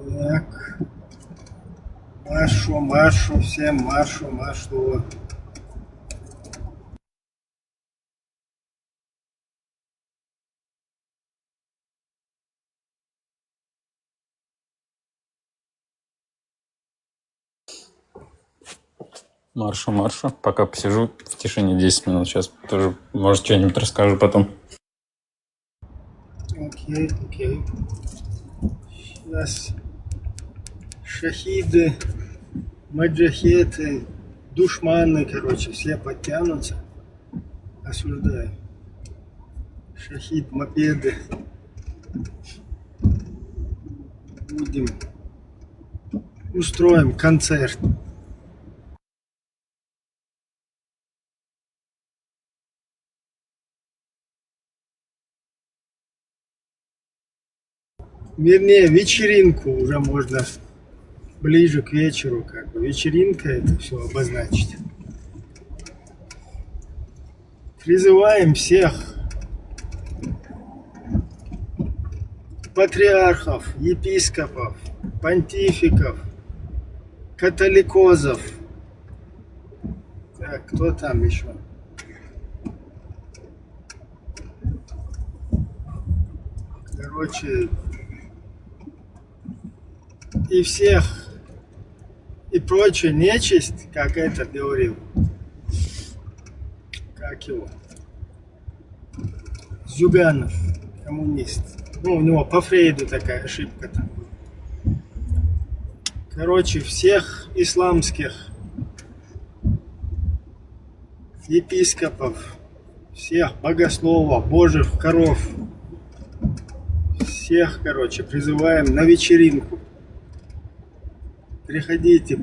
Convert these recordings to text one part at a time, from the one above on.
Так. Машу, всем машу. Маршу. Пока посижу в тишине 10 минут. Сейчас тоже, может, что-нибудь расскажу потом. Окей. Сейчас шахиды, маджахеты, душманы, все подтянутся. Осуждаю. Шахид, мопеды. Устроим концерт. Вернее, вечеринку уже можно ближе к вечеру, вечеринка это все обозначить. Призываем всех патриархов, епископов, понтификов, католикозов. Так, кто там еще? И всех, и прочую нечисть, как это говорил, как его, Зюганов, коммунист. У него по Фрейду такая ошибка там. Всех исламских епископов, всех богословов, божьих коров, всех, призываем на вечеринку. Приходите,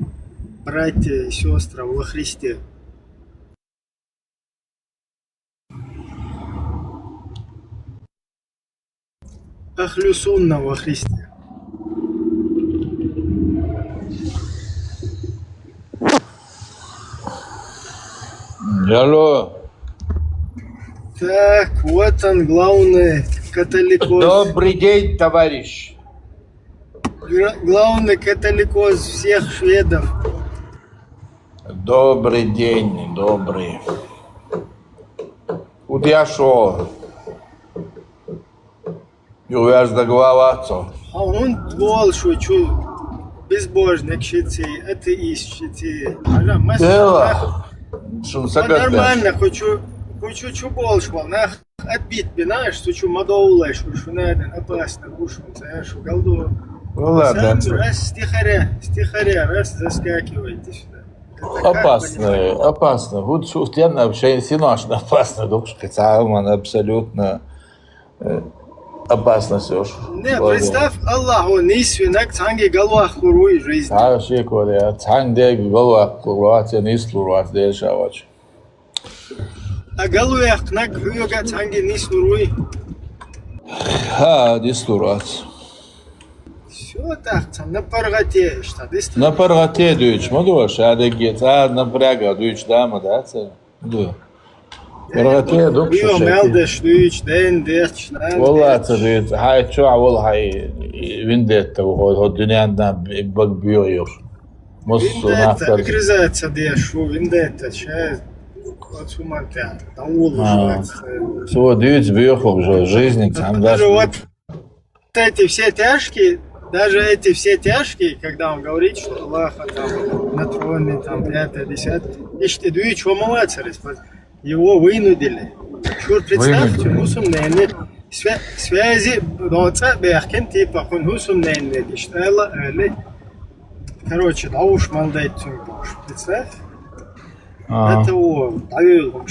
братья и сестры во Христе. Ахлю сунна во Христе. Алло. Так, вот он, главный католикоз. Добрый день, товарищ. Главный католикоз всех шведов. Добрый день, добрый. Вот я шо? Ювязда главацо. А он вол, что безбожник щити, атеист щити. Дело. Нормально, хочу больше, отбить, знаешь, что мадоулай, что надо, опасно, кушаться, что голду. Ладно. Раз стихаря, раз заскакивайте сюда. Опасно. Вот шутен общается, иношно опасно. Душка, он абсолютно опасно все. Не, представь, Аллаху, нисвинак, цанги галуах куруй жизнь. А, шикоре, цанги галуах куруатия, нислуруат, дешавач. А галуях кнак, хуйога, цанги нислуруй. Ха, нислуруат. Все так, на паргате, что ты. На паргате дуешь, мадуаш, а дегет, а напряга дуешь, дама, да, це? Да. Паргате дук, что мелдеш дуешь, ден деш, والله تريد هاي شو والله هاي вендетта هو الدنيا عندنا بيغير مص вендетта, агризация дешу, вендетта, сейчас вот суматя, там улучшается. Все, дивись, бьёхов жизни, там даже вот эти все тяжкие, когда он говорит, что Аллаха там на троне, там 5-10, и что дует, что молодцы, его вынудили. Представьте, наверное, связи, типа, да уж молодец, представь. Это он, довел,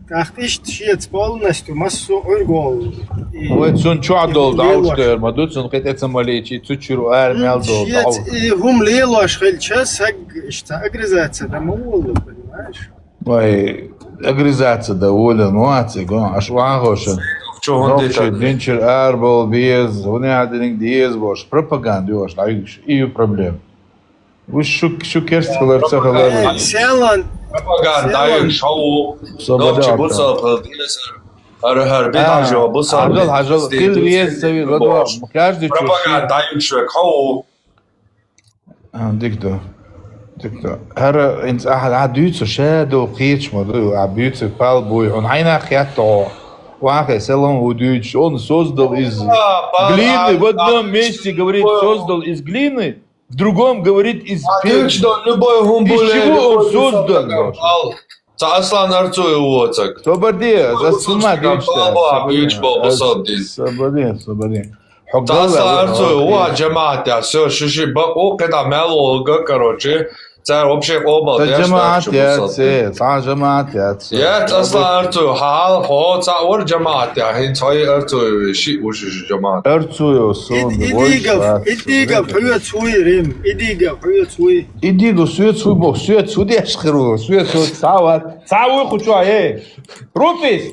как ты считаешь полностью массу оргол. Вот сон чудол дауштер, мадут сон хотят малечи, цучуру армял дол. И гумлело аж сейчас агризация домового, понимаешь? Ой, агризация доволен, нуаци, аж вангошен. Динчер арбол, без, он один диез бош, пропаганда, yosh, наиш, и проблем. Вы şu kerstler Селан пропаганда шоу. Свобода. Doğru, bu sabah Harbi hajjo, bu Hajjal, hajjal. Kil viyez sevi. Ладно, каждый чушь. Propaganda yutschwek, hau. دكتور هر انت احد عديت شادو قيتش مدو عبيت بالبوي on هينا خياتو واخي селом удюч он создал из глины в одном месте говорит создал из глины в другом говорит из Отлично, любой гумбуле. Из чего он создан? Aslan arțuie uoțăc. Слободе, за сума Слободе. Aslan arțuie ua jamatea, să și bă, o cât amealul gă căroce, ți-ar obșe obă. جماعات صار جماعات Iat aslan arțuie, hal, ho, ța ori jamatea, hin țoi arțuie și uși jamatea. ارتسو صون إديقة حيوة سوي ريم إديقة حيوة سوي يديقوا سويت سوي بو سويت سودي اشخروا سويت سوي تعاوي خشوا ايه روفيس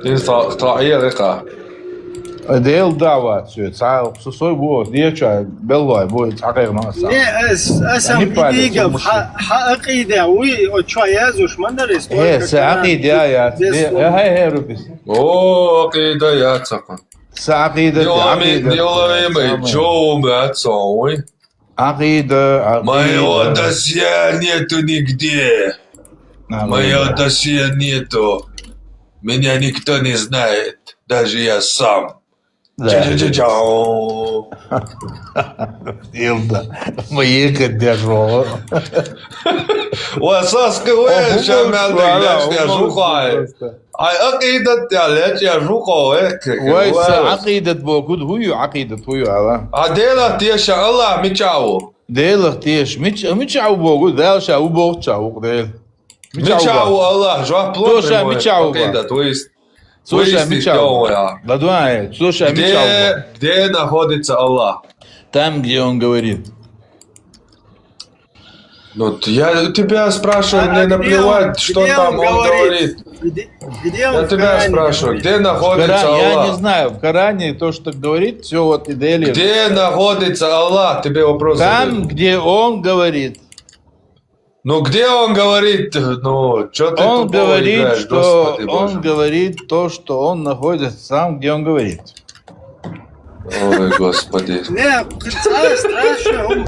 Din طاعية رقة. ديل دعوات سويت تعاو سوي بو ديشا بلواي بو تعقيق ناس ليه أسم إديقة حقيدة وي وشوية وش من درست ايه سعقيد يا هاي روفيس O, عقيدة يا țăcă. سعقيدة Делаем чё мы отцовы. عقيدة Моего досье нету нигде. Моего досье нету. Меня никто не знает. Даже я сам. Ча-ча-ча-чау. Илда мои держу وصاصك وين شمال ليش يا جوخاي اي عقيدة ليش يا جوخو هيك ويس عقيدة بوكود هو عقيدة هو على عديلة تيش الله ميتشاو ديل اختيش مش عو بوكود ديل شاو بوكتشاو ديل ميتشاو الله جوا بلوك Слушай, мечау, عقيدة تويست Слушай, Мичау, Ладуай, слушай, Мичау. Где находится Аллах? Там, где он говорит. Ну, я тебя спрашиваю, мне наплевать, что там он говорит. Я тебя спрашиваю, где находится Я не Аллах? знаю, в Коране то, что говорит, все вот идея. Где находится Аллах? Тебе вопрос Там, задаю. где он говорит. Ну, где он говорит? Ну, что ты Он тупого говорит, играешь, что Господи Боже. он говорит то, что он находится там, где он говорит. Ой, Господи. Не, страшно.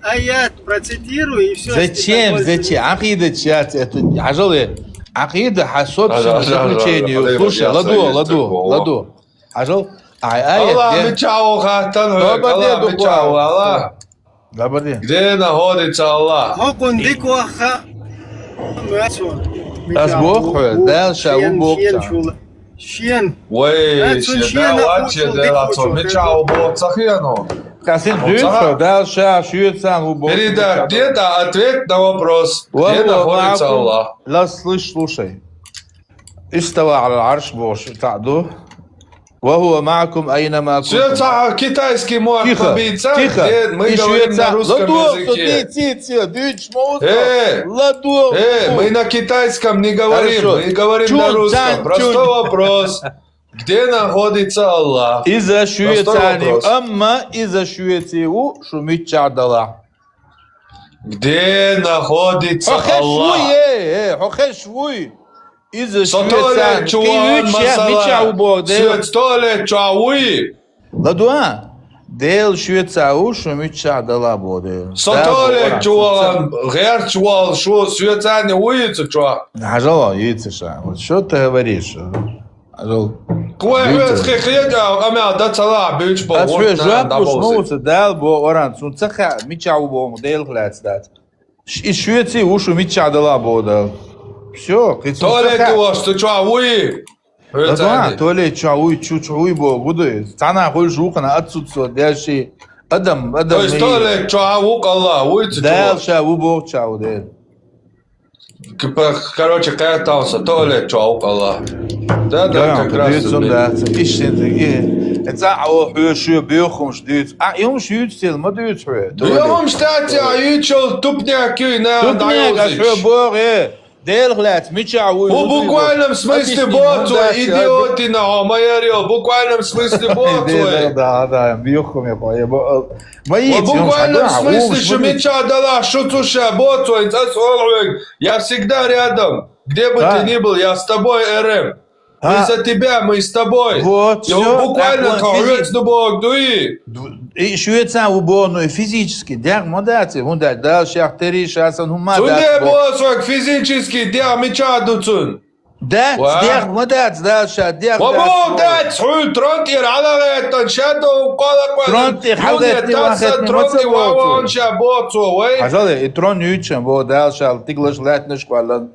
Аят процитируй и все. Зачем? Акида чат, это ажалы. Акида собственному заключению. Слушай, ладу. Ажал. Аллах, мечау, хатан, Аллах, мечау, Аллах. Где находится Аллах? Шен. Ой, мечау, Бог, Передай, где-то ответ на вопрос. Где находится Аллах? لا слушай. استوى على العرش تعدوه وهو معكم أينما كنتم. Китайский мой алфавит, Тихо. мы говорим на русском языке. Мы на китайском не говорим, мы говорим на русском. Простой вопрос. Где находится Аллах? إذا شويتاني أما إذا شويتيو شميت شعدلا. Где находится Аллах? خش شوي. إذا Сотоле чуан масала. Сотоле чауи. ладуа. ديل شويتاو شميت شعدلا بوده. Сотоле чуан, гер чуал, шо светане уйца чуа. Ажала, яйца. Вот что ты говоришь? Ажал. Кое-что хледа, амя датала бич по. Асве жаб ушнуца дал бо оран сун цаха мичау бо дел хлац дат. И швеции ушу мичадала бода. Все, Толе то, что чуа уи. то ли чауи чучуи бо буду. Тана хой жукана отсутствует дальше. Адам. То есть толе чуа ук Аллах, уйца чуа. Дальше убо чау дел. Короче, катался, толе чуа ук Аллах. Да, как раз. Это шо бьёхумш дит. Юм шуйцел, ма дит шо. Я вам, кстати, ючел тупняки на Тупняк, а шо боре. Делать, мечавую. В буквальном смысле боцой, идиоты на майорил, в буквальном смысле боцой. Да, бьюхом я поебал. В буквальном смысле, что меча дала, что туша, боцой, я всегда рядом. Где бы ты ни был, я с тобой, РМ. Мы за тебя, мы с тобой. Вот, буквально говорит, ну бог, дуи. И швейцар уборную физически, дермодати, вундать, дал шахтери, шасан хумадат. Сюда боцой, физически, дя меча дуцун. Да, дермодат, дал шат, وابو دات سعود ترونتي على تنشادو وقالك ترونتي حضرتي واخدني ترونتي وان شابوتو وي Пожалуй, и трон ючен, вот дал шал, ты глаш латнеш квалан.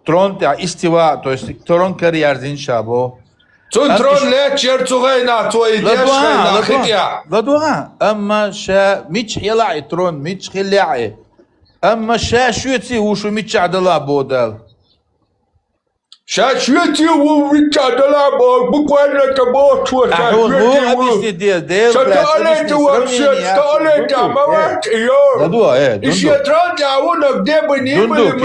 Трон тебя истива, то есть трон карьерзин шабо. تون ترون لا تشيرتوغينا تو يديشنا خديا لا اما شا ميتش يلاعي ترون ميتش خلاعي اما شا شوتي وشو ميتش عدلا بودال شاشوتي ومتعدلا بقوانا تبوتو شاشوتي ستالت وابشت ستالت عموات ايور ايش يترون تعاونا بديب نيمل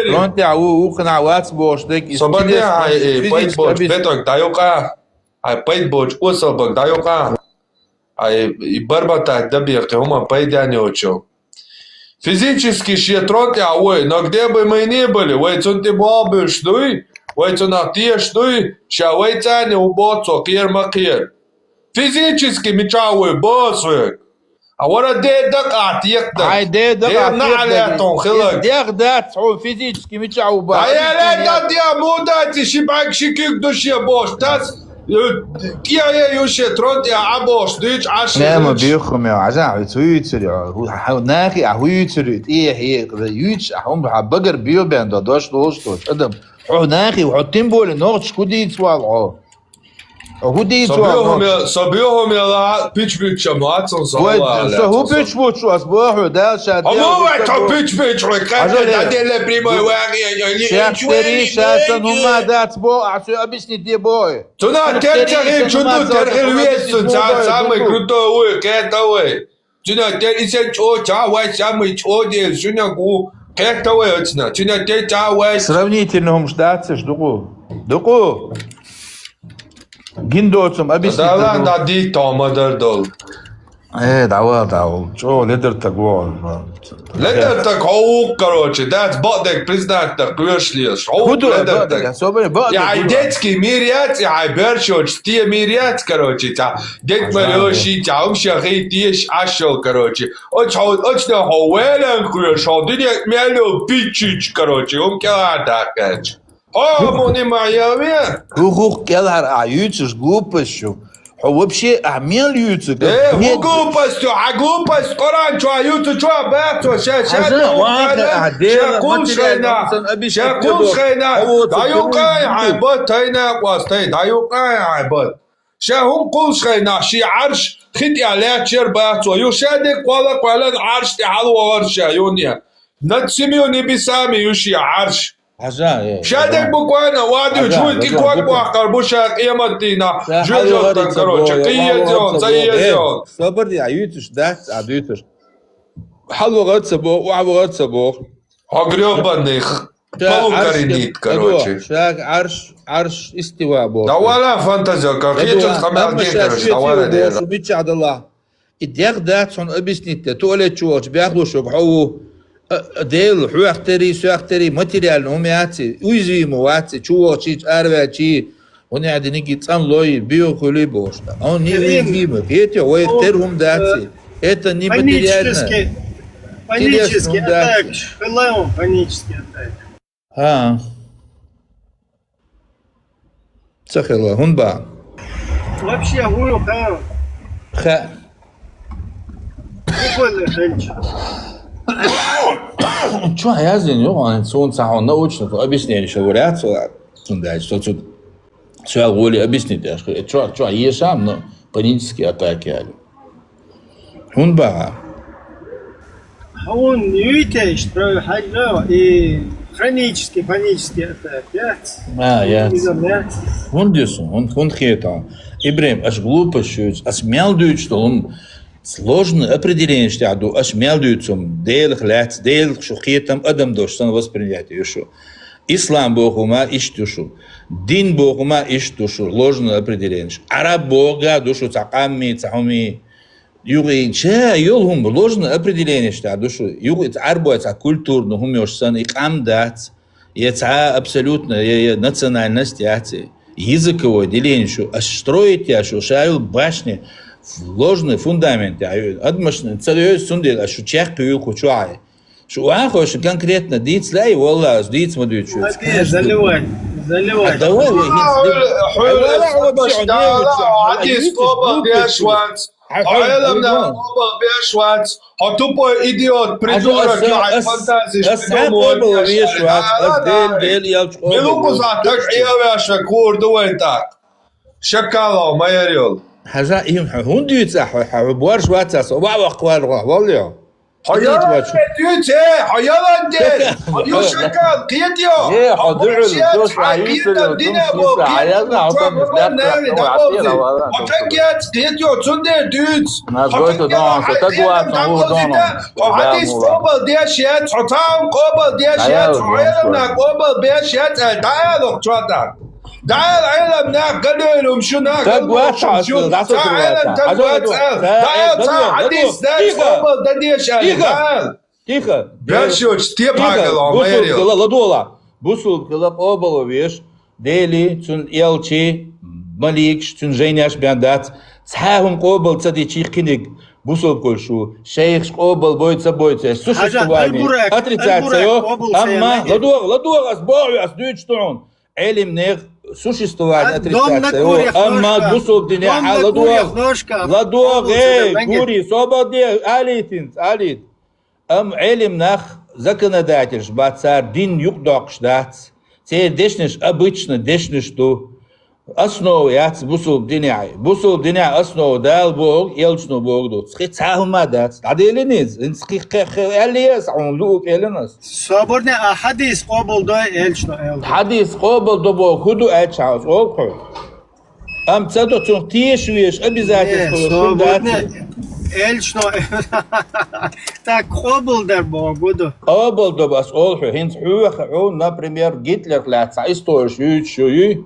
ترون تعاو وقنع واتس بوشتك صبرني هاي بيت بوش بيتوك دايوكا هاي بيت بوش وصلبك دايوكا هاي بربطة دبيرتي هما بيداني وچو Физически щетрот я ой, но где бы мы ни были, ой, цун ты бабы штуй, ой, цун ахтия штуй, ща ой цани убоцо, кир макир. Физически мечауй босвик. А вот дедак атьекда. Ай дедак атьекда. Дедак да, физически мечау ба. А я лета дя мудати шибак шикик душе бош, тас я юше трот я абош, дыч аши. نعم بيخم يا عزام تويتر يا ناخي أهويتر إيه يوتش هم بحبجر بيو بين داش دوش أدم ناخي وحطين بول نوتش كودي سوال هو دي سوال صبيهم يا بيتش شمعات صوالات هو بيتش بوتش أصبحوا ده شاد هو تو بيتش ركاد هذا بريمو واغي شاكتري شاسن هم دات بو عشو أبيسني دي بوي تنا ترجع شنو ترجع ويسون سامي كنتو وي كاتوي تنا ترجع شو جاوي سامي شو دي شنو كو كاتوي تنا ترجع وي сравнительно ждаться дуку гиндоцом объясни да да ди томадер дол давал что лидер такого лидер так хау короче that's бодек признать так крышлиш хау лидер так я детский мирят я берчоч те мирят короче та дет малёши таум шахи тиш ашо короче очень хауэлен крыш один мело пичич короче он када кач мони майами хух келар аютш глупостью вообще амел юту глупостью а глупость Коран что юту что бето шакулшайна даюкай айбот тайна квастай даюкай айбот شاهم قول شينا شي عرش خدي على شربات ويشادك ولا عرش تعال ورشا يونيا نتسميوني بسامي يشي عرش شادك بكوانا وادي شوي كيكواك واقر بوشاك يمتينا جوجو короче قيزون زيزون صبر يا يوتش دات عديتش حلو غتسبو وعبو غتسبو هغريوبنيخ полукоренит, короче. شاك عرش استواء بو ولا فانتازيا كاركيتش خمال كيكرش ولا دير بيتش عبد الله الدياغ دات صن ابسنيت تولت شوش بياخدوا شبحو ديل حوختري سوختري ماتيريال نومياتي уязвимо ватси чувачич арвачи они одники цан лой био коли бошта он невидимый эти ой терхум дати это не материально панический атак хлам панический атак сахела хунба вообще говорю ха прикольно женщина. Что я знаю, он сахал научно объяснение, что говорят, что тут все воли объяснить, что есть сам, но панические атаки. Он бага. Он не видит, что и хронический панический атак. Я. Он десу, он хитал. Ибрим, аж глупо чуть, аж мелдует, что он Сложно определение, что аж мелдуются, дейл хлят, дейл шухетам, адам доштан воспринятие еще. Ислам богума иш душу, дин богума иш душу, ложное определение. Араб бога душу цаками, цахуми. Югин, че, юлхум, ложное определение, что душу. Югин, арбу это культурно, хумешсан, и камдат, это абсолютно национальность, языковое деление, что строить, что шайл башни, ложный фундамент, адмашный, целый сундел, а что чех пил кучуай. Что ахош конкретно диц лай, wallah, диц мадует что. Заливай. Давай, а тупой идиот, придурок, фантазии, Милуку за так явяша курдуен так. Шакалов, майорил. حاجة إيه هندي تصح حبوار شوات صح وبعض أقوال والله Hayal diyor hayal de. Hayal şaka kıyıyor. إيه حضر الدوش عيسى الدوش عيالنا عطم Otakiyat kıyıyor tunde düz. نازويتو دون ستدوا تنور دون Hadis kobal diye şiyat hatam kobal diye şiyat hayalna kobal diye şiyat dayalok çatak. تعال علمنا قدرهم شنو تقوى تعال تعال حديث قبل دنيش تعال تيخا برشوش تيب حاجة ما يريد لدولا بوصل كلاب أوبلو ويش ديلي تون إلشي مليكش تون جيناش بياندات سحاهم قوبل تصدي تشيخ كينيك بوصل كل شو شيخ قوبل بويتسا سوشي ستواني أتريتساتسيو أما لدوغ أسبوعي أسدويتش تعون علم نيغ существование отрицается. Амма гусул диня ладуаг гури сободи алит. Элим нах законодатель жбацар дин югдок ждац. Те дешнеш обычно дешнеш ту основа яц бусул диня. Бусул диня основа дал бог елчну бог ду. Схит сахма дац. Аделинез. Схит элиес он лук элинес. Соборне حديث قبل ده элчно. حديث قبل ده бог худу элчаус олху. تصدق تون تيشويش обязательно Соборне элчно. Так قبل در богу. قبل ده بس олху. Хинц хуаху, например, Гитлер гляца историю шуючую.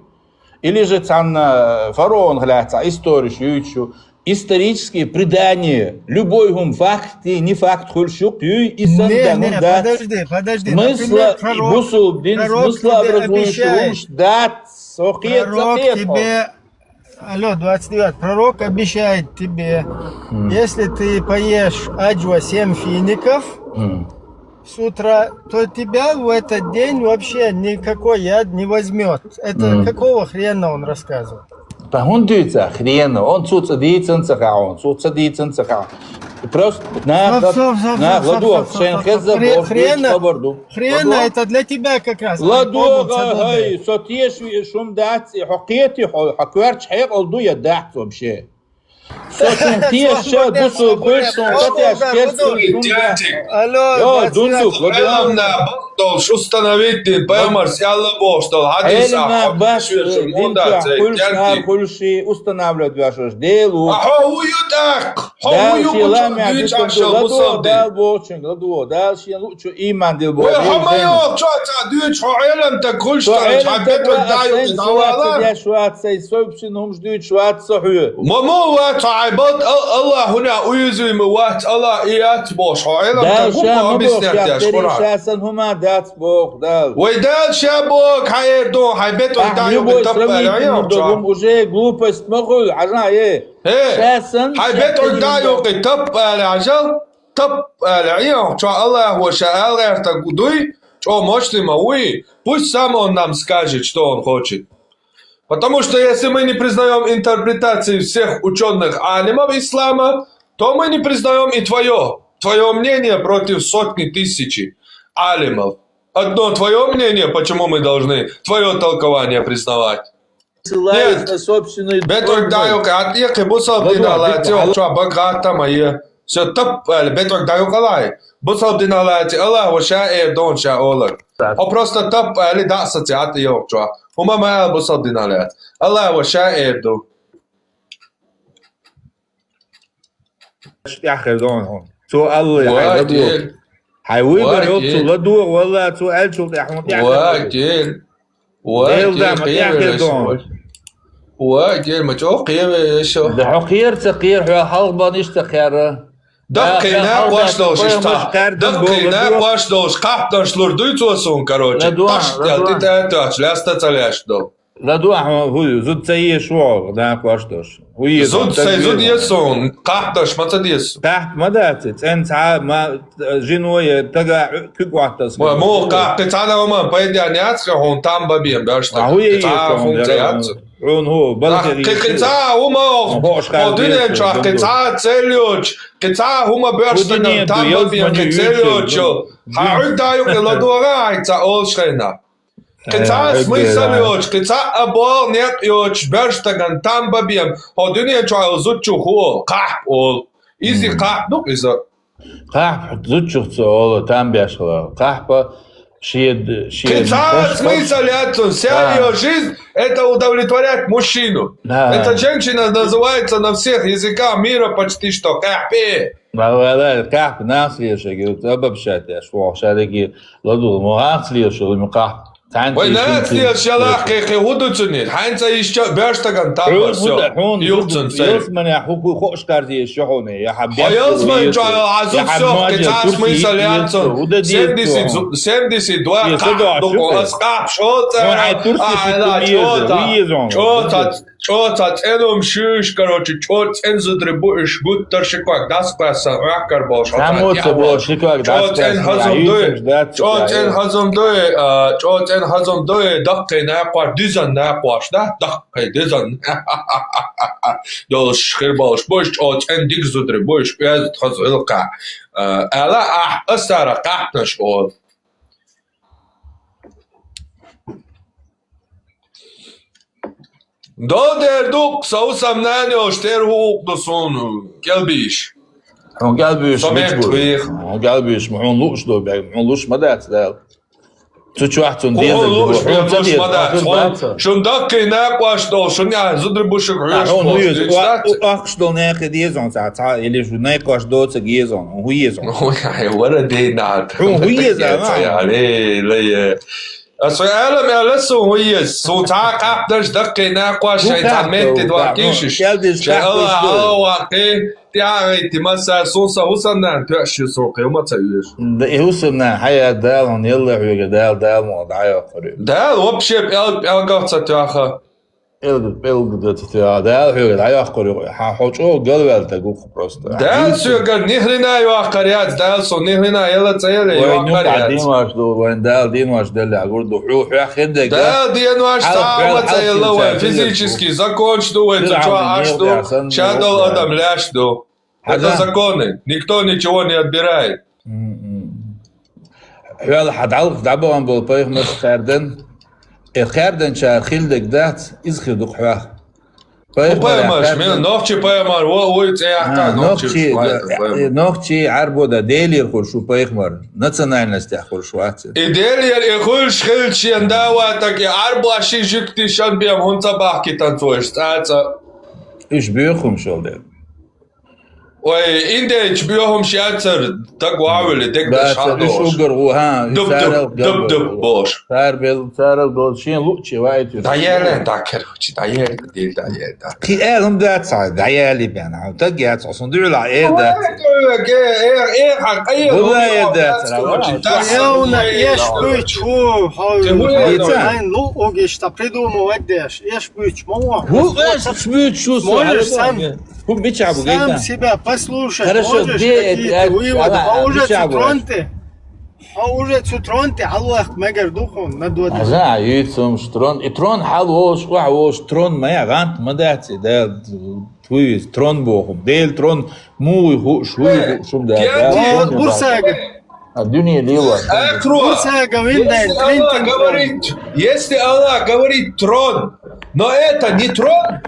Или же фараон гляца историю шуючую. Исторические предания, любой факт и не факт хульшук, и подожди. Смысла образующего дат, пророк тебе, алло, 29, пророк обещает тебе, если ты поешь аджва 7 фиников с утра, то тебя в этот день вообще никакой яд не возьмет. Это какого хрена он рассказывает? Пахундуется хрена, он цуцадицын цахаон, Просто на ладуах, хрена это для тебя как раз. Ладуах, хай, сотешви, шумдаци, хокети, хакверч, хек, олду я дахт вообще. Сотешви, бусу, бусу, Алло, дундук, Что установить поймар сялла бог, что хадис хульши устанавливают вашу делу. Хуютак! Дальше лучше иман дел бог. Хамайок, чата, дюч, хоэлем так хульштан, хабету даю давала. Маму ват عباد الله هنا ويزوي وات الله إيات بوش هايلا تكون بيسنع تشكرها ويدال شابوك هايردو هايبتو دايو بتبقى العيام уже глупость могу عجنا هايبتو دايو بتبقى العجل تبقى العيام الله هو شاء غير تقودوي что мощный мауи, пусть сам он нам скажет, что он хочет. Потому что если мы не признаем интерпретации всех ученых алимов ислама, то мы не признаем и твое мнение против сотни тысяч алимов. Одно твое мнение, почему мы должны твое толкование признавать? Нет. Беток даю катьяки бусал диналати, что богата моя. Все топ, беток даю калай. Бусал диналати, Аллах ваша дон ша олар. А просто топ, да сатиаты ёкча. Uma mal bosal dinalet. Allah wa sha'ir do. آخر دون هون تو الله واجل حيويبر واجل. يوتو لدو والله تو ألشو يحمد واجل واجل قيمة شو واجل ما جو قيمة شو ده حقير تقير حو حلبا نشتخير دقينا واش دقينا واش قاعد نشلور دويتوسون короче ты ляста цаляшто لدو هو زود سي شو ده قاشتوش هو زود يسون قاعدش ما تديس تحت مدات انت ما جنوي تقع كقعتس مو قاعد تعالى ما بيدي انياتك هون تام بابين باش هو هون تيات عون هو بلغي قطعة هما الدنيا شو قطعة تسليوش قطعة هما بيرشتن تام بابين تسليوش هعود دايوك لدورا قطعة شخينا قطعة سميسليوش قطعة أبوال نيقيوش بيرشتن تام بابين الدنيا شو زوتشو هو قاح أول إيزي قاح دوك إذا قاح زوتشو تسول تام بيشلا قاح شيد قطعة смысл серию жизнь это удовлетворять мужчину. Эта женщина называется на всех языках мира почти что кахпе. لا كحب ناس ليش قلت أبى بشات يا شو شاركي لدو مهات ليش اللي مقاح وناس ليش يلا كي هودوتني حين سيش بيرشتغن تابسو يوتن سي يوسمن يا حكو خوش كاردي شحوني يا حبيبي يوسمن جو عزوسو قطعة смысл ياتسو 72 قاح دوكو اسقاح Чёрт, эном шиш, короче, чёрт, энзудребуешь, будто шиквак, да, спаса, ракар бош. Там вот было шиквак, да, чёрт, эн хазом дой, даккай напаш, дизан напаш, да, даккай, дизан. Дол шхирбош, бош, чёрт, эн дикзудребуешь, пязд хазылка. Эла, астара, кахнаш, ол. Doder duk sa usamnanje o šterhu do sonu. Kelbiš. هون قلبيش صميت ويخ. هون قلبيش محون لوش دو محون لوش مدات دال تشو واحد Hon luš madat. Šun dakki nekvaš do, šun ja zudribušik rješ هون هو post. أخش دو ناخد ديزون ساعة اللي شو ناقش دو تجيزون هو يزون Wara dinat. هو يزون Ja, nee. Alltså alla med alla så hyes så ta kapters daqi naqwash exatamente do aquishes. تعرف تمسا صوصا وصلنا تأشي سوقي وما تسويش. يوصلنا حياة دال يلا حاجة دال موضعية قريب. دال وبشيب القصة تأخا. القصة تأخا دال حاجة حياة قريب. حوشوا قلبه تقول خبرست. دال سوقر نهرنا يوقريات دال صو نهرنا يلا تسير يوقريات. دين واش دو وين دال دين واش دل أقول دو حو خندق. دال دين واش تعمل تسير لو فيزيكسكي закончил это что а что чадал адам ляш до. Это законы. Никто ничего не отбирает. يلا حدعلق دعبوا عن بالبايخ مش خاردن الخاردن شا خيلدك دات إزخي دوق حواخ بايماش من نوخشي بايمار ويت نوخشي عربو دا ديلي الخرشو بايخ مر ناتسنالنست يخرشوات ديلي الخرش خلشي انداوا تاكي عربو اشي جكتي شان بيام هونتا باحكي تنتوش تاتا إيش بيخم شو ده وي إنديش بيهم شاتر تقوى دك بس شوجر وها دب باش صار بل شين لوتشي وايد دايل داكر دايل ديل دايل كي هم دات صار دايل بينا تجيت اصلا دول ايه دات والله دات يونا ايش بيتشو هاي لو اوجشتا придумал одеш ايش بيتشو هو ايش بيتشو هو بيتشابو сам себя послушай. Хорошо, где это? Выводы, а уже цутронте, Аллах мегер духом надо. ага, يتسم شترون اترون حلوش وعوش ترون ما يغانت ما داتي ده توي ترون بوهم ديل ترون مو هو شوي شو ده بورساga. الدنيا ليوا Бурсага винден. Если Allah говорит трон, но это не трон,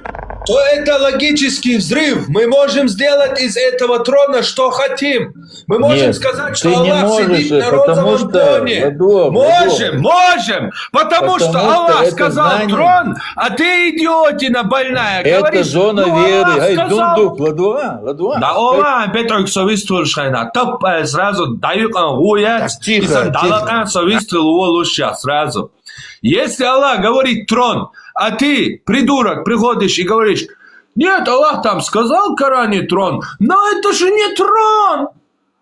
то это логический взрыв. Мы можем сделать из этого трона, что хотим. Мы можем Нет, сказать, ты что не Аллах можешь, сидит на потому розовом что, троне. Ладо, Можем. Потому что Аллах это сказал знание. трон, а ты идиотина больная. Это Говоришь, зона ну, веры. Аллах Эй, сказал. дундук, Ладуа. Да, Аллах, Петр, совестил шайна. Топ сразу дают гуять. Так, тихо, И сандалака совестил его лучше сразу. Если Аллах говорит трон, а ты, придурок, приходишь и говоришь, нет, Аллах там сказал в Коране трон, но это же не трон.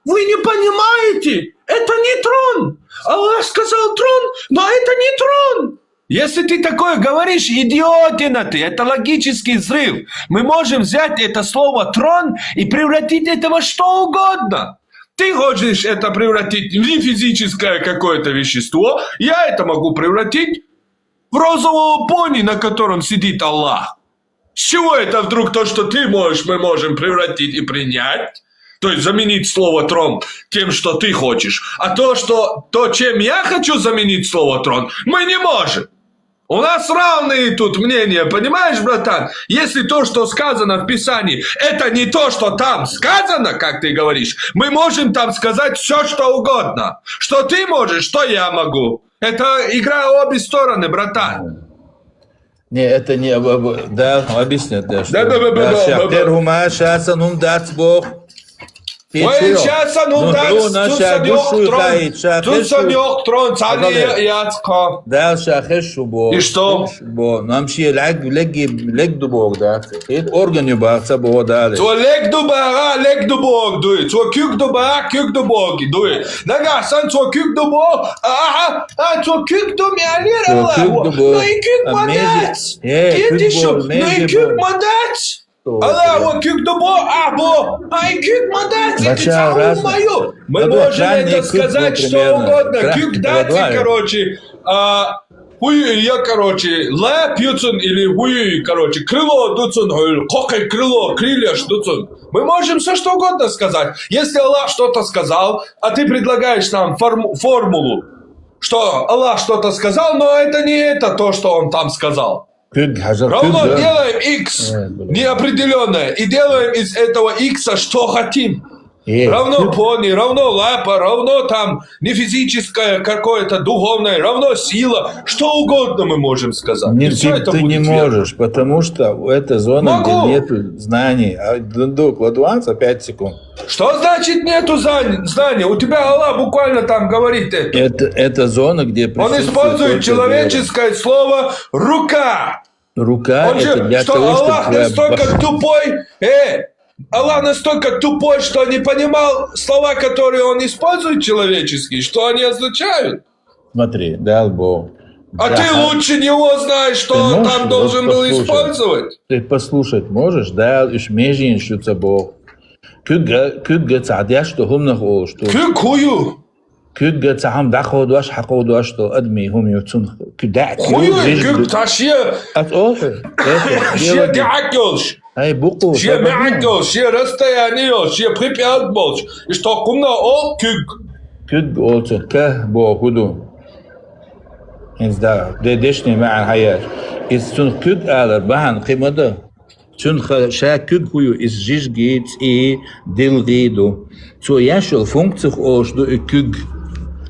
Вы не понимаете, это не трон. Аллах сказал трон, но это не трон. Если ты такое говоришь, идиотина ты, это логический взрыв. Мы можем взять это слово трон и превратить это во что угодно. Ты хочешь это превратить в физическое какое-то вещество, я это могу превратить в розового пони, на котором сидит Аллах. С чего это вдруг то, что ты можешь, мы можем превратить и принять? То есть заменить слово трон тем, что ты хочешь. А то, чем я хочу заменить слово трон, мы не можем. У нас равные тут мнения, понимаешь, братан? Если то, что сказано в Писании, это не то, что там сказано, как ты говоришь, мы можем там сказать все, что угодно. Что ты можешь, что я могу. Это игра обе стороны, братан. Не, это не... Да, объяснят, да. Да. Шахтер хума шасан хум дац бог. Ой, сейчас он тут санёк трон, цани яцка. Да, шахер шубо. И что? Нам ши лег дубог, да. Это орган юбахца бо дали. То лег дубог, дуй. То кюк дубог, дуй. Нага, сан то кюк дубог, то кюк думялира. Ну и кюк мадец. Ну и кюк мадец. Аллах, вот кюк дубо, и кюк мадец, и цаху мою. Мы можем это сказать что угодно. Кюк дати, короче, ла пьюцун или хуй, короче, крыло дуцун, кокай крыло, крылья дуцун. Мы можем все что угодно сказать. Если Аллах что-то сказал, а ты предлагаешь нам формулу, что Аллах что-то сказал, но это не это то, что он там сказал. Равно делаем X неопределенное и делаем из этого X что хотим. Равно пони, равно лапа, равно там не физическое какое-то духовное, равно сила, что угодно мы можем сказать. Нет, ты не можешь, потому что это зона, где нет знаний. А дундук, ладуанца 5 секунд. Что значит нету знания? У тебя Аллах буквально там говорит это. Это зона, где Он использует человеческое слово «рука». Рука, Он это же, для что того, Аллах чтобы... настолько тупой, Аллах настолько тупой, что не понимал слова, которые он использует человеческие, что они означают. Смотри, дал Бог. А ты лучше него знаешь, что он там должен был использовать. Ты послушать можешь? Дал иш межин шуца Бог. Күгге цадя, что хумнах ол, что... Хую. Күгге цахам даход ваш хакод ваш, что адми хум юцун. Күдак. Хую, күг ташье. От олхы. Шье диакёлш. Ай, буку. Шье мякёлш, шье расстояние, шье припят болш. И что кумна ол күг. Күг олчу, кah Бог худу. إنزدا دشني مع الحياة. إذا كود على بحن قيمته. شن شا كود هو إز جيش جيت دل غيدو. تو ياشل فункциях ош до كود.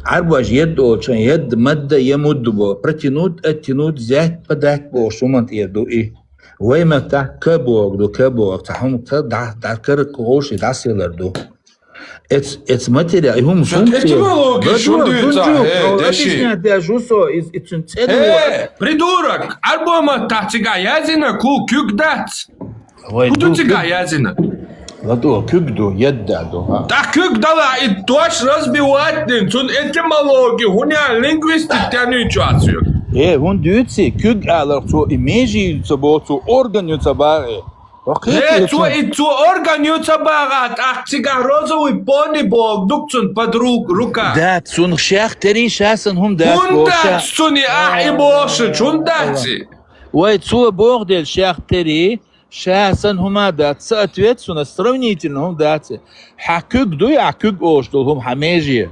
عرباج يد أو شن يد مادة يمد بو. протянуть, оттянуть, взять, подать бо. شومنت يدو ويما تا كبوغ دو كبوغ. تهم تا كرك ош داسيلر دو. It's material. هم Этимология шундуется. Объяснять я жусо из придурок! Альбома тахтига язина ку кюкдац. Куду тига язина? Ладо, кюкду, еддаду. Так кюкдала и точ разбивать нин. Этимология, хуня лингвистик тянучацию. Вон дюци, кюк алар, цо имежи, цо органю цабаре. Цу органюца багат, ахтига розовый пони бог, дукцун под рука. Да, цун шахтери шасан хум да. Хундат цуни и боши, чундатси. Ой, цу бордель шахтери шасан хума да. Соответственно, сравнительно хум дати. Хакюк дуй, акюк оштул хум хамежи.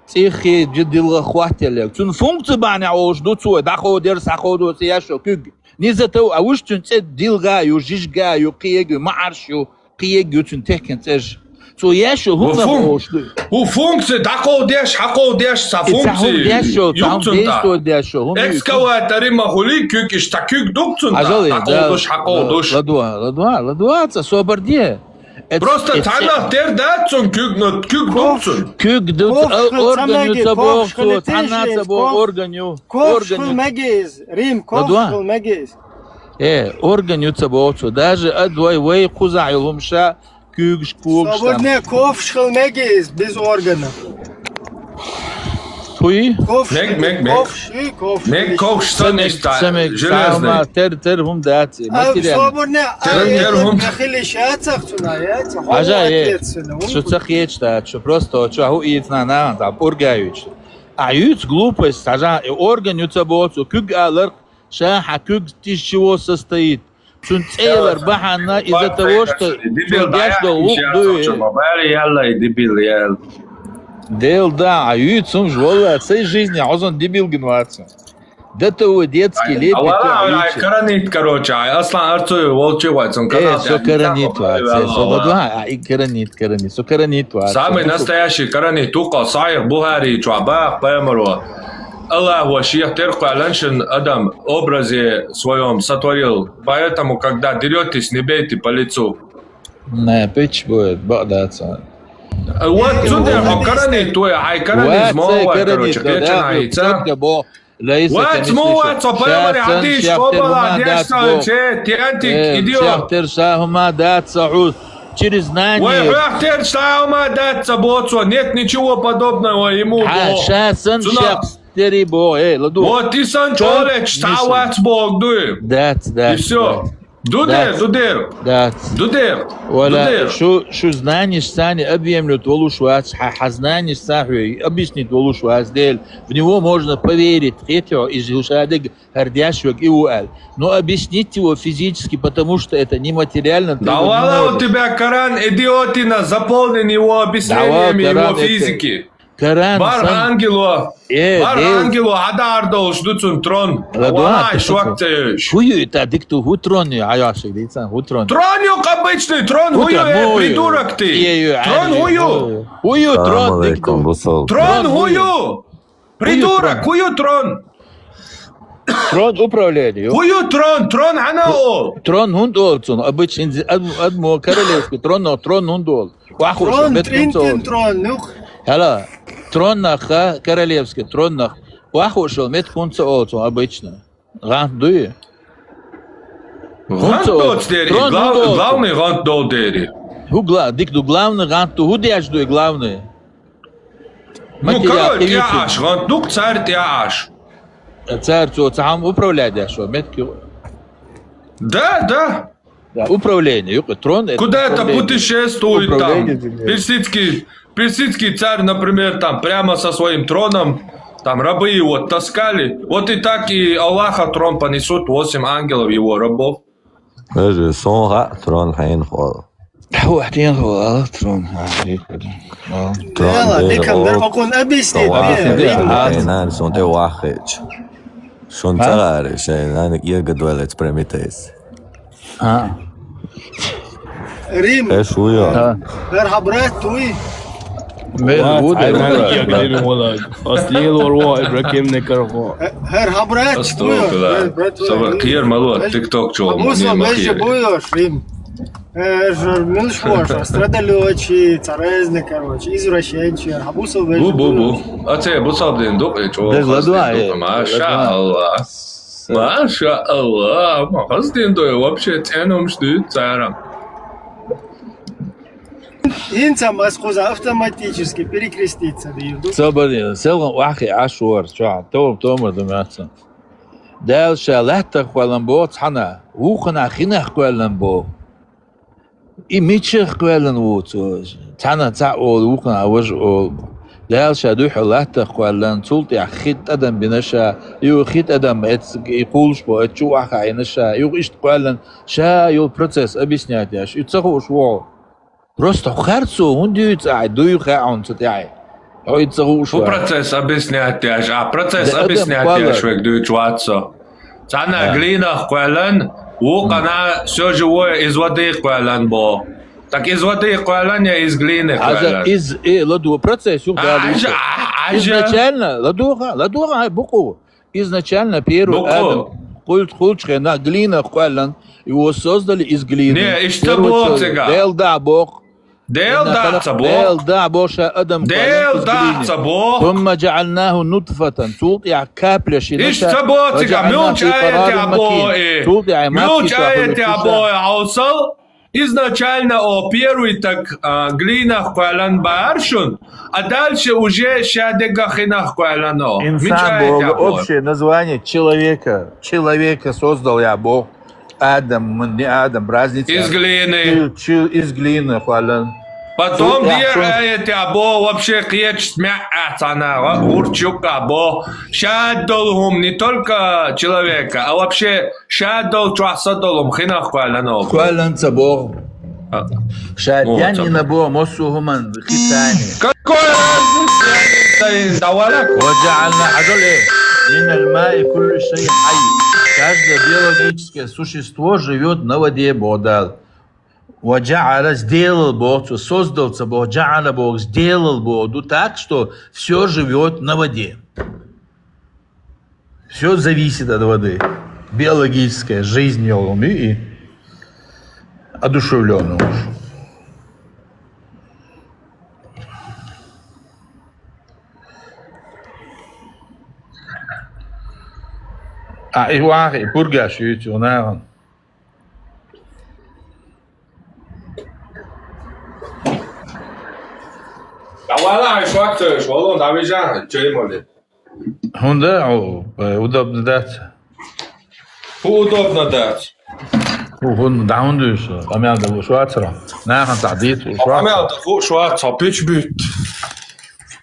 Цихи джидил хватели. Цун функцию баня ошду цу, даходер саходу цияшо кюк. نيزتو اوشتون تد ديلغايو جيجايو قيجو ما عرشو قيجو تنتهكن تج سو ياشو هم بوشلو وفونكسي داقوديش حقوديش سافونكسي ديشو تعم ديشو ديشو هم اكسكواتري ماخولي كيك اشتكيك دوكتون داقودوش حقودوش لدوا سوبر دي Просто тана тер датсон кюгнот кюг доцун. Кюг дут органю цабоху, тана цабо органю. Ковшхул мегез, Рим, ковшхул мегез. Органю цабоху, даже адвай вей кузайлум ша кюг шкуг. Свободне ковшхул мегез без органов. Хуй? Мег ковш саниста. Железный. Тер хум дати. Свободне бахили шацах цунает. Что цахеч так, что просто что ху итна на там оргаючи. А юц глупость, сажа орган юцабоцу, кюг алар шаха кюг из чего состоит. Шун целер бахана из-за того, что что лук дует. Дел да, а юцум жвола от всей жизни, а он дебил генваться. Да то детский лет. Каранит, короче, аслан арцую волчевать, он канал. Все каранит, все каранит. Самый настоящий каранит, тука, сайх, бухари, чуабах, пэмэро. Аллах ваших теркуаланшин Адам образе своем сотворил. Поэтому, когда деретесь, не бейте по лицу. Не, печь будет, багдаться. Вот сюда, каранит, твой, ай, каранит, смова, короче, печена яйца. Вот смова, цопэмэри, адиш, кобала, дешна, че, тирантик, идиот. Шахтер шахума дат сауд. Через знание. Ой, шахтер шахума дат саботсо. Нет ничего подобного ему. Шасан шахтери бо, ладу. Вот ты сан чолек, штавац бог дуй. Дат. И все. Дудер. Вала, шо знаешь сани объемлют волушвац, знаешь сахуй, объяснит волушвац дель. В него можно поверить, хотя из ушадыг гордящего и уал. Но объяснить его физически, потому что это нематериально. Да вала у тебя Коран, идиотина, заполнен его объяснениями его физики. Бар ангелу, адар ждут трон. Валай, шуакте. Хую это дикту хутрон, аяшик, дитсан, хутрон. Тронюк обычный, трон хую, придурок ты. Трон хую. Хую трон дикту. Трон хую. Придурок, хую трон. Трон управления. Хую трон анао. Трон хундолцун, обычный, адмо королевский трон, но трон хундол. Трон, трон, нух. Хала, троннаха, королевский троннах, вахушел метхунца олцу обычно. Гандуи. Главный гандодери. Дикду главный ганду, худяждуй главный. Ну, король, я аж, гандук царь, я аж. Царь, цам управлять, я что, метки. Да. Управление, трон. Куда это путешествует там? Персидский царь, например, там прямо со своим троном, там рабы его таскали. Вот и так и Аллаха трон понесут 8 ангелов его рабов. Даже сонга трон хайнхол. Трон. Ела, дикандер окон объяснит. Нан сон те вахеч. Шон цагаре, нан иргадуэлец премитес. Рим. Эшуя. Верхабрат туи. Верхабрат туи. Кир малот, тикток чего. Мусо между буешь, Рим. Милшвош, страдалечи, царезны, короче, извращенчи, Архабусов между буешь. А ты бусал блин, док, чего? Маша Аллах, махаздин дой, вообще ценом ждет царам. Инца маскуза автоматически перекреститься. Соболин, селган вахи ашуар, ча, том думаться. Дальше лахтах валамбо цхана, ухана хинах кваламбо. И мичах кваланвуцо, цхана цаол, ухана аваж ол. دالشا دوح الله تخوالن تولت يا خيت ادم بنشا يو خيت ادم يقولش بو تشو اخا ينشا يو ايش تقولن شا يو процесс объяснять я и цоху шво просто харцу он дюйт а дуй хаун цатяй ой цоху шво процесс объяснять я процесс объяснять я швек дуй чватсо Цана глина квалан, она все живое из воды квалан бо. Так из воды квалан я из глины квалан. из ладу процесс изначально ладуха буку. Изначально первый Адам на глина квалан, его создали из глины. Не, что было цега? Дел да Бог. ديل دعت بو ديل دع بوشا ادم ديل دعت بو ثم جعلناه نطفة توقع كابلش ايش تبوتك ميوش آية обои ميوش آية обои عوصل изначально о первый так глинах квалан баршун, а дальше уже шадегах инах квалано. Инсан Бог, общее название человека. Человека создал я Бог. Адам, не Адам, разница. Из глины. Из глины, квалан. Потом эти обо вообще клетч мясана, урчук обо. Шадолхум не только человека, а вообще шадол часадолум хинах квалано. Квалан цабо. Шадяни набо мосухуман хитани. Какой разница? وجعلنا عدل من الماء كل شيء حي. Каждое биологическое существо живет на воде, Бог дал. Ваджа'аля сделал Бог, создал Бог, Джа'аля Бог, сделал Бог, так, что все живет на воде. Все зависит от воды. Биологическая жизнь и одушевленная. Ich purgaš jutro, naravno. Давай, швартуешь, волон, давай же, что ему ли? Honda, удобно дать. Удобно дать. Honda, да, Honda ist, am Ende wo Schwarzer. Nachher تعديت Am Ende wo Schwarzer, pitch büt.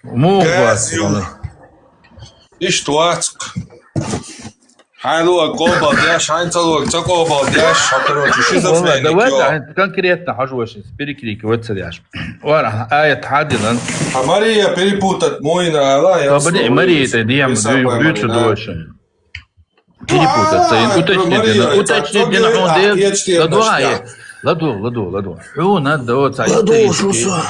مو was. Ich tuask. Hallo, Goba, der scheint so, Goba, der schaut schon so والله دوات конкретно حاجوش переклик вот сидишь. ورا آية حادلا. Мария перепутать мой на Аллах. Победи, Мария это диам бьются дольше. Перепутаться. Уточните на он ладу. Ху надо вот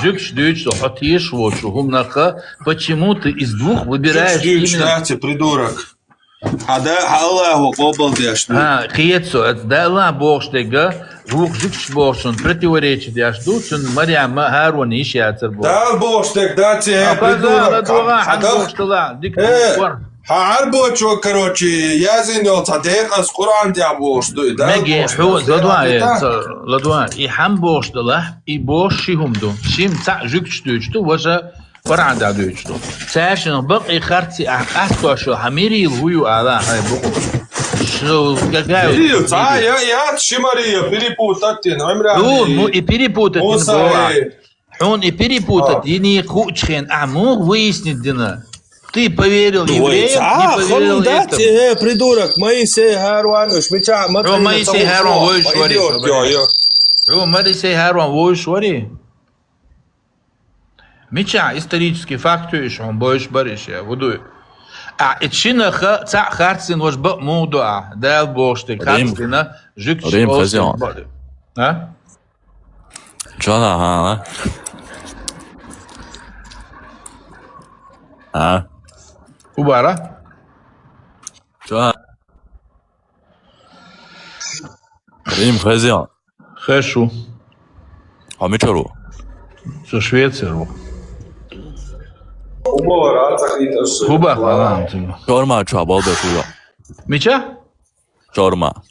жикш дючь, хотишь вот что гумнаха. Почему ты из двух выбираешь именно? Придурок. هذا الله وقبل ديش. Хиецо, да Аллах Бог штега, двух жикш Бог сон противоречит дяш ду, сон Мария Харон ищи ацер Бог. Да Бог штег, да те придурок. Бог штела, дик. عربو شو كروتشي يازين يو صديق از قرآن دي عبوش دوي دا مجي حو لدواء يحم بوش دله يبوش هم دو شيم تاع جوكش دوشتو وجا فرعن دا دوشتو ساشن بقي خرتي احتو شو حميري الهيو على هاي بقو شو كاكاو период я шимария перепутать عمران مو перепутать он и перепутать и не кучхен а мог выяснить дина. Ты поверил евреям, не поверил этому. придурок, Моисей Харон, шмича, Моисей Харон, вой швари. Моисей Харон, вой швари. Мича, исторический факт, что он боишь бариш, я буду. А ичинаха, ца харцин ваш б мудуа, дал Бог, что харцина, жик Рим хозяин. А? Что на, а? Убара? Что? Рим хозяин. Хэшу. А мы чё? Со Швеции. убор, Хуба, ладно. Чорма чабал да хуба. Мича? Чорма.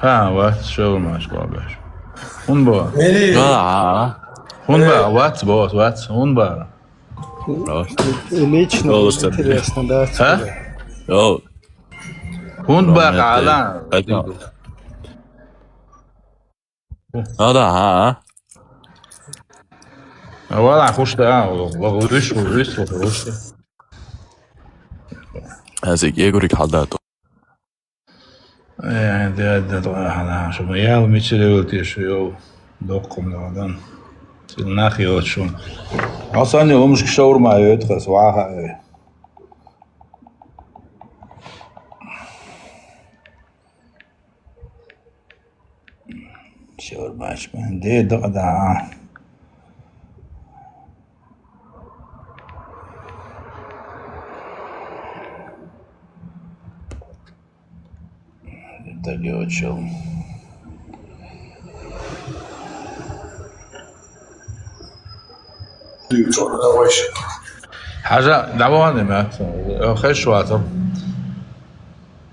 Вот, что маш бабаш. Унба. Унба, what? Унба. Лично интересно, да. Йоу. Унба, ала. Да. Вала, хушта, вышел. Азик егорик халдато. Да, شو يا ومثل قلت شو دوقكم لغدان سلناخي وشو أصلاً يوم مش شاور ما يدخل سواها Şorbaç ben de da. Далечил. حاجة دعواني ما خش واتر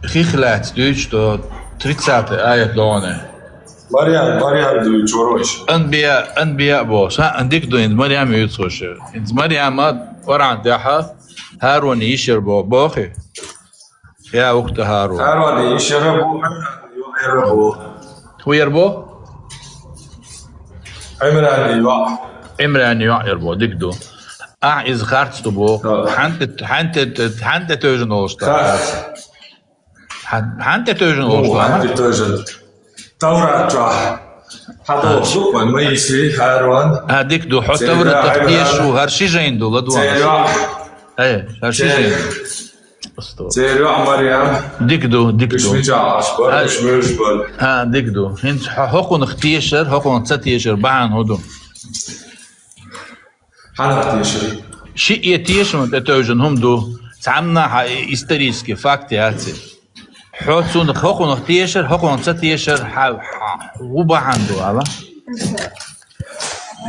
خيخلات دويش تو 30 آية دعواني Marijan Đurović. أنبياء بوش ها عندك دو إند مريم يتخش إند مريم ما ورا دحا هارون يشر باخي يا وقت هارون Harvard يشربوا يربوا هو يربو عمران يوح إمران يربو ديك دو إز خارج تبو حنت توجن أوشتا حنت توجن أوشتا тоже. Тавратра. Хадо сукман Моисей Харон. هذيك دو حتى ورا تختيش وهرشي جين دو لدوان Церя. ايه هرشي جين Церя Мариам. ديك دو Шмичаш. Шмичбал. ها ديك دو هنت حقن اختيشر حقن تساتيشر بعن هدو Ханах тиши. شيء يتيش من توجن هم دو تعمنا исторически факты هاتي حوتون حقن اختيشر حقن تساتيشر وبعن دو على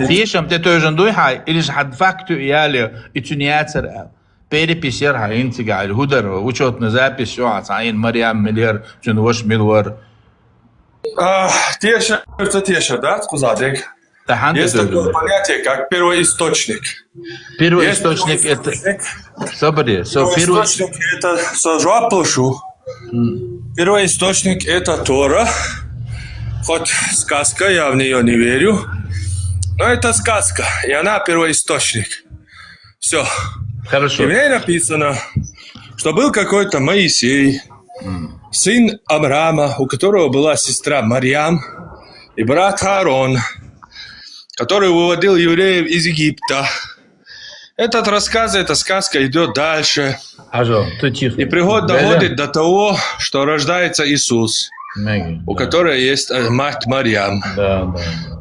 تيشم تتوجن دوي هاي إليش حد فاكتو إيالي إتونياتر переписер ها انت قاعد هدر وشوت نزابي شو عين مريم مليار جنوش ملور Теша, это теша, да, Кузадек? Есть такое понятие, как первоисточник. Первоисточник это... Собери, Первоисточник это сожаплышу. Первоисточник это Тора. Хоть сказка, я в нее не верю. Но это сказка, и она первоисточник. Все. Хорошо. И в ней написано, что был какой-то Моисей, сын Авраама, у которого была сестра Марьям, и брат Аарон, который выводил евреев из Египта. Этот рассказ, эта сказка идет дальше. Ты тихо. И приход доходит до того, что рождается Иисус, у которой есть мать Марьям,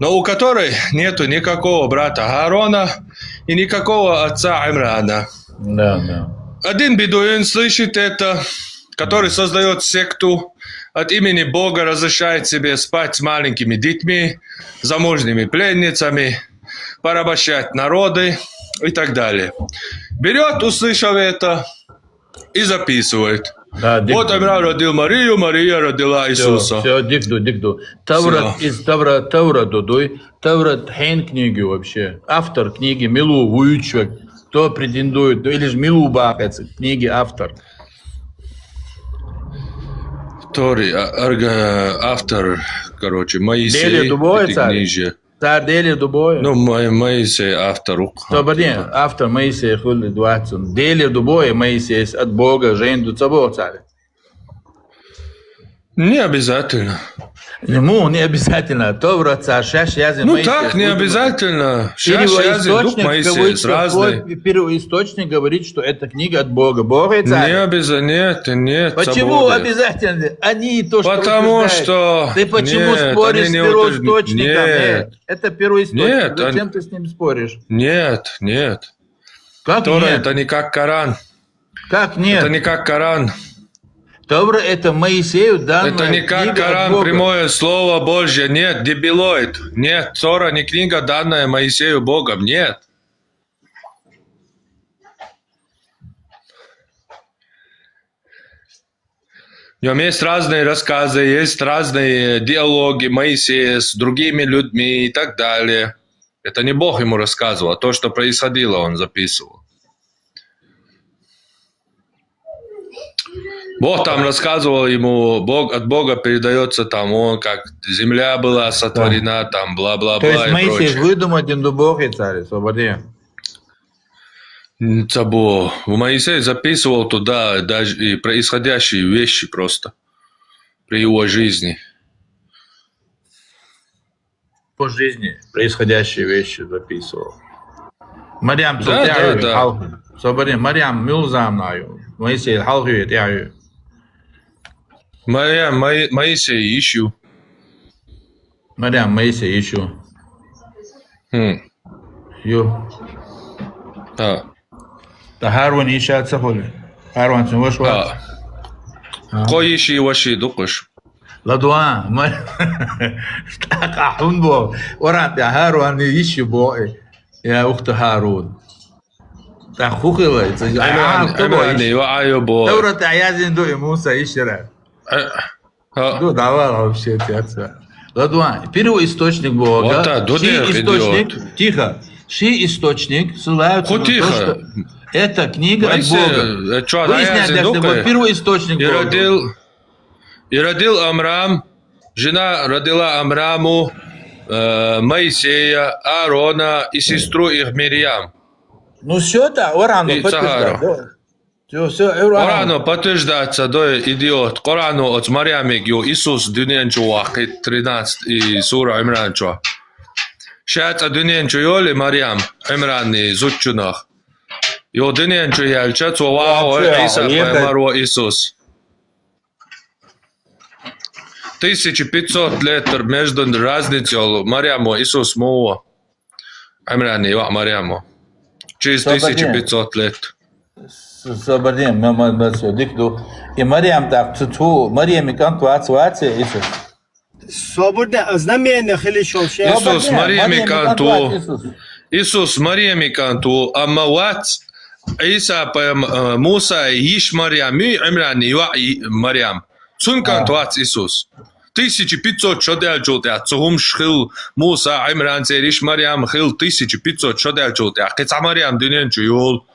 но у которой нету никакого брата Аарона и никакого отца Имрана. Один бедуин слышит это, который создает секту, от имени Бога разрешает себе спать с маленькими детьми, замужними пленницами, порабощать народы и так далее. Берет, услышав это, и записывает. Вот Имран родил Марию, Мария родила Иисуса. Все, дикду. Таврат из Тавра додой. Таврат хейн книги вообще. Автор книги Милу Вуючвек. Кто претендует, или же Милу Бахец, книги автор. Тори, автор, короче, Моисей, эти книжи. Царь Дели Дубой. Ну, Моисей автор. Собади, автор Моисей Хули Дуатсон. Дели Дубой, Моисей от Бога, Жень Дуцабо, царь. Не обязательно. Ему не обязательно. Товра царь, шаш язин Моисей. Ну так, не обязательно. Шаш язин, дух Моисей, разный. Первоисточник говорит, что это книга от Бога. Бога и царь. Не обязательно, нет. Почему обязательно? Они то, что потому что... Ты почему споришь с первоисточником? Нет. Это первоисточник. Нет. Зачем ты с ним споришь? Нет. Как Тора нет? это не как Коран. Как нет? Это не как Коран. Тора это Моисею данная это не как Коран, прямое слово Божье. Нет, дебилоид. Нет, Тора не книга, данная Моисею Богом. Нет. В нем есть разные рассказы, есть разные диалоги Моисея с другими людьми и так далее. Это не Бог ему рассказывал, а то, что происходило, он записывал. Бог там рассказывал ему, от Бога передается там, он как земля была сотворена, там бла-бла-бла. То есть Моисей прочее. выдумать до Бога, царь, свободе. Цабо. Моисей записывал туда даже и происходящие вещи просто при его жизни. По жизни происходящие вещи записывал. Марьям, да. свободе. Марьям, милзамнаю. Моисей, халхует, я. Моисей ищу. Марьям, Моисей, еще. Ю. Тахарван ишат сахоли. Харван цун ваш ваш. قويشي وشي دقش Ладуа, تاقحون بو. ورا تهارون يشي بو. يا أخت هارون. تخوخي عمراني وعيو بو دورة عيازين دو موسى يشرع. دو دعوة вообще тяца. Ладуа, первый источник Бога. Источник, тихо. Ши источник ссылаются на то, что это книга от Бога. Выясняют, что первый источник Бога. И родил Амрам, жена родила Амраму, Моисея, Аарона и сестру их Мирьям. Ну все это, Орану подтверждает. Орану подтверждается, да, идиот. Орану от Марьями, Иисус, дюнен чувак, 13 и сура Имран чувак. Сейчас дюнен чуйоли Марьям, Имран и зутчунах. Йо дюнен чуяльча, цувау, Иса, Паймару, Иисус. 1500 лет между разницей Марьяму, Иисус Муа, Имран и Марьяму. Через 1500 лет. Собордин, дикду. И Марьям так, цу, Марьям и кантуация, Иисус. Собордин, знамение хилишол шея. Иисус, Марьям и канту. Иисус, Марьям и канту. Аммават, Иса, Муса, Иш Марьям, Имран и Марьям. Цун кантуац Иисус. 1500 شده جوده цугум шхил Муса Имран Зериш Марьям хил 1500 шده جوده قطع Марьям динен чуйол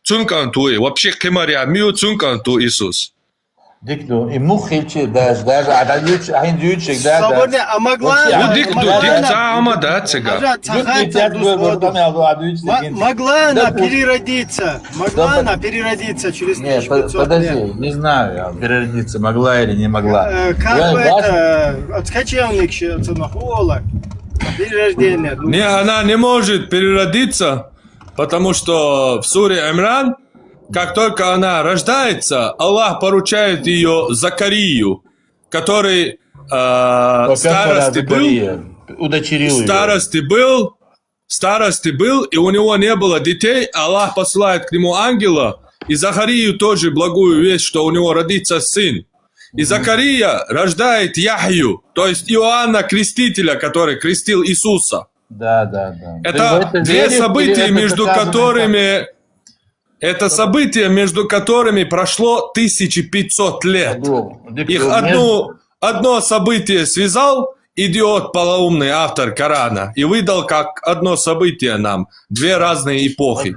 цункантуи вообще к Марьям миу цунканту Иисус Дикду и мухичи даже ададюч ахиндючик да. Собордин, а могла... Ну дикду дикца амада цега Могла она переродиться? Могла она переродиться через 1500 подожди, лет? не знаю, переродиться могла или не могла. Как бы это... Отскочевник щется на холок. Перерождение. не она не может переродиться потому что в суре Имран как только она рождается, Аллах поручает ее Закарию, который старости был, и у него не было детей. Аллах посылает к нему ангела, и Захарию тоже благую весть, что у него родится сын. И Закария рождает Яхью, то есть Иоанна Крестителя, который крестил Иисуса. Да. Это две события, между которыми... Это событие, между которыми прошло 1500 лет. Их одно событие связал идиот полоумный автор Корана и выдал как одно событие нам. Две разные эпохи.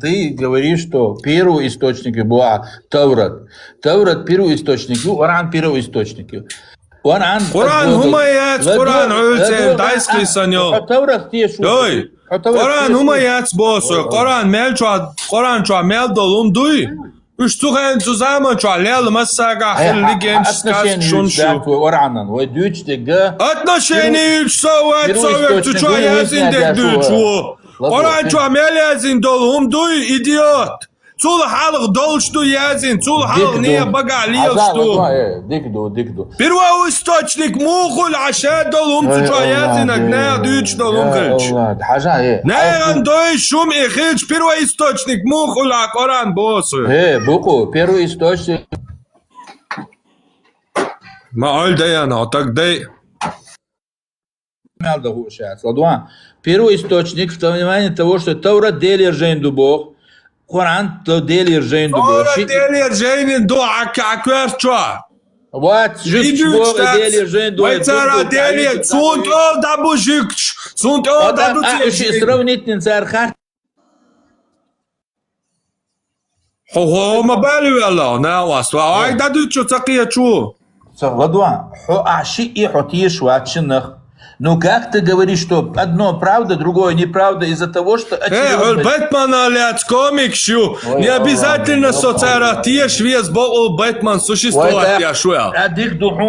Ты говоришь, что первый источник был Таврат. Таврат первый источник, Коран первый источник. Коран хумаяц, Коран ölçen dayskli sanyo. Таврат те шу. Коран хумаяц босу. Коран чуа мел долум дуй. Üç tuğen zusammen çuа lel masaga hilli genç skaz şunşu. Отношение Совет чуа язин дек дучу. Коран чуа мел язин долум дуй, идиот. Цул халық долчту язин, цул халық не багалилшту. Первый источник мухуль аша долум цуча язин, не дучь долум хилч. Не дой шум и хилч, первый источник мухуль а Коран босу. Буку, первый источник. Ma öyle yani, так дай. Первый источник в понимании того, что Таврат дели ржейнду Бог, Коран то дели ржейнду Бог. Таврат дели ржейнду аквер чуа. Вот, жик Бог дели ржейнду. Вайцара дели, цунт о дабу жик, цунт о дабу жик. Сравнительный цархар. Хо ma bali вела, на вас, ай даду чу цакия чу. Ладуан, аши и хотишь вачинах. Ну как ты говоришь, что одно правда, другое неправда из-за того, что... Бэтмен алят комикшу. Не обязательно социаратия швец был Бэтмен существовать я шуэл.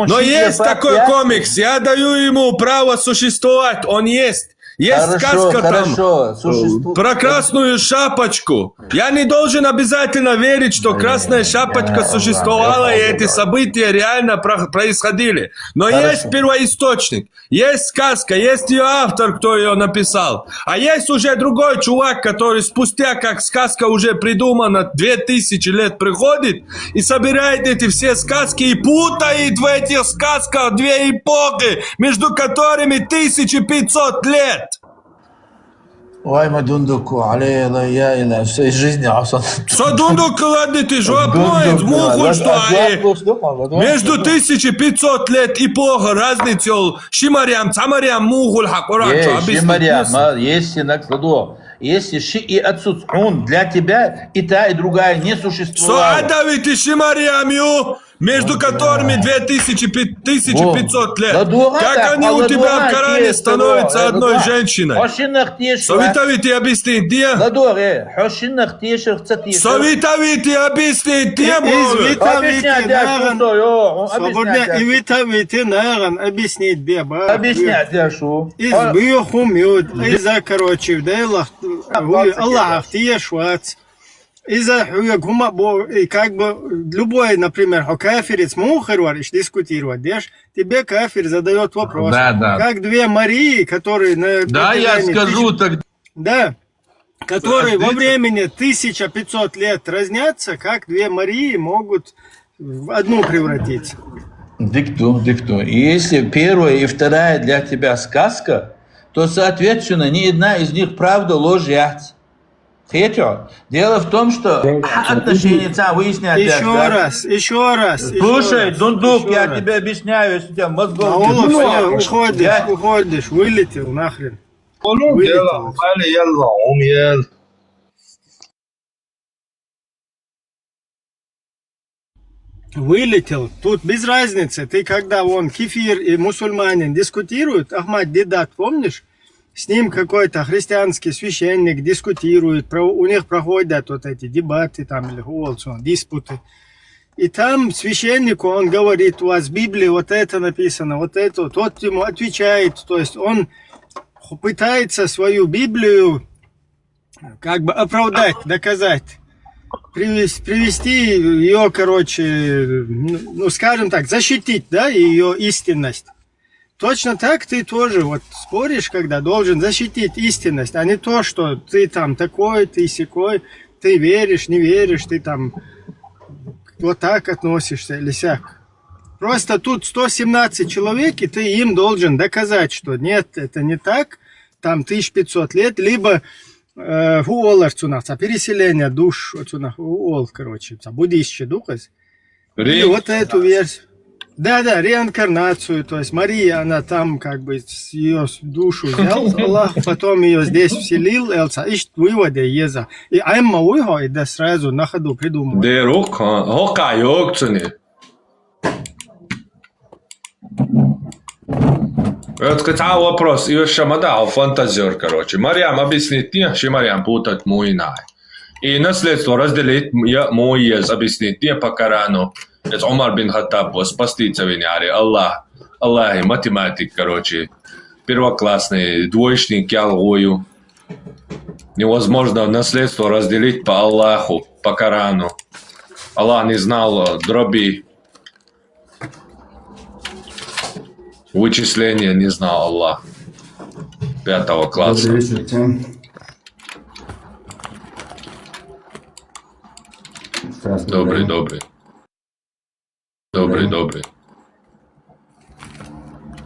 Но есть такой комикс, я даю ему право существовать, он есть. Есть сказка хорошо, там существует. про красную шапочку. Я не должен обязательно верить, что красная шапочка существовала, и эти события реально происходили. Но есть первоисточник, есть сказка, есть ее автор, кто ее написал. А есть уже другой чувак, который спустя, как сказка уже придумана, 2000 лет приходит и собирает эти все сказки и путает в этих сказках две эпохи, между которыми 1500 лет. Ой, Мадундуку, алле, я и всей жизни, Садунду клади ты же обноет муху, что между 1500 лет и плохо разницу Шимарям, Цамарям, Мухул, Хакурачу. Шимарям, есть синак саду. Если ши и отсутствует, для тебя и та, и другая не существовала. Суадавит и Шимарямью, между которыми 1500 лет. Как они у тебя в Коране становятся одной женщиной? Совитовите объясни, где? Совитовите объясни, где может? Извитовите, наган, объяснить, беба. Объяснять, я шу. Избьюхум юд, из-за, короче, да, Аллах, ты ешвац. Из-за как бы любой, например, кафирец мухарвариш дискутировать, тебе кафир задает вопрос, Да. как две Марии, которые на Да, я скажу так. да, которые во времени 1500 лет разнятся, как две Марии могут в одну превратиться. Дикту. И если первая и вторая для тебя сказка, то, соответственно, ни одна из них правда ложь. Третье. Дело в том, что отношения выяснять. Еще раз. Слушай, Дундук, я тебе объясняю, если у тебя мозгов уходишь, вылетел нахрен. Вылетел. Тут без разницы. Ты когда вон кефир и мусульманин дискутируют, Ахмад Дедат, помнишь? С ним какой-то христианский священник дискутирует, у них проходят вот эти дебаты там, или диспуты. И там священнику он говорит, у вас в Библии вот это написано, вот это. Тот ему отвечает, то есть он пытается свою Библию как бы оправдать, доказать. Привести ее, короче, ну скажем так, защитить, да, ее истинность. Точно так ты тоже вот споришь, когда должен защитить истинность, а не то, что ты там такой, ты сякой, ты веришь, не веришь, ты там вот так относишься или сяк. Просто тут 117 человек, и ты им должен доказать, что нет, это не так, там 1500 лет, либо переселение душ, короче, буддийский дух, и вот эту версию. Да, реинкарнацию, то есть Мария, она там как бы ее душу взял, Аллах, потом ее здесь вселил, Элца, ищет выводы еза. И Айма выходит, да сразу на ходу придумал. Это вопрос, и еще мадал фантазер, короче. Марьям объяснит мне, что Марьям путает мой най. И наследство разделить мой ез, объяснит мне по Корану. Это Умар бин Хаттаб, спаститься виняри, Аллах, математик, короче, первоклассный, двоечник, ялгою. Невозможно наследство разделить по Аллаху, по Корану. Аллах не знал дроби. Вычисления не знал Аллах. 5 класса. Добрый.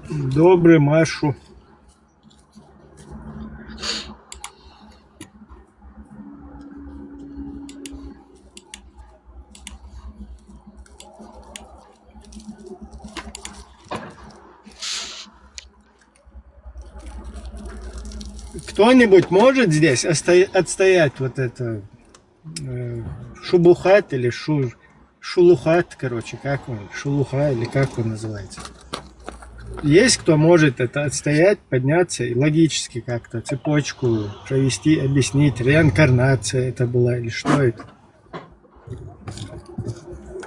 Добрый, Машу. Кто-нибудь может здесь отстоять вот это шубухат или шулухат, короче, как он, шулуха или как он называется? Есть кто может это отстоять, подняться и логически как-то цепочку провести, объяснить, реинкарнация это была или что это?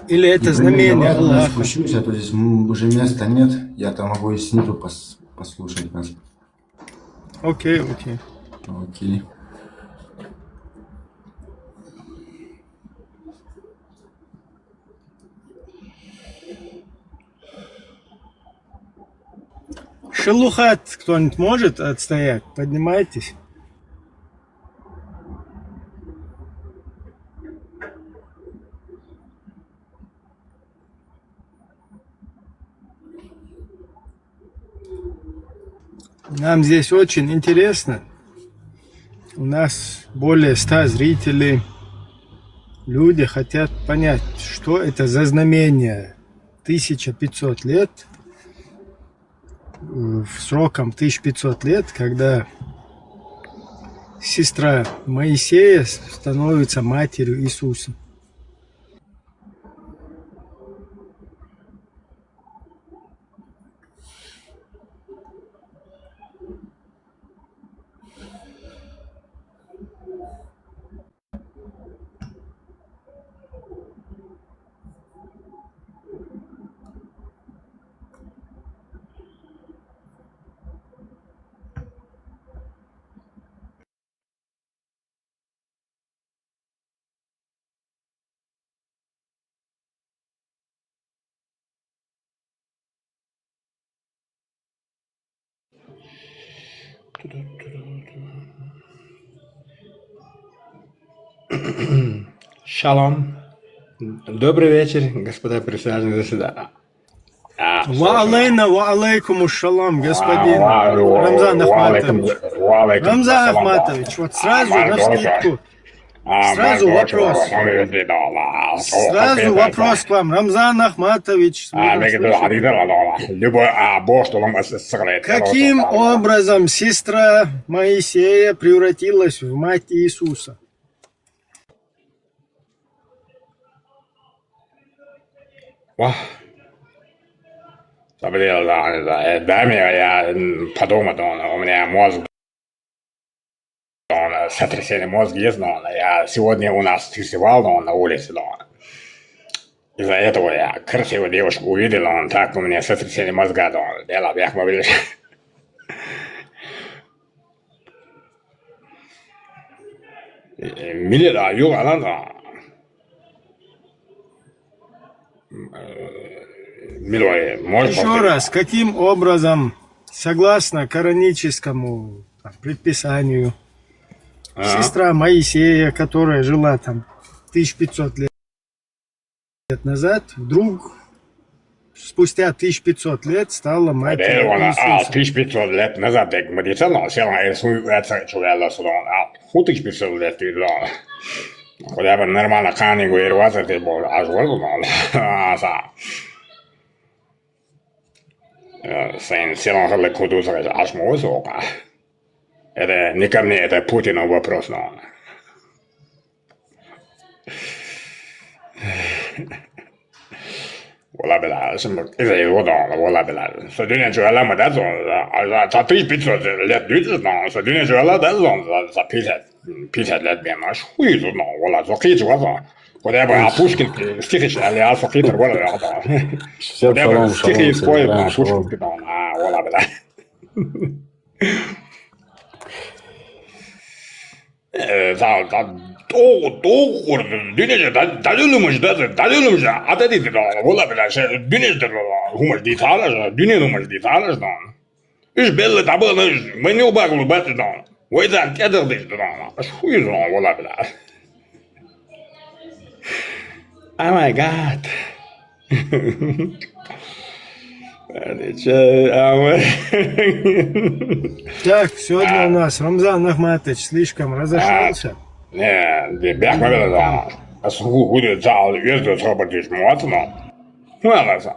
Или это знамение Аллаха? Спущусь, а то здесь уже места нет, я там могу и снизу послушать нас. Окей, окей. Окей. Шелухат кто-нибудь может отстоять? Поднимайтесь. Нам здесь очень интересно. У нас более 100 зрителей. Люди хотят понять, что это за знамение. 1500 лет, сроком 1500 лет, когда сестра Моисея становится матерью Иисуса. Шалом. Добрый вечер, господа присяжные заседатели. Ва алейкум шалом, господин Рамзан Ахматович. Рамзан Ахматович, вот сразу навскидку. Сразу вопрос. Сразу вопрос к вам, Рамзан Ахматович. Каким образом сестра Моисея превратилась в мать Иисуса? Дай мне, я подумаю, у меня мозг, сотрясение мозга есть, я сегодня у нас фестиваль на улице, из-за этого я красивую девушку увидел, так у меня сотрясение мозга, дело, я мобиль. Миллиард, Еще раз, каким образом, согласно кораническому предписанию, сестра Моисея, которая жила там 1500 лет назад, вдруг спустя 1500 лет стала матерью Иисуса? 1500 лет назад, как мы действительно, это человек, 1500 лет, хотя бы нормально канигу и рваться, ты был, аж вызвал, Sen sellaiselle kutuiselle asmuisuukaan. Это не ко мне, это Путину вопрос, Вала бля, из-за его дома, вала бля. Соединение Чуэла мы дадим, за 1500 лет движется, Соединение Чуэла дадим за 50 лет, аж хуй, вала, за хит, вала. Хотя бы Пушкин стихи читали, а Сухитер, вала, хотя бы стихи споют, Пушкин, вала бля. Dünyada dalılmış adet ediyor. Olabilir şey dünyada humus ditalar, dünya humus ditalar da. İş belli tabii ben yok bakılı batı da. O yüzden kadar değil da. Şu yüzden olabilir. Oh my God. Так, сегодня у нас Рамзан Ахматович слишком разошелся. Не, бяхмавел да. Будет зал, ездит работать муатно. Хуаласа.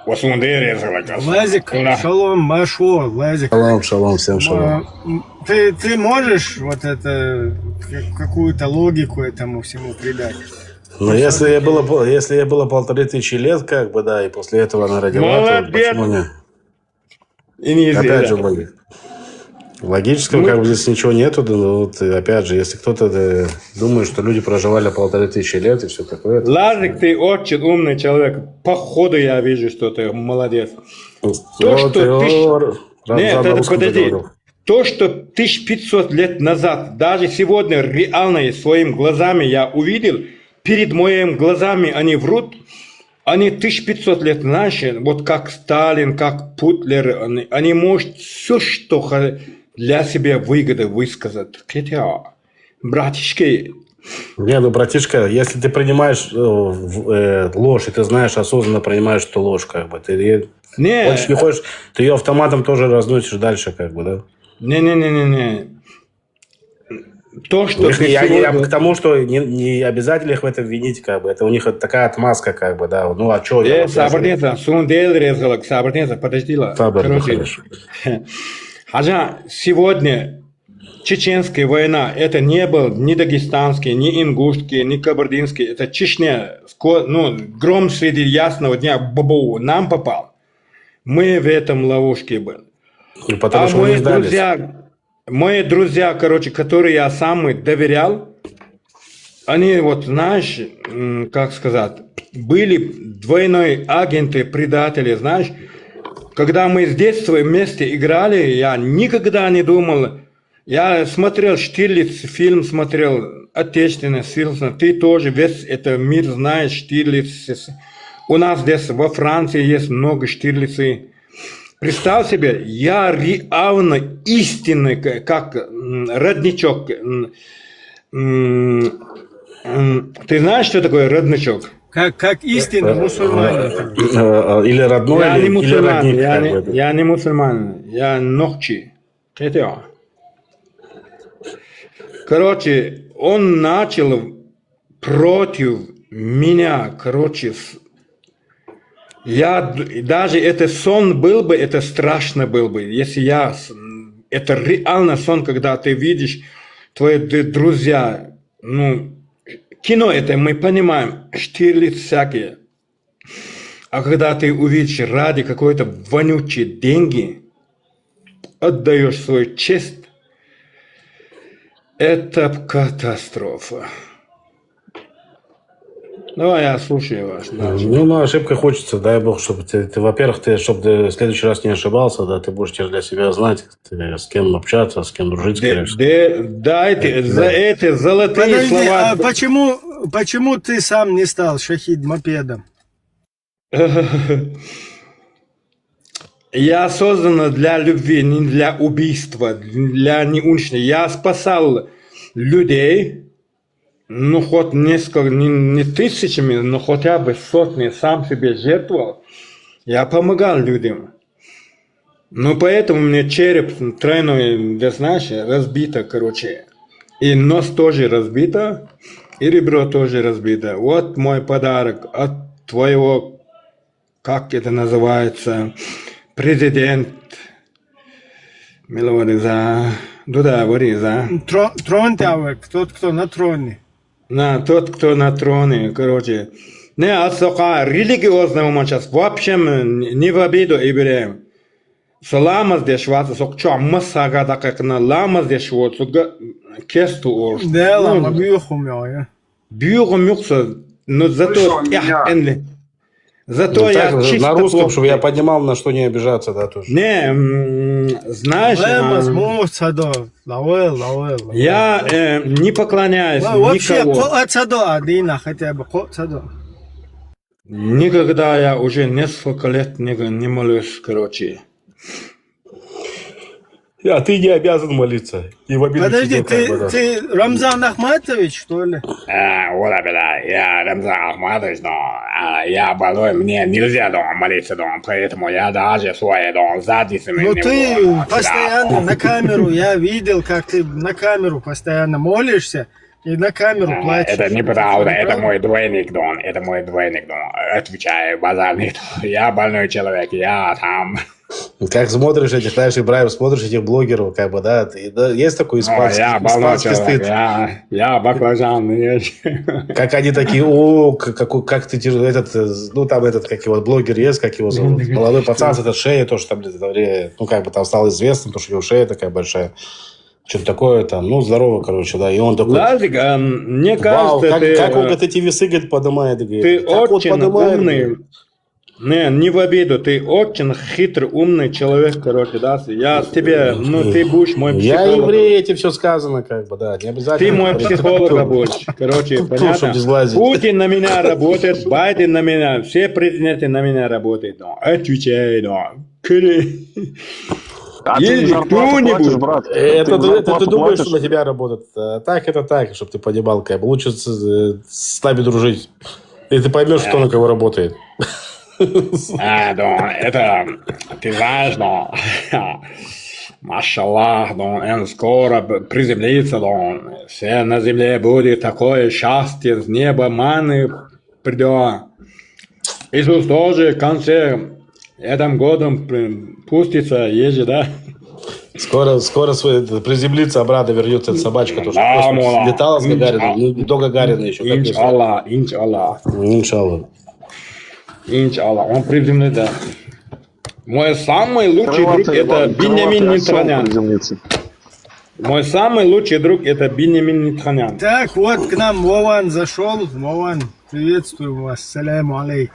Лазик, шалом, Машо, Лазик. Шалом, всем шалом. Ты можешь вот это, какую-то логику этому всему придать? Но если ей было 1500 лет, как бы, да, и после этого она родила, то почему не? Опять же, логического как бы здесь ничего нету, да, но вот, опять же, если кто-то думает, что люди проживали 1500 лет и все такое. Лазик, ты очень умный человек. Походу я вижу, что ты молодец. Нет, подожди. то, что 1500 лет назад, даже сегодня реально своими глазами я увидел, перед моими глазами они врут, они 1500 лет раньше, вот как Сталин, как Путлер, они могут все, что для себя выгоды высказать. Хотя, братишки... Не, ну, братишка, если ты принимаешь ложь, и ты знаешь, осознанно принимаешь, что ложь, как бы, ты хочешь, не хочешь, ты ее автоматом тоже разносишь дальше, как бы, да? Не. То, что... Я к тому, что не обязательно их в этом винить, как бы, это у них такая отмазка, как бы, да, ну, а что? Подожди, Короче, Хажа, сегодня чеченская война, это не был ни дагестанский, ни ингушский, ни кабардинский, это Чечня, ну, гром среди ясного дня, бабу, нам попал. Мы в этом ловушке были. потому что мы не сдались. Мои друзья, короче, которые я сам доверял, они вот, знаешь, как сказать, были двойные агенты, предатели, знаешь. Когда мы с детства вместе играли, я никогда не думал. Я смотрел Штирлиц, фильм смотрел, отечественный фильм. Ты тоже весь этот мир знаешь, Штирлиц. У нас здесь во Франции есть много Штирлицей. Представь себе, я реально истинный, как родничок. Ты знаешь, что такое родничок? Как истинно мусульманин. Или родной, Я не или мусульман, родник. Как бы. я не мусульман, я ногчи. Это. Короче, он начал против меня, короче, даже это сон был бы, это страшно был бы, если это реально сон, когда ты видишь твои друзья, ну, кино это мы понимаем, Штирлиц всякие, а когда ты увидишь ради какой-то вонючей деньги, отдаешь свою честь, это катастрофа. Давай я слушаю вас. Ну, на ошибка хочется, дай бог, чтобы ты, во-первых, чтобы ты в следующий раз не ошибался, да, ты будешь теперь для себя знать, с кем общаться, с кем дружить, скорее всего. Дайте за эти золотые Подожди, слова. а почему ты сам не стал шахид-мопедом? Я создан для любви, не для убийства, для неуничтожения. Я спасал людей, ну, хоть несколько, не тысячами, но хотя бы сотни, сам себе жертвовал. Я помогал людям. Ну, поэтому мне череп тройной, да, знаешь, разбито, короче. И нос тоже разбито, и ребро тоже разбито. Вот мой подарок от твоего, как это называется, президент Миловариза, Дуда Вариза. Трон тот, кто на троне. Тот, кто на троне, короче. Не, отсока религиозного мы сейчас вообще не в обиду и берем. Ламаз дешваться, сокчо, массага да как на ламаз дешваться, кесту орш. Да, лама бьюхум я. Бьюхум юкса, но зато энли. Зато Ну, я так, чисто на русском, плохо. чтобы я понимал, на что не обижаться, да, тоже. Не, знаешь, я не поклоняюсь вообще, никого. хотя бы Никогда я уже несколько лет не молюсь, короче. А ты не обязан молиться. И в обиду Подожди, тебе, как бы, да. ты Рамзан Ахматович, что ли? Вот, я Рамзан Ахматович, я больной, мне нельзя дома молиться дома, поэтому я даже свои дома задницами Ну не ты буду. постоянно на камеру, я видел, как ты на камеру постоянно молишься и на камеру плачешь. Это неправда, это мой двойник, Дон, это мой двойник, Дон. Отвечаю, базарный, я больной человек, я там. Как смотришь этих, знаешь, Ибраим, смотришь этих блогеров, как бы, да, есть такой Я больной испанский человек, стыд. я баклажан. Как они такие, как ты, ну, там этот, как его, блогер есть, как его зовут, молодой пацан с этой шеей, тоже там, ну, как бы там стал известным, потому что его шея такая большая. Что-то такое там, ну, здорово, короче, да, и он такой... Лазик, мне Вау, кажется, как он, говорит, эти весы, говорит, поднимает, говорит. ты Как он очень поднимает, умный. говорит. Не в обиду, ты очень хитрый, умный человек, короче, да. Я тебе, ты будешь мой Я психолог. еврей, этим все сказано, как бы, да, не обязательно. Ты мой психолог будешь, короче, Чтоб понятно? не сглазить. Путин на меня работает, Байден на меня, все президенты на меня работают, да. Отвечай, да. А ты Есть зарплату платишь, кто-нибудь? брат? Это ты зарплату думаешь, платишь? что на тебя работает. А так это так, чтобы ты понимал, как бы лучше с нами дружить. И ты поймешь, кто на кого работает. Да, это, ты знаешь, да, машаллах, да, он скоро приземлится, да, все на земле будет такое счастье, с неба маны придет. Иисус тоже в конце этом годом пустится, есть, да? Скоро приземлится, обратно вернется эта собачка, то, что Да, в космос мола. летала с Гагарином, не до Гагарина еще. как не знаю. Иншаллах. Иншаллах. Иншаллах, он приземлится. Мой самый лучший друг это Биньямин Нетанян. Мой самый лучший друг это Биньямин Нетанян. Так, вот к нам Вован зашел. Вован, приветствую вас. Саляму алейк.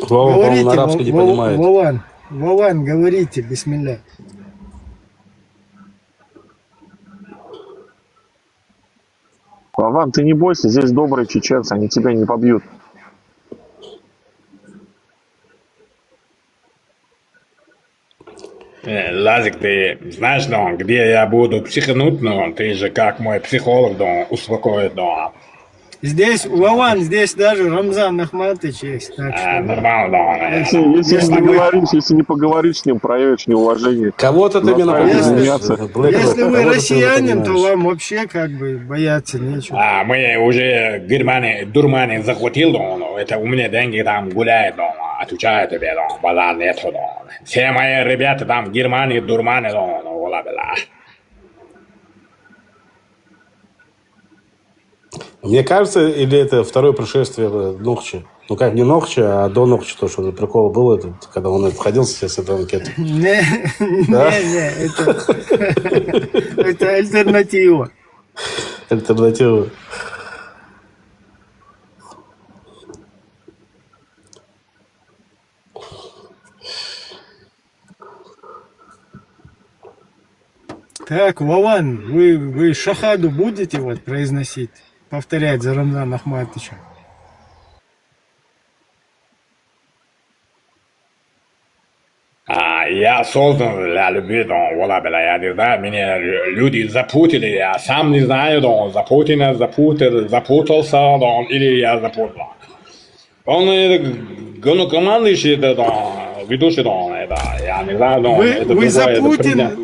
Вова, по-моему, на арабский не понимает. Вован, говорите, бисмилля. Вован, ты не бойся, здесь добрые чеченцы, они тебя не побьют. Лазик, ты знаешь, да, где я буду психануть, но ты же как мой психолог, да, успокоит, да. Здесь, Вован, здесь даже Рамзан Ахматович есть. Так что... Нормально, да. Если не поговоришь с ним, проявишь неуважение. Кого-то ты мне напоминаешь. Если вы россиянин, то вам вообще как бы бояться нечего. Мы уже Дурмани захватил, да, это у меня деньги там гуляют, да, отвечаю тебе, да, базар нету, да. Все мои ребята там в Германии, Дурмани, да, вола-бела. Мне кажется, или это второе пришествие Нохчи? Ну как, не Нохчи, а до Нохчи, то, что прикол был, этот, когда он входил с этого ракеты. Не, это альтернатива. Альтернатива. Так, Вован, вы шахаду будете вот произносить? Повторять за Рамзаном Ахматовичем? Я создан для любви, да, вола-бела, я не знаю, меня люди запутали, я сам не знаю, да, запутался, да, или я запутал. Он главнокомандующий, да, ведущий, да, это, я не знаю, да, это Вы за другое, это Путин, президент.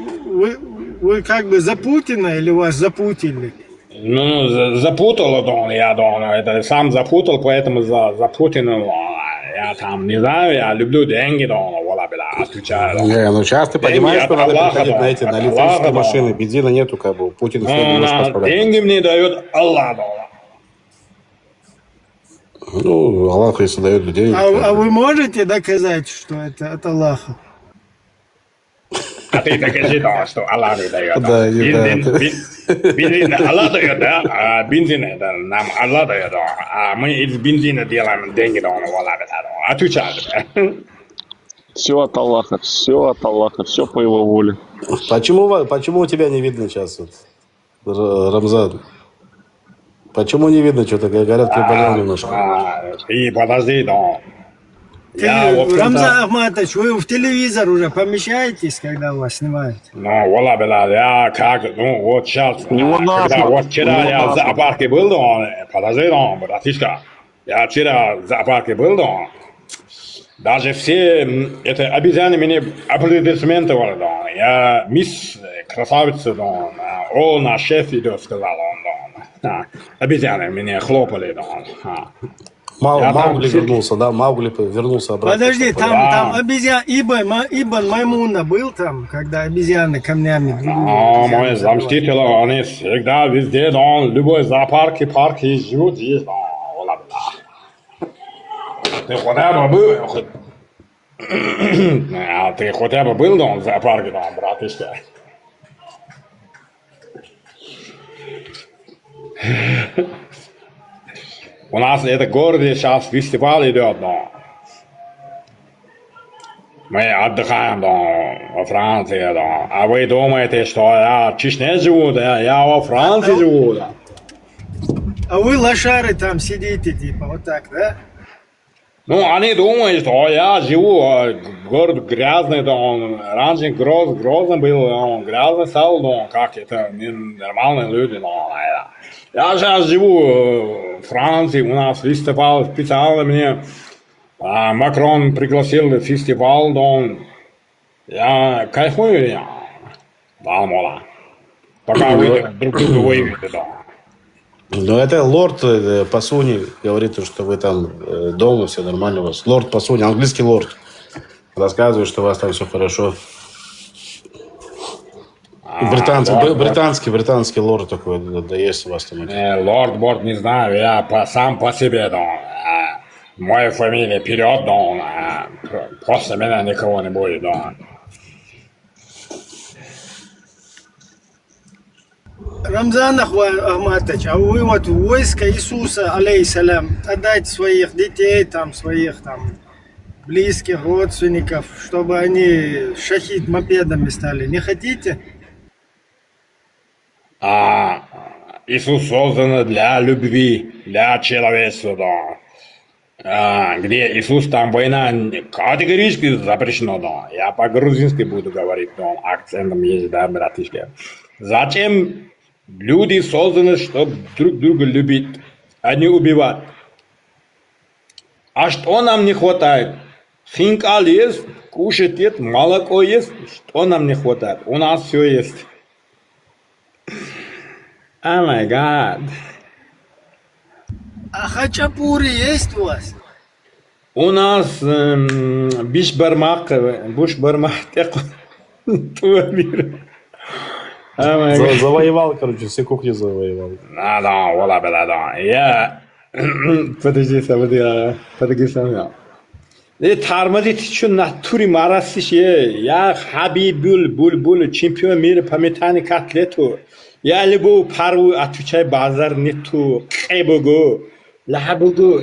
вы как бы за Путина или вас запутали? Ну, запутал, да, я, да, это сам запутал, поэтому за Путина, я там не знаю, я люблю деньги, да, вола-бела, отвечаю, да. Не, ну сейчас ты Деньги понимаешь, от что надо Аллаха, переходить да, на эти, от на Аллаха, электрические да. машины, бензина нету, как бы, Путин все немножко поставляет. Деньги мне дает Аллах, да. Ну, Аллах, если дает людей. А вы можете доказать, что это от Аллаха? А ты докажи, да, что Аллах дает. Да, Бензин Аллах дает, да, а бензин это нам Аллах дает, да, а мы из бензина делаем деньги, да, вола-бела, да. Отвечаю тебе. Все от Аллаха, все по его воле. Почему у тебя не видно сейчас, вот, Рамзан? Почему не видно что-то? Говорят, ты болел немножко. И подожди, да. Рамзан Ахматович, вы в телевизор уже помещаетесь, когда вас снимают? Ну, вола-бела, я как, ну, вот сейчас, когда вот вчера я в зоопарке был, да, подожди, да, братишка, я вчера в зоопарке был, да, даже все, это обезьяны мне аплодисментовали, да, я мисс красавица, да, о, наш шеф идет, сказал он, да, обезьяны меня хлопали, да. Маугли вернулся, да? Маугли вернулся обратно. Подожди, там обезьян, Ибн Маймуна был там, когда обезьяны камнями двигали. Мой замститель, они всегда везде, да, любой зоопарке, парке живут здесь, да, вола-бела. Ты куда бы был? А ты хотя бы был там в зоопарке, там, братишка? У нас в этом городе сейчас фестиваль идет, но мы отдыхаем да, во Франции, да. А вы думаете, что я в Чечне живу, да? Я во Франции живу, да. А вы лошары там сидите, типа, вот так, да? Ну, они думают, что я живу, город грязный, да, он раньше грозный был, он грязный стал, но как это, нормальные люди, но я сейчас живу в Франции, у нас фестиваль специально мне, Макрон пригласил фестиваль, да, я кайфую, я, да, мола, пока вы друг друга воюете, да. Ну, это лорд Пасуни говорит, что вы там дома, все нормально у вас. Лорд Пасуни, английский лорд. Рассказывает, что у вас там все хорошо. Британский лорд такой, да есть у вас там. Лорд, не знаю, я сам по себе, да. Моя фамилия вперед, да. После меня никого не будет, да. Рамзан Ахматович, а вы вот войско Иисуса, алейхиссалям, отдать своих детей, там, своих там близких, родственников, чтобы они шахид мопедами стали, не хотите? Иисус создан для любви, для человечества, да. Где Иисус, там война категорически запрещена, да. Я по-грузински буду говорить, да, акцентом есть, да, братишка. Зачем люди созданы, чтобы друг друга любить, а не убивать? А что нам не хватает? Хинкал есть, кушать есть, молоко есть. Что нам не хватает? У нас все есть. О май гад. А хачапури есть у вас? У нас бишбармак, твой мир. Завоевал, короче, все кухни завоевал. Да, вола, да. Я... Подожди, сам. Тармази, ты что, натуре марасишь? Я Хабибул, Бульбул, чемпион мира по метанию котлету. Я любую пару отвечаю, базар нету. Эбугу, лабугу.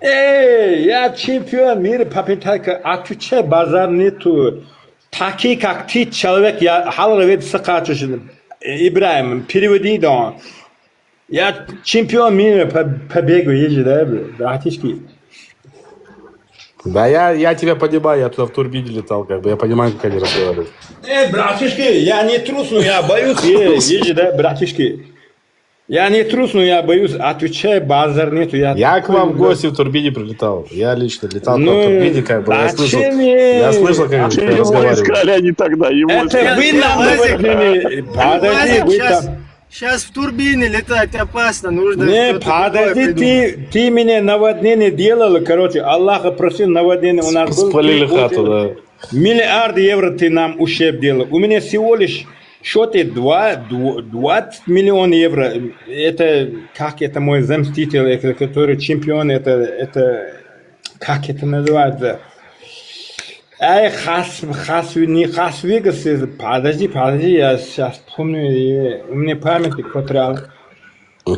Я чемпион мира по метанию, отвечаю, базар нету. Такие, как ты, человек, я халравет сакачуш. Ибраим, переводи, да. Я чемпион мира по бегу езжу, да, братишки? Да, я тебя понимаю, я туда в турбине летал, как бы, я понимаю, как они разговаривают. Братишки, я не трус, но я боюсь, езжу, да, братишки? Я не трус, но я боюсь, отвечай, базар нету. Я к вам в гости в турбине прилетал, я лично летал по турбине, как бы, я слышал, как они разговаривают. Искали они тогда, его это вы нам наводнили. Подожди, вы там... Сейчас в турбине летать опасно, нужно... Не, подожди, ты меня наводнение делал, короче, Аллаха просил, наводнение у нас было. Спалили хату, да. Миллиард евро ты нам ущерб делал. У меня всего лишь в счете 20 миллионов евро. Это, как это мой заместитель, который чемпион, это, как это называется? Эй, не Хас-Вегас, подожди, я сейчас помню, у меня память потерял.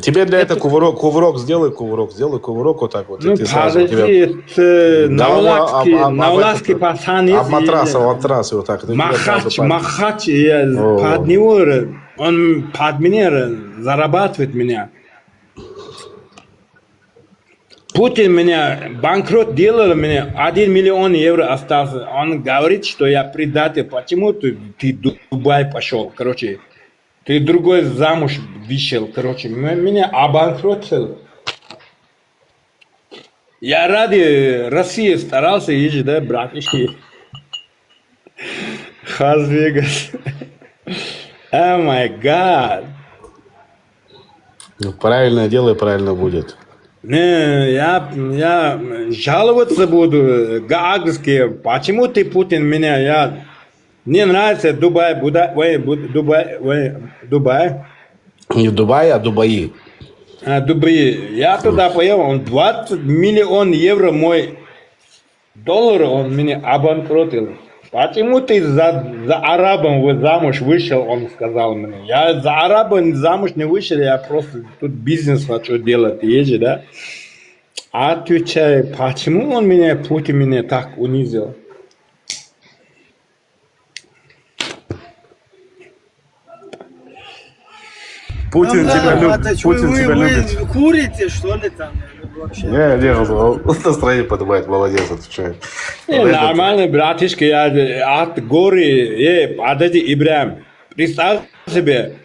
Тебе для этого кувырок сделай, вот так вот. Ну, подожди, это навласки пацан есть. Об матрасы вот так. Махач, под него, он под меня зарабатывает меня. Путин меня банкрот делал, меня 1 миллион евро остался. Он говорит, что я предатель. Почему ты в Дубай пошел? Короче, ты другой замуж вышел. Короче, меня обанкротил. Я ради России старался ездить, да, братишки? Хас-Вегас. О май гад. Правильное дело и правильно будет. Не, я жаловаться буду, гаагский. Почему ты, Путин, меня, мне нравится Дубай. Не Дубай, а Дубаи. Дубы. Я туда поехал, он 20 миллион евро мой доллар, он меня обанкротил. Почему ты за арабом замуж вышел, он сказал мне. Я за арабом замуж не вышел, я просто тут бизнес хочу делать, есть, да? Отвечаю, почему он меня, Путин меня так унизил? Путин тебя любит. Путин тебя любит. Вы курите, что ли, там? Вообще. Не, он настроение поднимает, молодец, отвечает. Нормально, братишка, я от горы, подожди, Ибрahim, представь себе,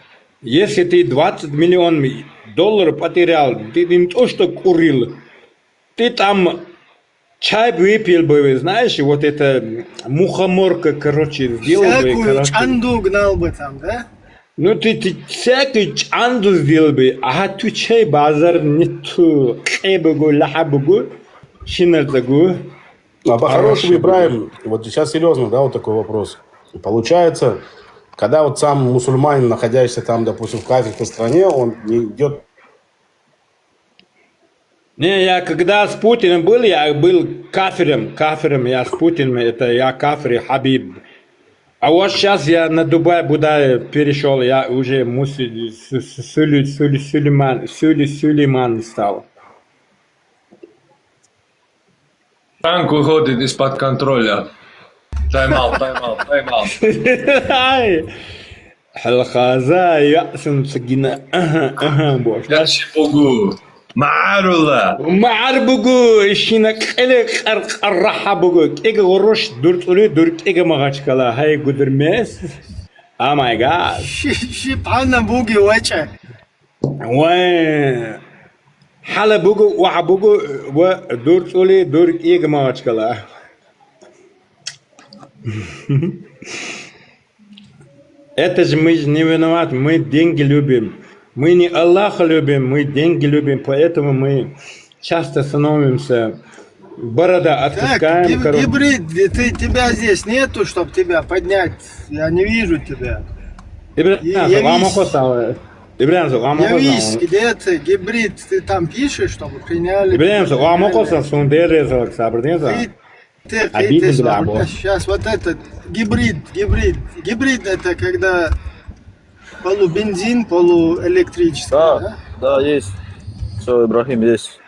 если ты 20 миллионов долларов потерял, ты не то, что курил, ты там чай выпил бы, знаешь, вот это мухоморка, короче, сделал бы. Всякую чанду гнал бы там, да? Ну ты всякую чанду сделал бы, а ты чай базар нету, хебугу, лахабугу, шинардагу. А по-хорошему, Ибрahim, вот сейчас серьезно, да, вот такой вопрос. Получается, когда вот сам мусульманин, находящийся там, допустим, в кафирской стране, он не идет... Не, я когда с Путиным был, я был кафиром, я с Путиным, это я кафир, Хабиб. А вот сейчас я на Дубай перешел, я уже Сулейман стал. Танк выходит из-под контроля. Тайм-аут. Халхаза, ясен сагина. Yaxshi bugu. Ma'rulla. Ma'arbugu, ishina qilib qarrahabugu. Ega urush durtuli ega magachkala. Hay gudurmes. Oh my god. Шипана буги вача. Wa halabugu wahabugu wa durtuli ega magachkala. Это же мы же не виноваты, мы деньги любим. Мы не Аллаха любим, мы деньги любим, поэтому мы часто становимся, борода Так, отпускаем. гибрид, тебя здесь нету, чтобы тебя поднять. Я не вижу тебя. Явись, где ты, гибрид, ты там пишешь, чтобы приняли. Сейчас вот этот гибрид это когда полубензин, полуэлектрический, да? Да, есть. Все, Ибрахим, есть.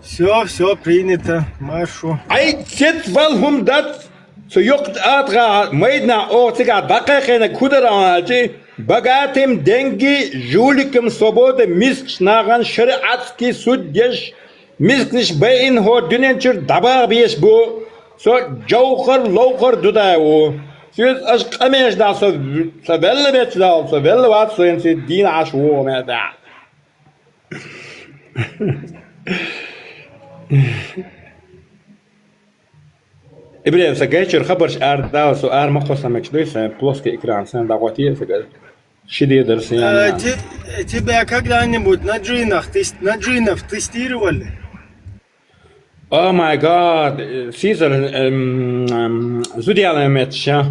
Все принято, Машу. Ай, сет валхум дат, so юкт атра, мейдна ортига, бакахена кудараначи, богатым деньги, жуликам свободы, мискшнаган шариатский суддеш, мискниш бейн хо дюненчур даба беш бу, so jauhar lochar dudayo. Сөз ашқамеш да, so велле беч да, so велле ват, so енси дин ашуо ме да. Ибрahim, сагайчер хабарш арда, so махосамек шлюйся, плоский экран, сэн даготия, сагай. Шидидер сен. Тебя когда-нибудь на джинов тестировали? О май гад, Сизер, зудиалемеча.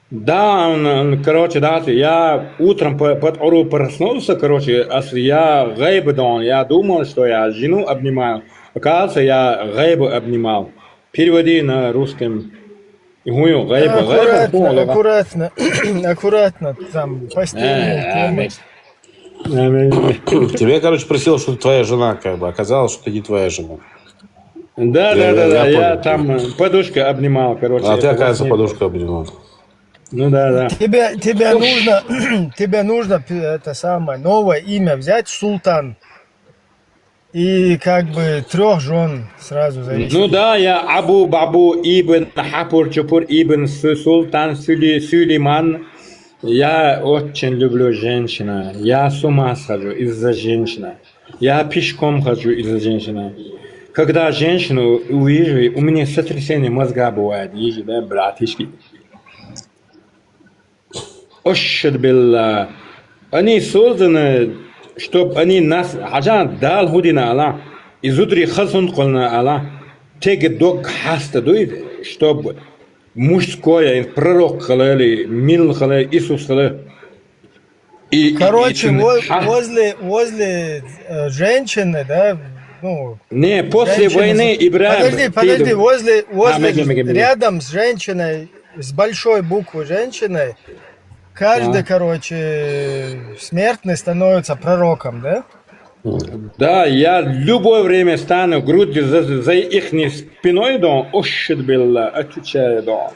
Да, он, короче, да, я утром под ору проснулся, короче, я гайбу дал, я думал, что я жену обнимаю. Оказывается, я гайбу обнимал. Переводи на русском. Аккуратно, там, постельная. Тебе, короче, просил, что твоя жена, как бы, оказалось, что ты не твоя жена. Да, я там подушка обнимал, короче. А ты, оказывается, подушку обнимал. Ну да. Тебе нужно это самое новое имя взять, Султан. И как бы 3 жен сразу завести. Ну да, я Абу Бабу Ибн Хапур Чупур Ибн Султан Сулейман. Я очень люблю женщину. Я с ума схожу из-за женщины. Я пешком хожу из-за женщины. Когда женщину увижу, у меня сотрясение мозга бывает. Видишь, да, братишки? Ошхад билла. Они созданы, чтобы они нас... Хаджан дал худина Аллах. Изутри хасун колна Аллах. Теге дог хаста дует, чтобы мужское, пророк халали, мил халали, Иисус халали. Короче, возле женщины, да, ну... Не, после женщины- войны Ибрагим... Подожди, возле Мега. рядом с женщиной, с большой буквы женщиной, каждый, короче, смертный становится пророком, да? Да, я в любое время стану грудью за их спиной, да, ошид билла, отвечаю, да.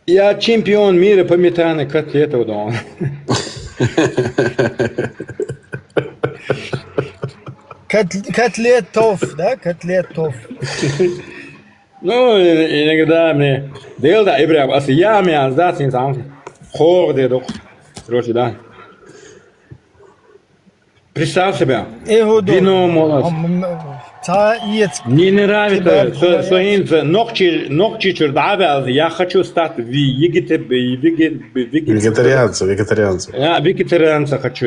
Я чемпион мира по метанию котлетов, да. Котлетов, да, котлетов. Ну, иногда мне дело, Ибрагим, а я меня сдать не сам. Хорде, да. Короче, да. Представь себя. Вино молот. Мне нравится своим ногти чердавы, я хочу стать Вегетарианцы. Я вегетарианца хочу.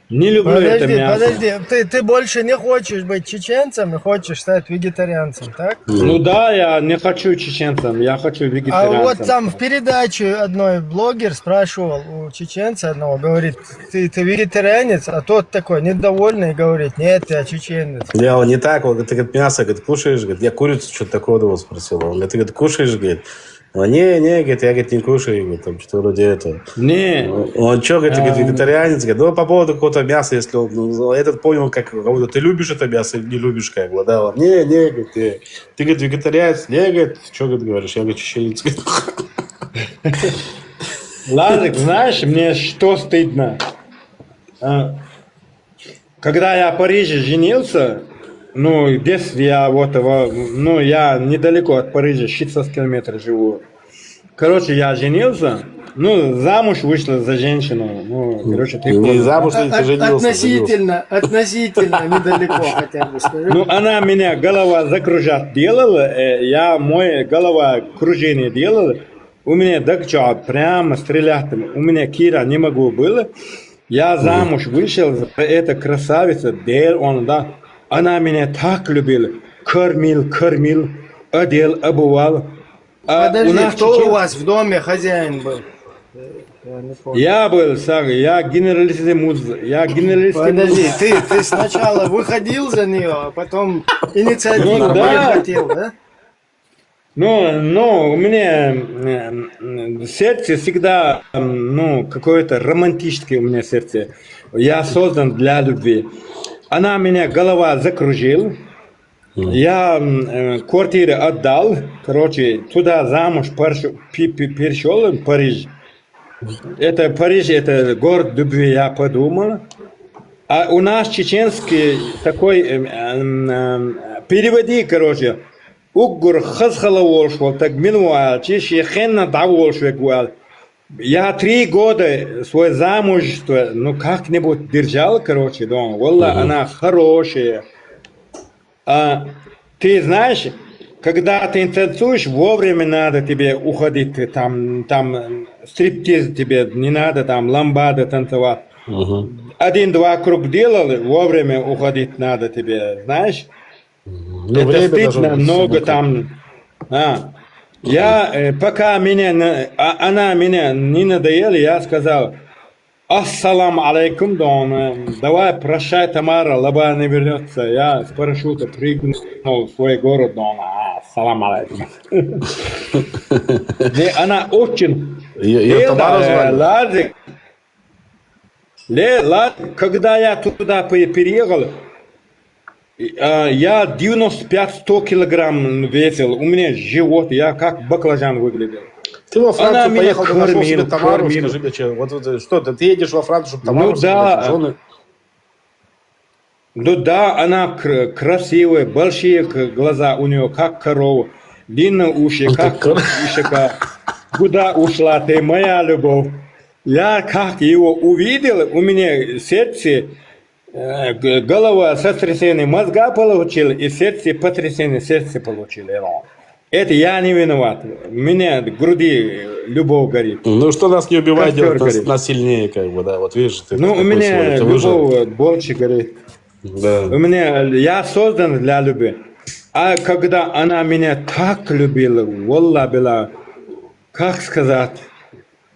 Не люблю это мясо. Подожди, ты больше не хочешь быть чеченцем и хочешь стать вегетарианцем, так? Ну да, я не хочу чеченцем, я хочу А вегетарианцем. вот там в передаче одной блогер спрашивал у чеченца одного, говорит, ты вегетарианец, а тот такой недовольный говорит, нет, я чеченец. Я он не так, вот, ты говорит, мясо, говорит, кушаешь, говорит, я курицу что-то такого вот спросил. Он говорит, ты говорит, кушаешь, говорит, не, говорит, я, говорит, не кушаю, говорит, там что-то вроде этого. Не. Он что, говорит, вегетарианец, говорит, ну, по поводу какого-то мяса, если он, ну, этот понял, как, ты любишь это мясо или не любишь, как бы, да, он, не, говорит, ты, говорит, вегетарианец, не, говорит, что, говоришь, я, говорит, чеченец. Ладно, знаешь, мне что стыдно? Когда я в Париже женился, ну, в детстве я вот, ну, я недалеко от Парижа, 60 километров живу. Короче, я женился, ну, замуж вышла за женщину, ну, короче, ты Не замуж, ты женился. Относительно недалеко хотя бы, скажи. Ну, она меня голова закружать делала, мой голова кружение делала, у меня докча прямо стрелять, у меня Кира не могу было, я замуж вышел за эту красавицу, да, она меня так любила, кормил, одел, обувал. Подожди, кто у вас в доме хозяин был? Я не помню. Я был, я генералиссимус. Подожди, ты сначала выходил за нее, а потом инициативу Ну, да. перехватил, да? Ну, у меня сердце всегда, ну, какое-то романтическое у меня сердце. Я создан для любви. Она меня голова закружила. Я квартиру отдал, короче, туда замуж перешел, в Париж. Это Париж, это город любви, я подумал. А у нас чеченский такой, переводи, короче, угур хазхала волшвал, так минуал, чеши хенна да волшвал. Я 3 года свое замужество, ну, как-нибудь держал, короче, дома. Wallah, она хорошая. Ты знаешь, когда ты танцуешь, вовремя надо тебе уходить, там стриптиз тебе, не надо там ламбада танцевать. 1-2 круг делал, вовремя уходить надо тебе, знаешь? Ну, это время стыдно, должно быть много всё там. Я, пока она меня не надоела, я сказал, ассалам алейкум, давай прощай, Тамара, лаба не вернется. Я с парашюта прыгнул в свой город, ассалам алейкум. Она очень... Ее Тамара звали? Когда я туда переехал, я 95-100 килограмм весил, у меня живот, я как баклажан выглядел. Ты во Францию поехал, ты нашел себе Тамару, кормил. скажи мне, вот что, ты едешь во Францию, чтобы Тамару Ну да. жены? Ну да, она красивая, большие глаза у нее, как корова, длинные уши, как ушика. Куда ушла ты, моя любовь? Я как его увидел, у меня сердце, голова сотрясение мозга получил, и сердце потрясение сердца получил. Это я не виноват. У меня в груди любовь горит. Ну что нас не убивает, Костер делает горит. нас сильнее, как бы, да, вот видишь. Ты Ну, у такой меня сегодня, ты выжил. любовь больше горит. Да. У меня, я создан для любви. А когда она меня так любила, валла была, как сказать,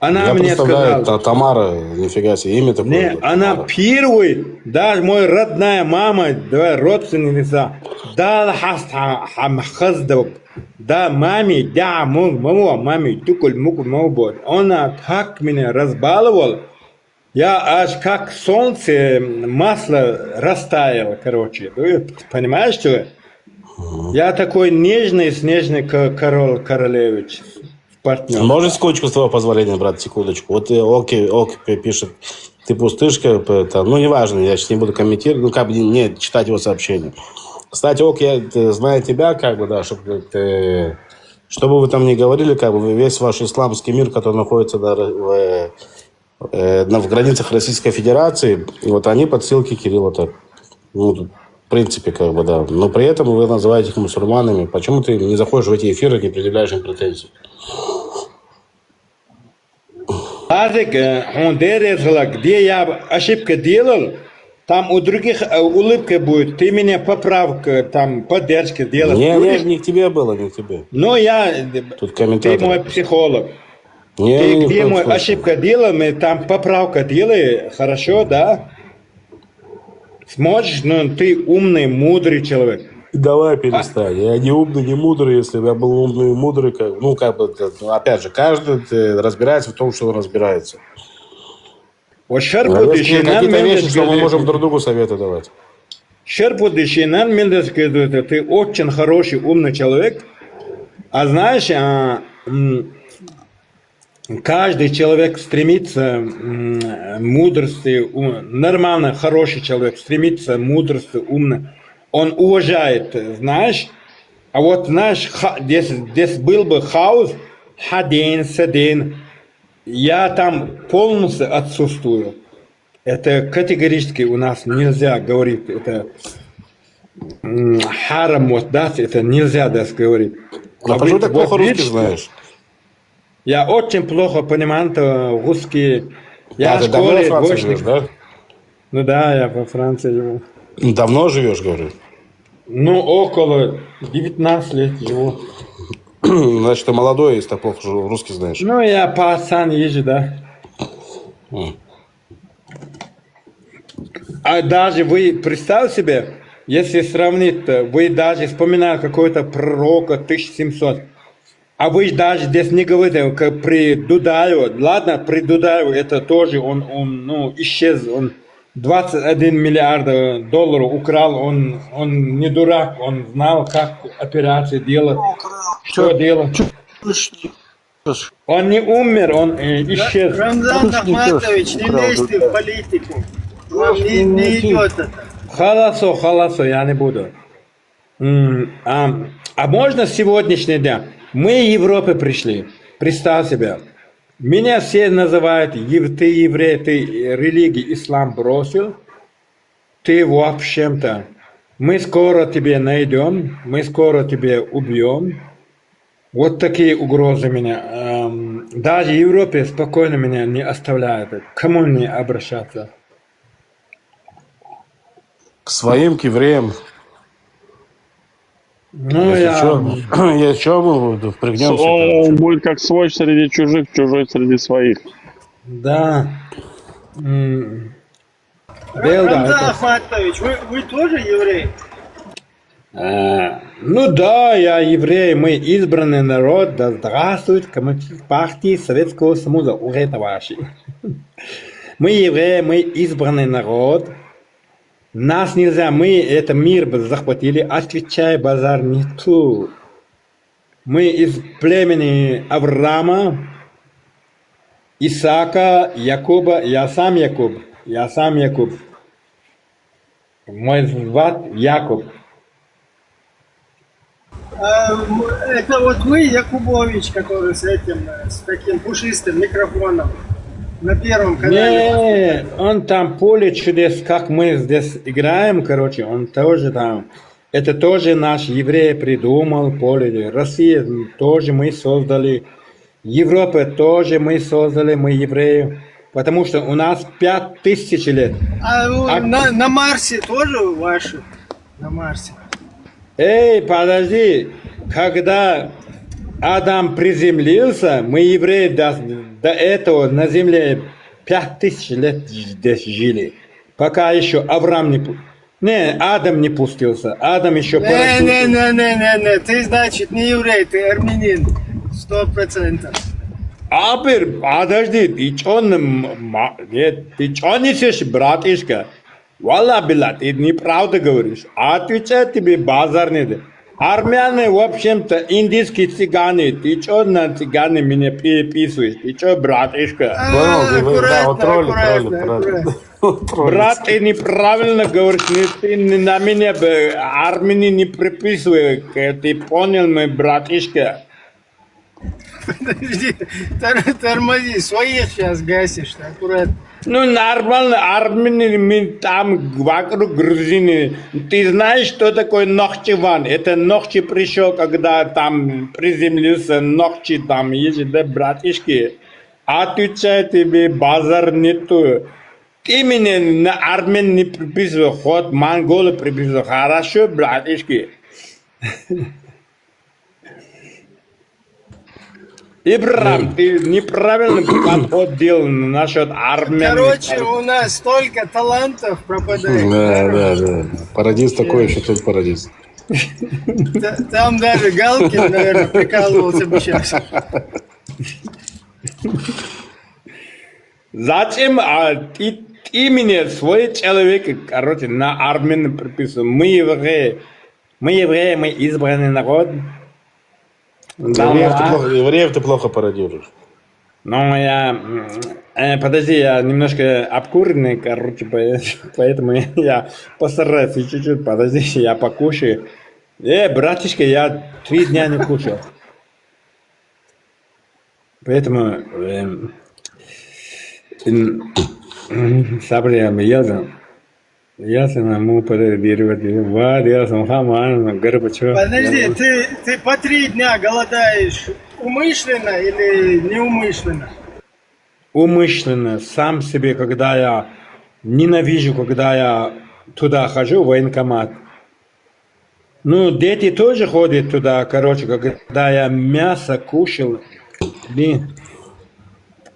Она Я мне представляю, сказала, Тамара, нифига себе, имя такое. не, она Тамара. первый, даже мой родная мама, да, родственница, да, хаздок, да, маме, да, маме, тукуль, мукуль, мобот. Она так меня разбаловала, я аж как солнце, масло растаяло, короче. Вы понимаешь, что? Я такой нежный, снежный королевич. Партнер. Можно секундочку, с твоего позволения, брат, секундочку. Вот Оки пишет, ты пустышка, это, ну, неважно, я сейчас не буду комментировать, ну, как бы не читать его сообщение. Кстати, Ок, я знаю тебя, как бы, да, чтобы ты, что бы вы там ни говорили, как бы, весь ваш исламский мир, который находится в границах Российской Федерации, вот они под ссылки Кирилла так, ну, в принципе, как бы, да. Но при этом вы называете их мусульманами. Почему ты не заходишь в эти эфиры, не предъявляешь им претензий? Где я ошибка делал, там у других улыбка будет. Ты меня поправка, там поддержка делаешь. Не к тебе было, не к тебе. Но я, Тут ты комментатор. мой психолог. Не, Ты не, где в коем мой случае. ошибка делал, мы там поправка делай, хорошо, да? Сможешь, ну ты умный, мудрый человек. Давай перестань. Я не умный, не мудрый. Если бы я был умный и мудрый, ну, как бы, опять же, каждый разбирается в том, что он разбирается. Вот Какие-то вещи, что мы можем друг другу советы давать. ты очень хороший, умный человек. А знаешь, каждый человек стремится мудрости, нормально, хороший человек стремится мудрости, умно. Он уважает, знаешь. А вот, знаешь, здесь был бы хаос, хадин, садин. Я там полностью отсутствую. Это категорически у нас нельзя говорить. Это харам, вот, да, это нельзя даже говорить. А почему ты так плохо русский знаешь? Я очень плохо понимаю русский. Я ты давно во Франции живешь, да? Ну да, я во Франции живу. Давно живешь, говорю? Ну, около 19 лет живу. Значит, ты молодой, если так плохо русский знаешь. Ну, я пацан езжу, да. А даже вы, представь себе, если сравнить, вы даже вспоминали какой-то пророка 1700, а вы даже здесь не говорите, как при Дудаеву, ладно, при Дудаеву это тоже, он ну, исчез, он 21 миллиард долларов украл, он не дурак, он знал, как операции делать, что делать. Он не умер, он исчез. Рамзан Ахматович, не лезьте в политику. Вам не идет это. Халасо, я не буду. А можно сегодняшний день? Мы в Европе пришли. Представь себе. Меня все называют, ты еврей, ты религию ислам бросил. Ты в общем-то. Мы скоро тебя найдем, мы скоро тебя убьем. Вот такие угрозы меня. Даже в Европе спокойно меня не оставляют. К кому мне обращаться? К своим, к евреям. Ну, Если что, мы впрягнемся. Он будет как свой среди чужих, чужой среди своих. Да. Рамзан Ахматович, вы тоже еврей? Ну да, я еврей, мы избранный народ, да здравствует Коммунистическая партия Советского Союза, ура, товарищи. Мы евреи, мы избранный народ. Нас нельзя, мы этот мир захватили, отвечай, базар нету. Мы из племени Авраама, Исаака, Якуба, я сам Якуб. Мой звать Якуб. Это вот вы, Якубович, который с таким пушистым микрофоном на Первом канале. Не, он там поле чудес, как мы здесь играем, короче, он тоже там. Это тоже наш еврей придумал, поле. Россия тоже мы создали. Европа тоже мы создали, мы евреи. Потому что у нас 5000 лет. На Марсе тоже ваши? На Марсе. Эй, подожди, когда Адам приземлился, мы евреи до этого на земле 5000 лет здесь жили. Пока еще Авраам Адам не пустился. Адам еще Не, ты, значит, не еврей, ты армянин. 100%. Подожди, ты чё несешь, братишка? Валла, бля, ты неправду говоришь. Отвечай тебе, базар не дай. Армяне, в общем-то, индийские цыгане. Ты чё на цыгане меня переписываешь? Ты чё, братишка? Аккуратно. Брат, ты неправильно говоришь. Ты на меня армяне не приписывай. Ты понял, мой братишка? Подожди, тормози, своих сейчас гасишь, аккуратно. Ну, нормально, армяне, там вокруг грузины. Ты знаешь, что такое Нахчеван? Это Нахчи пришел, когда там приземлился Нахчи, там есть, да, братишки? Отвечай тебе, базар нету. Ты меня на армян не приписывай, ход монголы приписывай. Хорошо, братишки? Ибрам, ты неправильно подход делал насчет армян. Короче, у нас столько талантов пропадает. Да. Парадиз такой, еще тот парадиз. Там даже Галкин, наверное, прикалывался бы сейчас. Зачем ты меня, свой человек, короче, на армян приписывал? Мы евреи, мы избранный народ. Евреев ты плохо пародируешь. Ну, подожди, я немножко обкуренный, короче, поэтому я постараюсь чуть-чуть, подожди, я покушаю. Братишка, я 3 дня не кушал. Поэтому, сабри, я ему Подожди, ты по 3 дня голодаешь умышленно или неумышленно? Умышленно, сам себе, когда я ненавижу, когда я туда хожу, в военкомат. Ну, дети тоже ходят туда, короче, когда я мясо кушал,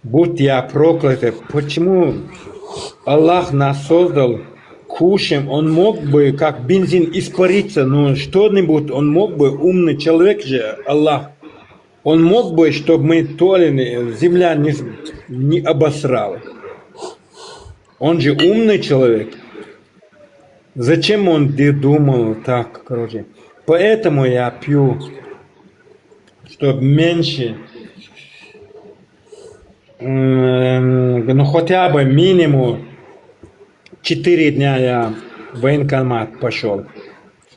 будь я проклятый, почему Аллах нас создал, кушаем, он мог бы, как бензин, испариться, но что-нибудь, он мог бы, умный человек же, Аллах, он мог бы, чтобы мы земля не обосрала. Он же умный человек. Зачем он думал так, короче? Поэтому я пью, чтобы меньше, ну хотя бы минимум 4 дня я в военкомат пошел.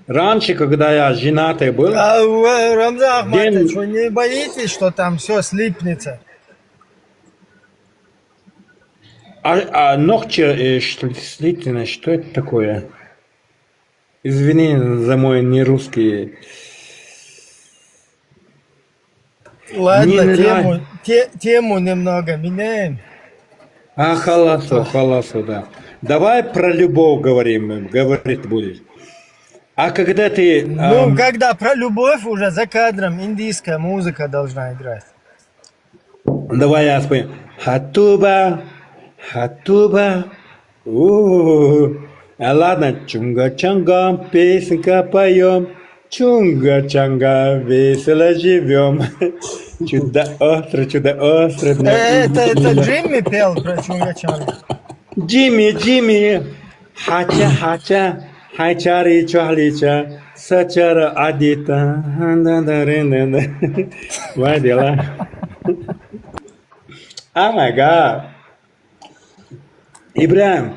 Раньше, когда я женатый был... Рамзан Ахматович, вы не боитесь, что там все слипнется? Ногти слитно, что это такое? Извини за мой нерусский. Ладно, тему немного меняем. Халасу, да. Давай про любовь говорить будешь. А когда ты... Ну, когда про любовь уже за кадром индийская музыка должна играть. Давай я спою. Хатуба. Ладно, чунга-чанга, песенка поем. Чунга-чанга, весело живем. Чудо-остро. Это Джимми пел про чунга-чанга. Джимми. Хача. Хайчари чахлича. Сачара адита. Вадила. Ага. Ибрахим,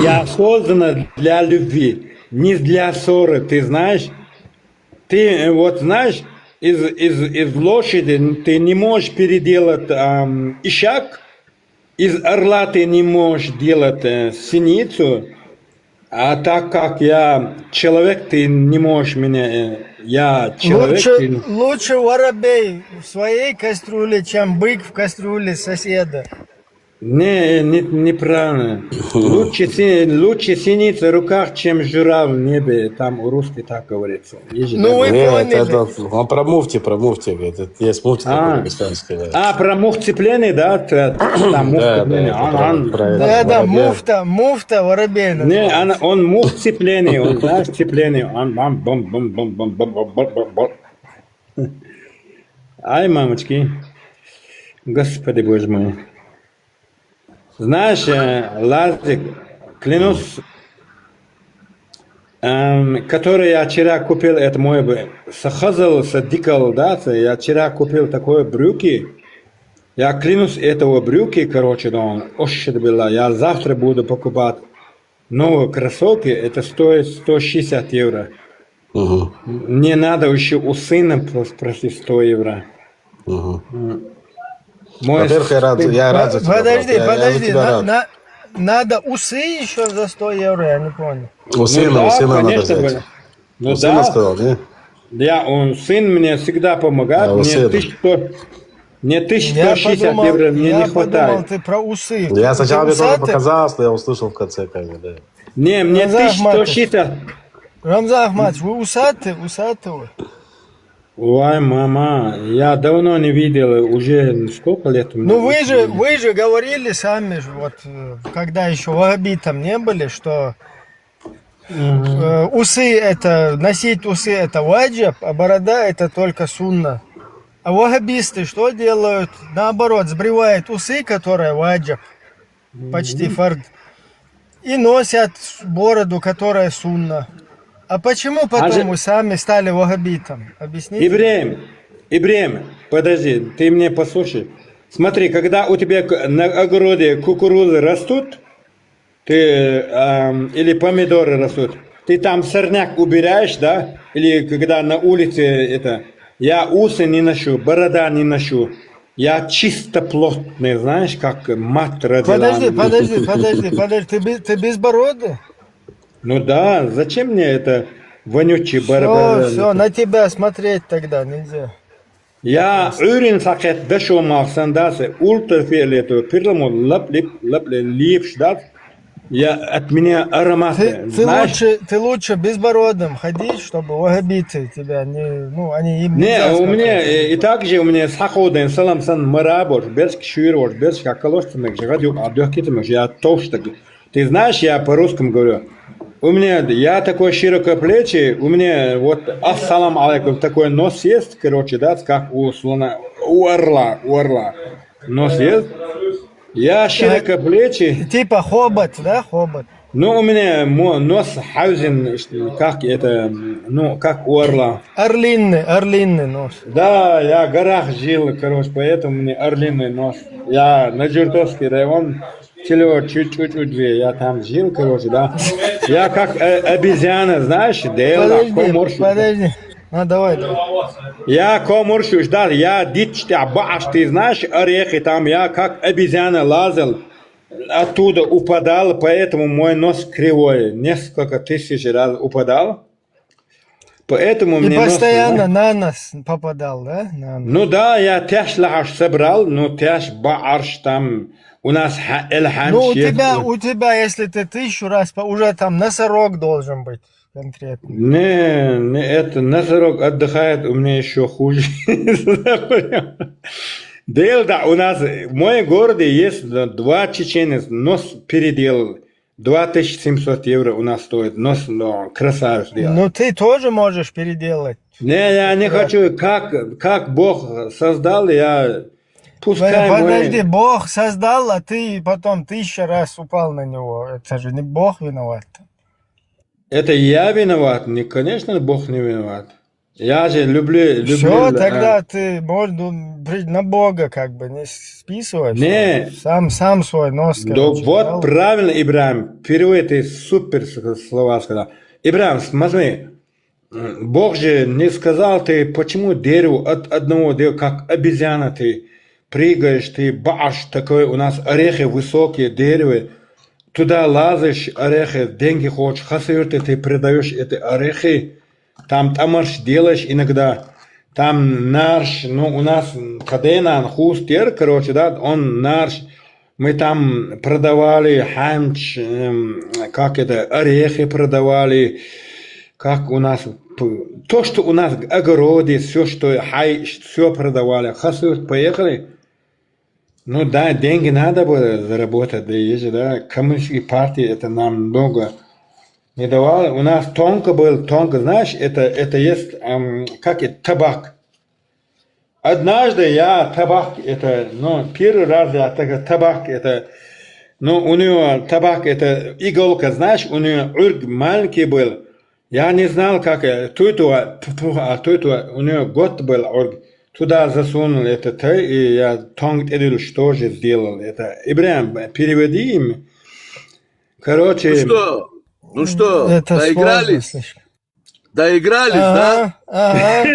я создан для любви, не для ссоры, ты знаешь? Ты вот знаешь, из лошади ты не можешь переделать ишак, из орла ты не можешь делать синицу, а так как я человек, ты не можешь меня, я человек. Лучше воробей в своей кастрюле, чем бык в кастрюле соседа. Неправильно. Лучше синица в руках, чем журавль в небе. Там у русских так говорится. Есть же Ну, такое. вы Нет, поняли. он про муфти говорит. Это есть муфти такой дагестанский, да. Про мух цепление, да? Там мух Да, цепление. Да, муфта Воробейна. Не, он мух цепление, он, знаешь, цепление. Ай, мамочки. Господи, боже мой. Знаешь, Лазик, клянусь, который я вчера купил, это мой сахазал, садикал, да, я вчера купил такое брюки. Я клянусь, этого брюки, короче, да, он очень было. Я завтра буду покупать новые кроссовки, это стоит 160 евро. Угу. Мне надо еще у сына спросить 100 евро. Угу. Мой Во-первых, я рад за тебя. Подожди, брат. Я за тебя рад. надо усы еще за 100 евро, я не понял. У сына надо конечно, взять. ну У сына да, сказал, не? он сын мне всегда помогает, у мне сына. 1160 евро мне не я подумал, хватает. ты про усы. Я сначала Ты мне тоже усатый? показалось, но я услышал в конце, как бы, да. Не, мне Назар 1160. Рамзан Ахматович, вы усатый вы? Ой, мама, я давно не видел, уже сколько лет у меня? Ну вы же говорили сами, вот когда еще вахабитам не были, что усы это, носить усы это ваджиб, а борода это только сунна. А вахабисты что делают? Наоборот, сбривают усы, которые ваджиб, почти фард, и носят бороду, которая сунна. А почему потом вы сами стали вахабитом? Объясните. Ибрahim, подожди, ты мне послушай. Смотри, когда у тебя на огороде кукурузы растут, или помидоры растут, ты там сорняк убираешь, да? Или когда на улице это, я усы не ношу, борода не ношу. Я чисто плотный, знаешь, как мать родила. Подожди, ты безбородый? Ну да, зачем мне это вонючий борода? Все, на тебя смотреть тогда нельзя. Я ürün saket дошел махсандасы, ультрафиолетовый, перлому лип ждать. Я от меня ароматы. Ты лучше безбородым ходить, чтобы вахабиты тебя не, ну, они им не, у меня и также у меня саходен салам сан марабор, без кшюр, без какалостных, я толстый. Ты знаешь, я по-русскому говорю. У меня, я такой широкоплечий, у меня вот ассалам алейкум, такой нос есть, короче, да, как у слона, у орла. Нос есть. Я широкоплечий. Типа хобот, да, хобот? Ну, у меня нос хаузен, как это, ну, как у орла. Орлиный нос. Да, я в горах жил, короче, поэтому у меня орлиный нос. Я на Джуртовский район, чуть-чуть, я там жил, короче, да. Я как обезьяна, знаешь, Подожди. Давай. Я комуршуш, да, я дичта баш, ты знаешь, орехи там, я как обезьяна лазал, оттуда упадал, поэтому мой нос кривой. Несколько тысяч раз упадал. Поэтому и мне постоянно на нас попадал, да? Ну да, я тяж лаш собрал, но тяж баарш там. У нас эльхам. Ну, у тебя, если ты 1000 раз, уже там носорог должен быть конкретно. Не, это носорог отдыхает, у меня еще хуже. Да, у нас в моем городе есть 2 чеченец, нос переделал. 2700 евро у нас стоит, нос красавец делал. Ну, ты тоже можешь переделать. Не, я не хочу, как Бог создал, я... Пускай Подожди, Бог создал, а ты потом 1000 раз упал на него. Это же не Бог виноват. Это я виноват? Конечно, Бог не виноват. Я же люблю... Все, тогда ты можешь на Бога как бы не списывать. Не. Сам свой нос. Да, вот правильно, Ибрahim. Впервые ты супер слова сказал. Ибрahim, смотри. Бог же не сказал ты, почему дерево от одного дерева, как обезьяна ты прыгаешь, ты баш, такой у нас орехи высокие, дерево, туда лазишь, орехи, деньги хочешь, хасырты, ты продаешь эти орехи, там тамарш делаешь иногда, там нарш, ну у нас каденан, хустер, короче, да, он нарш, Мы там продавали ханч, как это, орехи продавали, как у нас, то, что у нас в огороде, все, что все продавали. Хасу поехали. Ну да, деньги надо было заработать, да, есть, да. Коммунистические партии это нам много не давали. У нас тонко был, тонко, знаешь, это есть, как это, табак. Однажды я табак, это, ну, первый раз я табак, это, ну, у него табак, это иголка, знаешь, у него ург маленький был. Я не знал, как, то у него год был ург. Туда засунул это, и я тонк эдил, что же сделал это. Ибрahim, переведи им. Короче... Ну что, Это доигрались? сложно. Доигрались, да? Ага.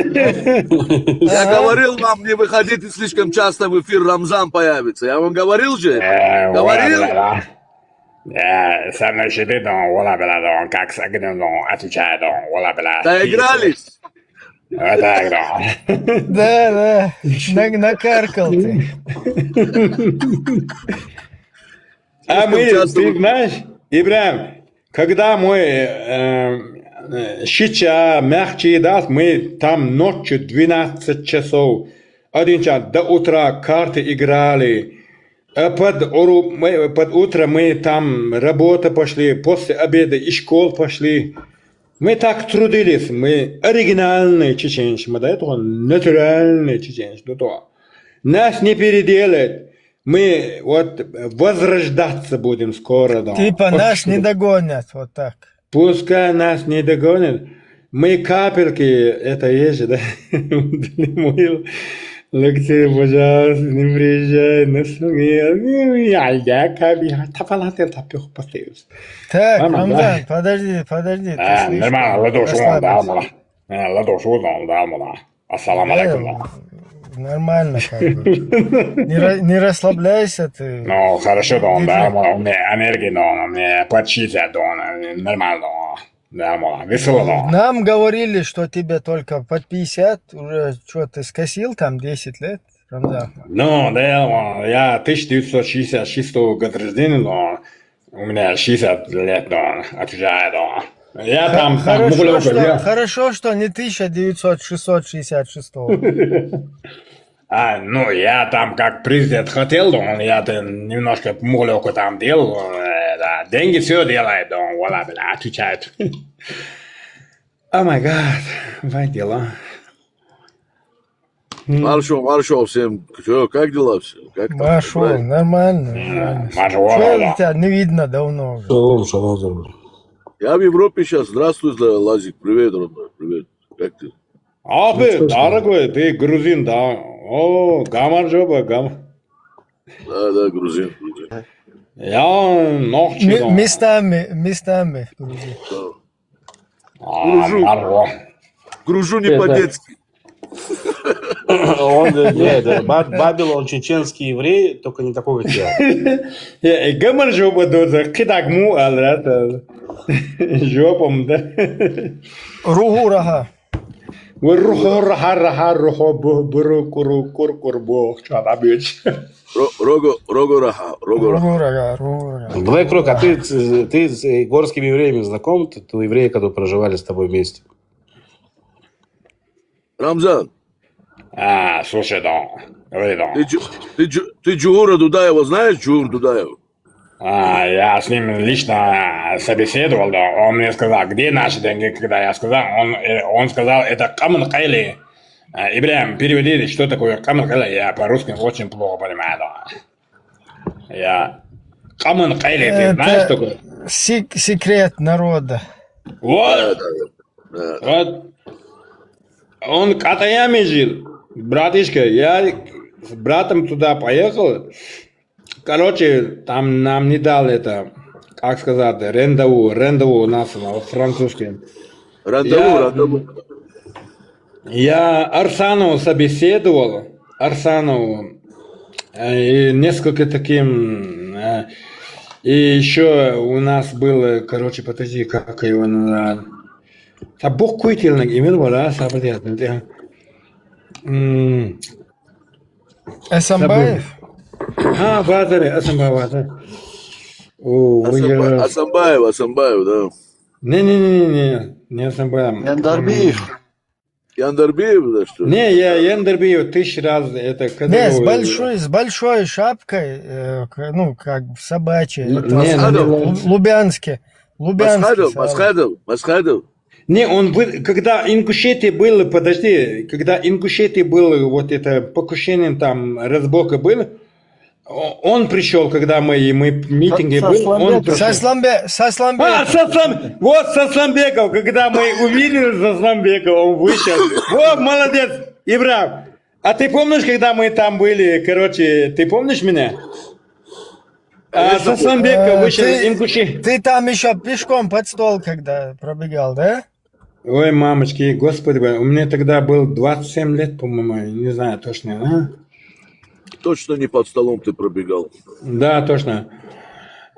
Я говорил вам, не выходите слишком часто в эфир, Рамзан появится. Я вам говорил же? Говорил? Со мной щиты, как с огнем отвечает, Доигрались? Вот так, да. Да, накаркал ты. А мы, ты знаешь, Ибрahim, когда мы щича, мягче даст, мы там ночью 12 часов, 1 час до утра карты играли. А под утро мы там работа пошли, после обеда и школ пошли. Мы так трудились, мы оригинальные чеченцы, мы до этого натуральные чеченцы. Нас не переделать. Мы вот возрождаться будем скоро. Да. Типа нас не догонят, вот так. Пускай нас не догонят. Мы капельки, это есть, да? Лекции, пожалуйста, не приезжай на слуги. Я тапалател тапёх постелюсь. Так, Рамзан, подожди. Нормально, ладошку дал, ладошку дал, ассаламу алейкум. Нормально, как бы. Не расслабляйся ты. Ну, хорошо, да, у меня энергия, да, у меня подчития, да, нормально, да, весело, да. Нам говорили, что тебе только под 50, уже что ты скосил там 10 лет, Рамзан. Ну, да, я 1966 года рождения, но у меня 60 лет, да, отвечаю, да. Я там хорошо, что не 1966. Ну, я там как президент хотел, я немножко муглёку там делал, да, деньги все делает, voilà, бля, отвечает. О май гад, vai дела. Маршал, всем, что, как дела все? Маршал, нормально. Маршал, Что тебя не видно давно? Шалом. Я в Европе сейчас. Здравствуй, Лазик. Привет, родной. Привет. Как ты? Abi, дорогой, ты грузин, да? О, гамар жоба, гамар. Да, грузин. Я ночью. Местами. Гружу не по-детски. Бабилон, чеченский еврей, только не такой, как я. Гамар жоба, доза, кидак му, алрата. Жопом, да? Ругурага. والروح رحا برو كور بو شاطا بيش Рого Раха. Ругурага. Блэк Рок, а ты с горскими евреями знаком? Ты евреи, которые проживали с тобой вместе? Рамзан, слушай, да, говори, да. ты Джугура Дудаева знаешь, Джугур Дудаева? Я с ним лично собеседовал, да. Он мне сказал, где наши деньги, когда я сказал, он сказал, это камен кайли. Ибрahim, переведи, что такое камен кайли, я по-русски очень плохо понимаю, да. Камен кайли, ты знаешь, что такое? Секрет народа. Вот. Он в Катаяме жил, братишка, я с братом туда поехал. Короче, там нам не дали это, как сказать, рендеву у нас на французском. Рандеву. Я Арсанову собеседовал, и несколько таким, и еще у нас было, короче, подожди, как его называют. Бог куйтельник, именно, да, Эсамбаев? А, Базаре, Асамбай. О, Асамбаев, да. Не Асамбай. Яндарбиев, да, что ли? Не, я Яндарбиев 1000 раз это Не, с большой шапкой, ну, как бы собачьей. Лубянске. Масхадов. Не, когда Ингушетия был, подожди, когда Ингушетия был, вот это покушение там, разборка был, он пришел, когда мы митинги были, он пришел. Вот Сасламбеков, когда мы увидели Сасламбекова, он вышел. Вот, молодец, Ибрам. А ты помнишь, когда мы там были, короче, ты помнишь меня? Сасламбеков вышел из Ингушетии. Ты там еще пешком под стол, когда пробегал, да? Ой, мамочки, господи, у меня тогда был 27 лет, по-моему, не знаю точно, а? Точно не под столом ты пробегал. Да, точно.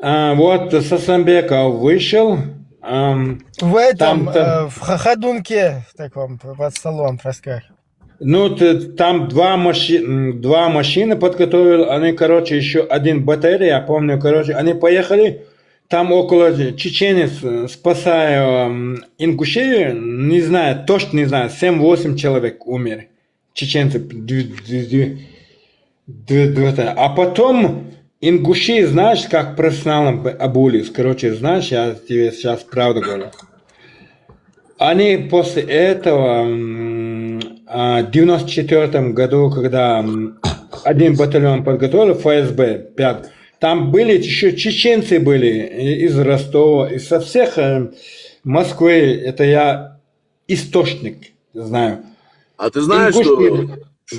Вот Сасламбеков вышел. В этом, в ходунке таком, под столом проскакивал. Ну, там два машины подготовил, они, короче, еще один батарея, я помню, короче, они поехали, там около чеченец, спасая Ингушетию, не знаю, точно не знаю, 7-8 человек умерли, чеченцы. А потом ингуши, знаешь, как профессионалам обулись. Короче, знаешь, я тебе сейчас правду говорю. Они после этого, в 94 году, когда один батальон подготовил, ФСБ, 5, там были еще чеченцы были из Ростова, и со всех Москвы, это я источник знаю. А ты знаешь,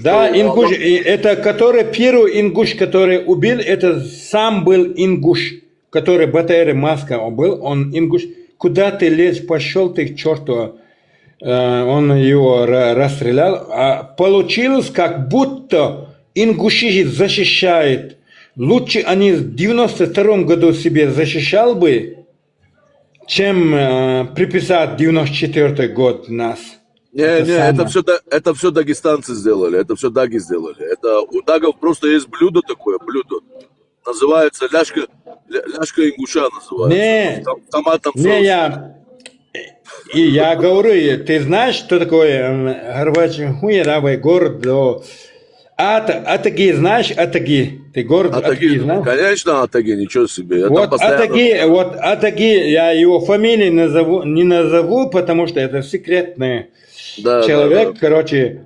Да, ингуш, это который первый ингуш, который убил, это сам был ингуш, который БТР Маска был, он ингуш. Куда ты лезешь, пошел ты к черту, он его расстрелял. А получилось, как будто ингуши защищают. Лучше они в 92 году себе защищал бы, чем приписать 94 год нас. Это все дагестанцы сделали, это все даги сделали. Это у дагов просто есть блюдо такое, называется ляшка ингуша называется. Томатом соусом. Я говорю, ты знаешь, что такое Горбачев-Хуеровый город? Атаги, знаешь, Атаги? Ты город Атаги знаешь? Конечно, Атаги, ничего себе. Вот Атаги, я его фамилию не назову, потому что это секретный человек, короче,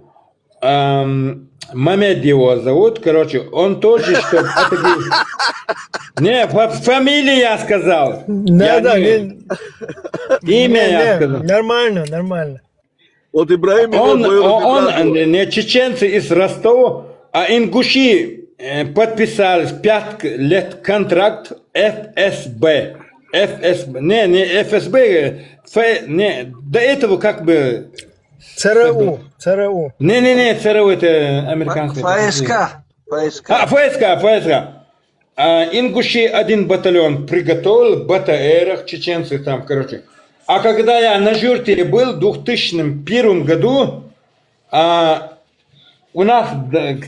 Мамед его зовут, короче, он тоже, что Атаги... Не, фамилию я сказал. Имя я сказал. Нормально. Вот Ибраим... Он не чеченцы из Ростова, а ингуши подписались 5 лет контракт ФСБ. Не ФСБ, до этого как бы... ЦРУ. Не, ЦРУ это американский. ФСК. Ингуши один батальон приготовил, БТРах, чеченцы там, короче. А когда я на жюрте был в 2001 году, у нас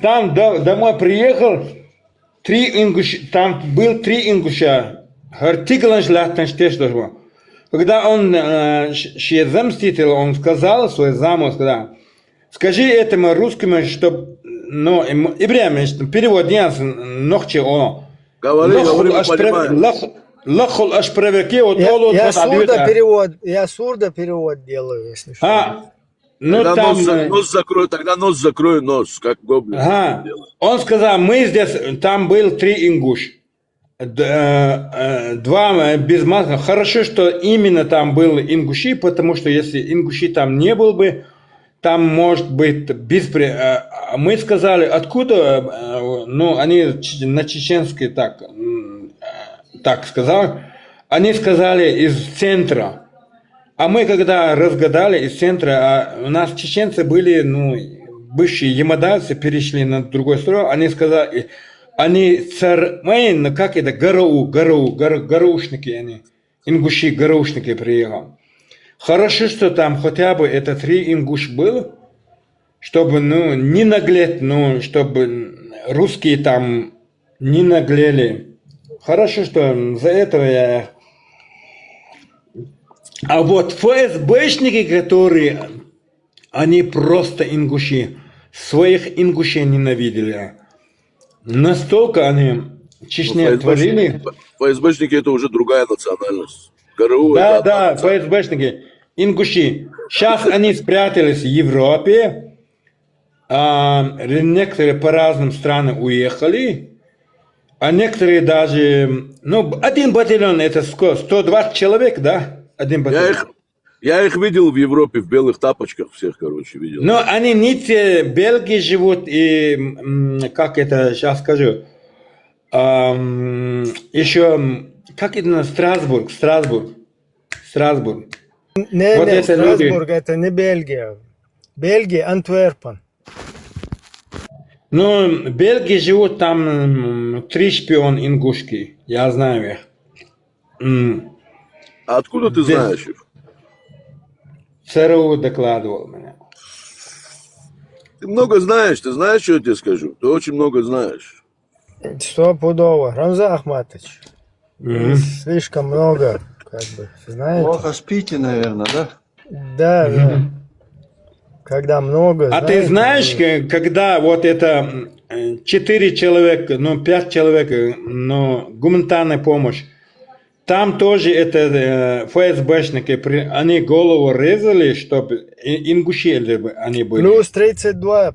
там домой приехал 3 ингуша, там был 3 ингуша. Когда он заместитель, он сказал свой заму, сказал, скажи этому русскому, что, ну, Ибраим, перевод не ногче он. Говори, понимаю. Лахул аж проверки, вот я сурдоперевод делаю, если что. Ну, тогда там... нос закрой, как гоблин. Он сказал, мы здесь, там был 3 ингуш. 2 без маска. Хорошо, что именно там был ингуши, потому что если ингуши там не был бы, там может быть мы сказали, откуда, ну, они на чеченский так сказали, они сказали из центра. А мы когда разгадали из центра, у нас чеченцы были, ну, бывшие ямадальцы, перешли на другую сторону, они сказали, они как это, гараушники они, ингуши, гараушники приехали. Хорошо, что там хотя бы это 3 ингуш было, чтобы, ну, не наглеть, ну, чтобы русские там не наглели. Хорошо, что за этого я... А вот ФСБшники, которые, они просто ингуши, своих ингушей ненавидели. Настолько они Чечне творили. ФСБшники это уже другая национальность. ГРУ Да, это да, ФСБшники, ингуши. Сейчас они спрятались в Европе, а некоторые по разным странам уехали, а некоторые даже, ну, один батальон это сколько, 120 человек, да? Один батальон. я их видел в Европе в белых тапочках всех, короче, видел. Но они не те, Бельгии живут и, как это сейчас скажу, еще, как это, Страсбург. Не, Вот не, это люди. Страсбург это не Бельгия. Бельгия, Антверпен. Ну, в Бельгии живут там 3 шпиона ингушки, я знаю их. А откуда ты знаешь их? ЦРУ докладывал меня. Ты много знаешь, ты знаешь, что я тебе скажу? Ты очень много знаешь. Стопудово. Рамзан Ахматович. Слишком много, как бы, знаете. Плохо спите, наверное, да? Да, да. Когда много, А знаете, ты знаешь, когда вот это 4 человека, ну 5 человек, ну гуманитарная помощь, там тоже это ФСБшники, они голову резали, чтобы ингуши они были. плюс 32,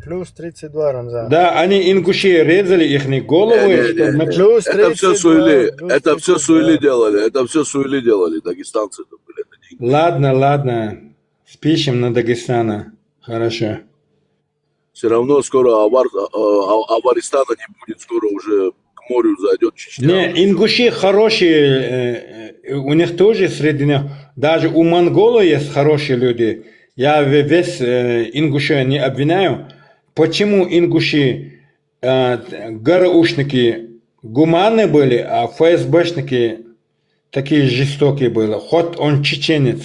Рамзан. Да, они ингуши резали их головы, чтобы... Плюс Это 32, все суели, плюс это все 32. суели делали, это все суели делали, дагестанцы это были. Это деньги. Ладно, спишем на Дагестана. Хорошо. Все равно скоро Аваристана не будет, скоро уже к морю зайдет Чечня. Не, ингуши хорошие, у них тоже среди них, даже у монголов есть хорошие люди. Я весь ингушей не обвиняю. Почему ингуши, ГРУшники гуманные были, а ФСБшники такие жестокие были? Хоть он чеченец.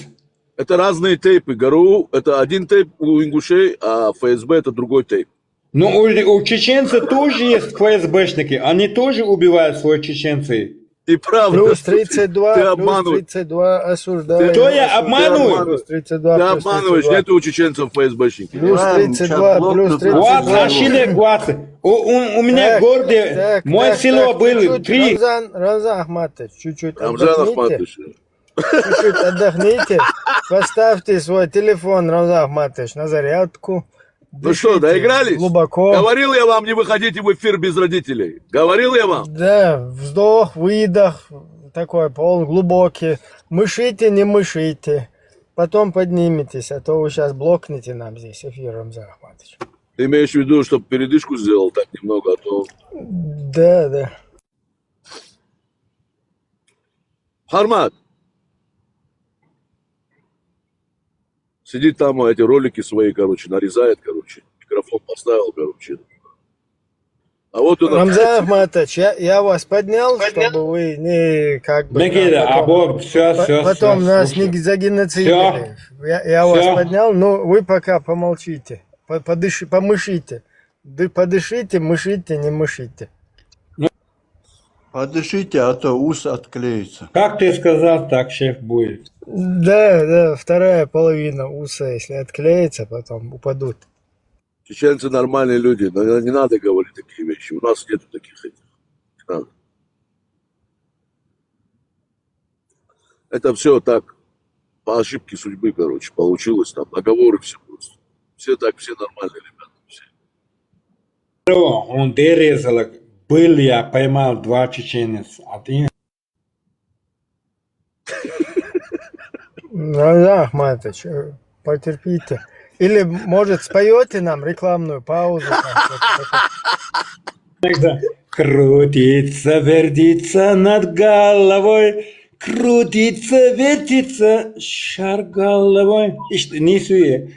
Это разные тейпы. ГРУ это один тейп у ингушей, а ФСБ это другой тейп. Но у чеченцев тоже есть ФСБшники, они тоже убивают своих чеченцев. И правда. Плюс 32, Ты плюс обманываешь. 32, осуждаю. Кто я обманываю? Плюс 32, Ты плюс обманываешь, 32. нет у чеченцев ФСБшники. Плюс 32, плюс 32. Вот, нашли гвасы. У меня в городе, мое село было чуть-чуть, 3. Рамзан Ахматович, чуть-чуть Рамзан отдохните. Ахматович. Чуть-чуть отдохните. Поставьте свой телефон, Рамзан Ахматович, на зарядку. Ну что, Дышите доигрались? глубоко. Говорил я вам, не выходите в эфир без родителей. Говорил я вам. Да, вздох, выдох, такой полуглубокий. Мышите, не мышите. Потом подниметесь, а то вы сейчас блокнете нам здесь эфир, Рамзан Ахматович. Ты имеешь в виду, чтобы передышку сделал так немного, а то... Да, да. Хармат. Сидит там, эти ролики свои, короче, нарезает, короче. Микрофон поставил, короче. А вот он... Рамзан Ахматович, я вас поднял, чтобы вы не как бы... Никита, потом нас не загеноцидили. Я вас поднял, но вы пока помолчите. Помышите. Подышите, мышите, не мышите. Подышите, а то ус отклеится. Как ты сказал, так шеф будет. Да, да, вторая половина уса, если отклеится, потом упадут. Чеченцы нормальные люди, но не надо говорить такие вещи. У нас нету таких этих. Не надо. Это все так, по ошибке судьбы, короче, получилось там. Договоры все просто. Все так, все нормальные ребята. Все. Он дерезал, был я, поймал 2 чеченец, а ты... Да, Ахматович, потерпите. Или, может, споете нам рекламную паузу? Тогда крутится, вертится над головой, крутится, вертится, шар головой. Не суе.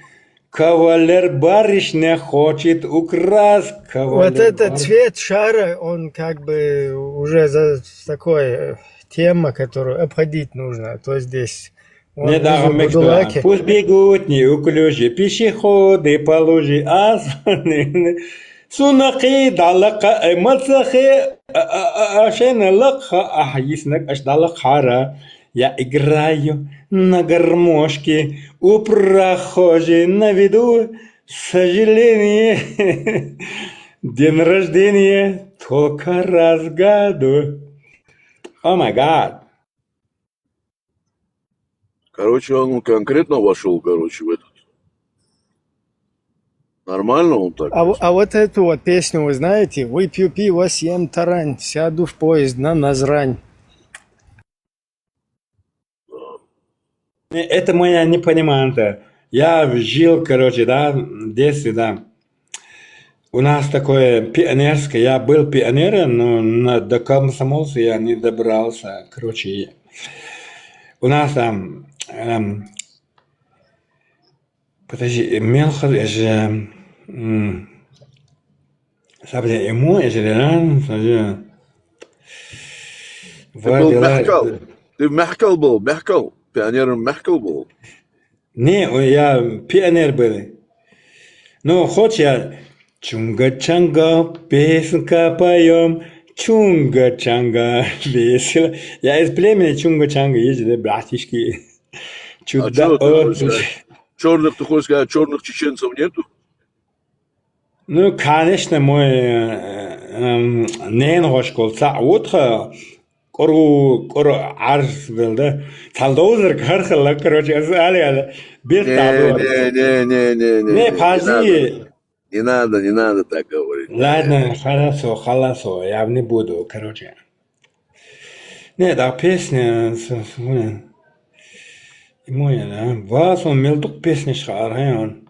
Кавалер барышня хочет украсть. Вот этот цвет шара, он как бы уже за такой тема, которую обходить нужно. То здесь... Пусть бегут неуклюжие пешеходы по луже, سونقي دلق مصخي عشان لق أحيسنك أش دلق حارة я играю на гармошке, у прохожей на виду сожаление. День рождения только раз в году. О май гад. Короче, он конкретно вошел, короче, в этот. Нормально он так? А вот эту вот песню вы знаете? Выпью пиво, съем тарань, сяду в поезд на Назрань. Это моя не понимаю. Я жил, короче, да, в детстве, да. У нас такое пионерское, я был пионером, но до комсомольца я не добрался, короче. У нас там, подожди, мелко, же, сабля ему, Ты в Мехкал был, Мехкал? Пионером Мехкал был? Не, я пионер был. Ну, хоть я чунга-чанга, песенка поем, чунга-чанга, весело. Я из племени чунга-чанга ездил, братишки. Черных, ты хочешь сказать, черных чеченцев нету? Ну, конечно, мой нейн школ, утро, кору арс был, да? Талдозер кархала, короче, али, бил табло. Не, пази. Не надо так говорить. Ладно, хорошо, я не буду, короче. Не, да, песня, моя, да, вас он мелдук песни шархан.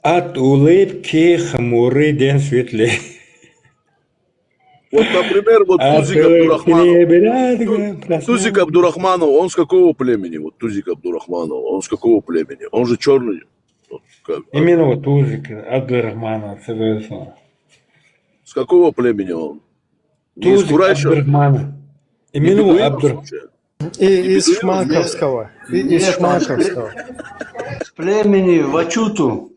От улыбки хмурый день светлее. Вот, например, вот Тузик Абдурахманов, он с какого племени? Вот Тузик Абдурахманов, он с какого племени? Он же черный. Именно вот Тузик Абдурахманов, совершенно. С какого племени он? Тузик Абдурахманов. Именно Абдурахманов. Из Шмаковского. Из Шмаковского. С племени Вачуту.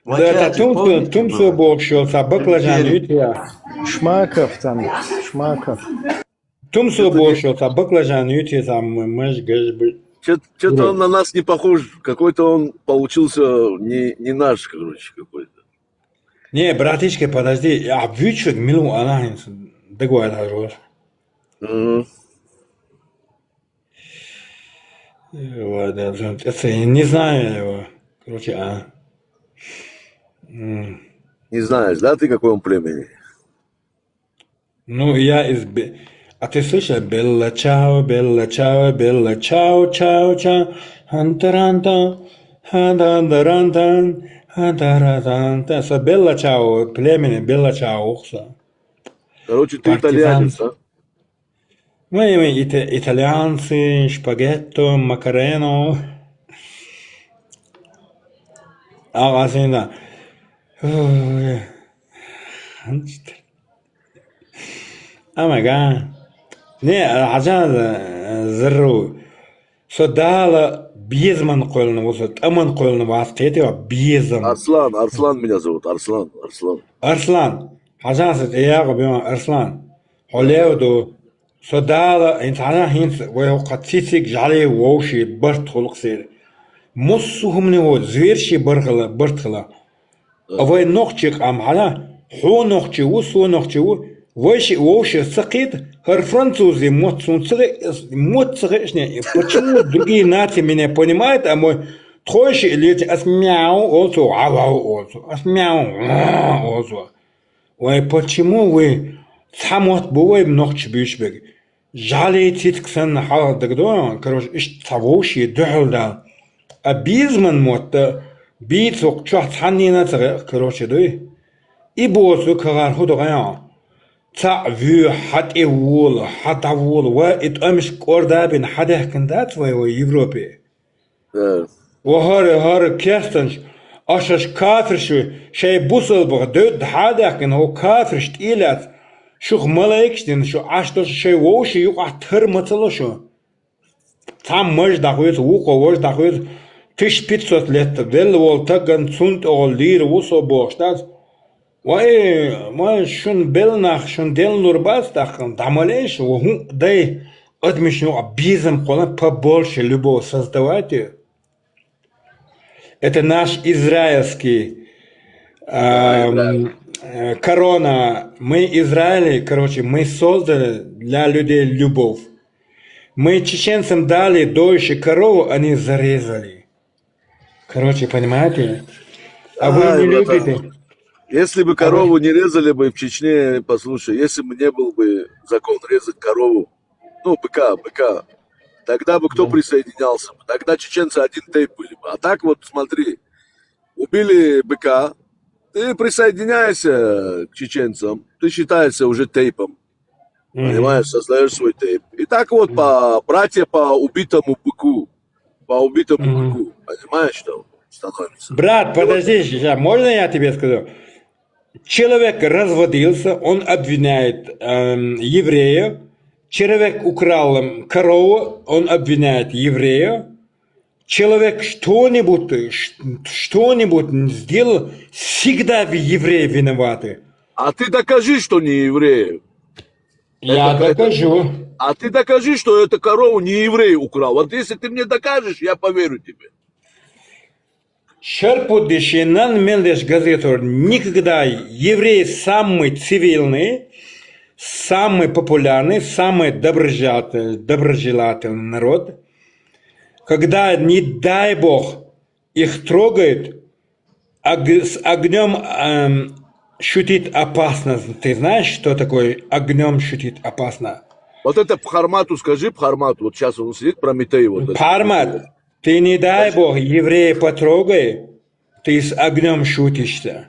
Да, Тумсу Бог шел, а баклажан ютия. Шмаков там, Шмаков. Тумсу Бог шел, а баклажан ютия, там мышь, гажбы. Что-то он на нас не похож, какой-то он получился не наш, короче, какой-то. Не, братишка, подожди, я вычук милу она догой отхожу. Вот, это я не знаю его, короче, Не знаешь, да, ты какой он племени? Ну, я из... А ты слышал? Белла чао, белла чао, белла чао, чао, чао, антаранта, хандарандан, хандаранта. Это белла чао, племени, белла чао. Короче, ты итальянец, да? Мы итальянцы, шпагетто, макарено. А, да. Oh my god. Не, عشان زرو صدالة بيزمن قولنا وصلت أمن قولنا واسقيتي وبيزم Арслан меня зовут, Арслан. أرسلان عشان ستياغ بيوم أرسلان حليودو صدالة انت عشان هينس ويهو قد سيسيك جعلي ووشي برت خلق سير مصهم نهو زويرشي برتخلا أوي نوخشيك أم حالا حو نوخشي وسو نوخشي ووشي сақид, французы моцгишне. Почему другие нации меня понимают, а мой тхойши или асмяу also, авау also, асмяу also. Ой, почему вы самот бывай нохч бишбег? Жалеете ксан хал дагдо, короче, иш тавоши духлда. А бизнесмен мот бицок чат ханина короче дой. И босу кагар худогая. تعفو حد إيوول حد عوول وإتقامش كوردا بين حدا كندات وهو يوروبي وهار كيرتنش أشش كافرش شيء بوصل بغدود حدا كن هو كافرش تقيلات شوخ ملايكش دين شو عشتش شيء ووشي يقع تر مثلا شو تعم مش داخويت وقو وش داخويت 1500 лет вел ол таган цунт ол лир усо боштас. Вай шун белнах шун дел нурбас тахн дамалеш дай отмечну бизнес колон побольше любовь создавать. Это наш израильский корона. Мы Израиль, короче, мы создали для людей любовь. Мы чеченцам дали дольше корову, они зарезали. Короче, понимаете? А вы не любите. Если бы корову не резали бы в Чечне, послушай, если бы не был бы закон резать корову, ну, быка, тогда бы кто присоединялся? Тогда чеченцы один тейп были бы. А так вот, смотри, убили быка, ты присоединяешься к чеченцам, ты считаешься уже тейпом, понимаешь, создаешь свой тейп. И так вот братья по убитому быку, понимаешь, что становится. Брат, подожди, сейчас, можно я тебе скажу? Человек разводился, он обвиняет еврея. Человек украл корову, он обвиняет еврея. Человек что-нибудь сделал, всегда евреи виноваты. А ты докажи, что не евреи. Я докажу. А ты докажи, что эту корову не еврей украл. Вот если ты мне докажешь, я поверю тебе. Шарпудышинан мендеш газетор никогда евреи самый цивильный, самый популярный, самый доброжелательный народ. Когда, не дай Бог, их трогает, с огнем шутит опасно. Ты знаешь, что такое огнем шутит опасно? Вот это Пхармату скажи, Пхармату. Вот сейчас он сидит, Прометей. Вот Пхармат, ты не дай Бог, еврея потрогай, ты с огнем шутишься.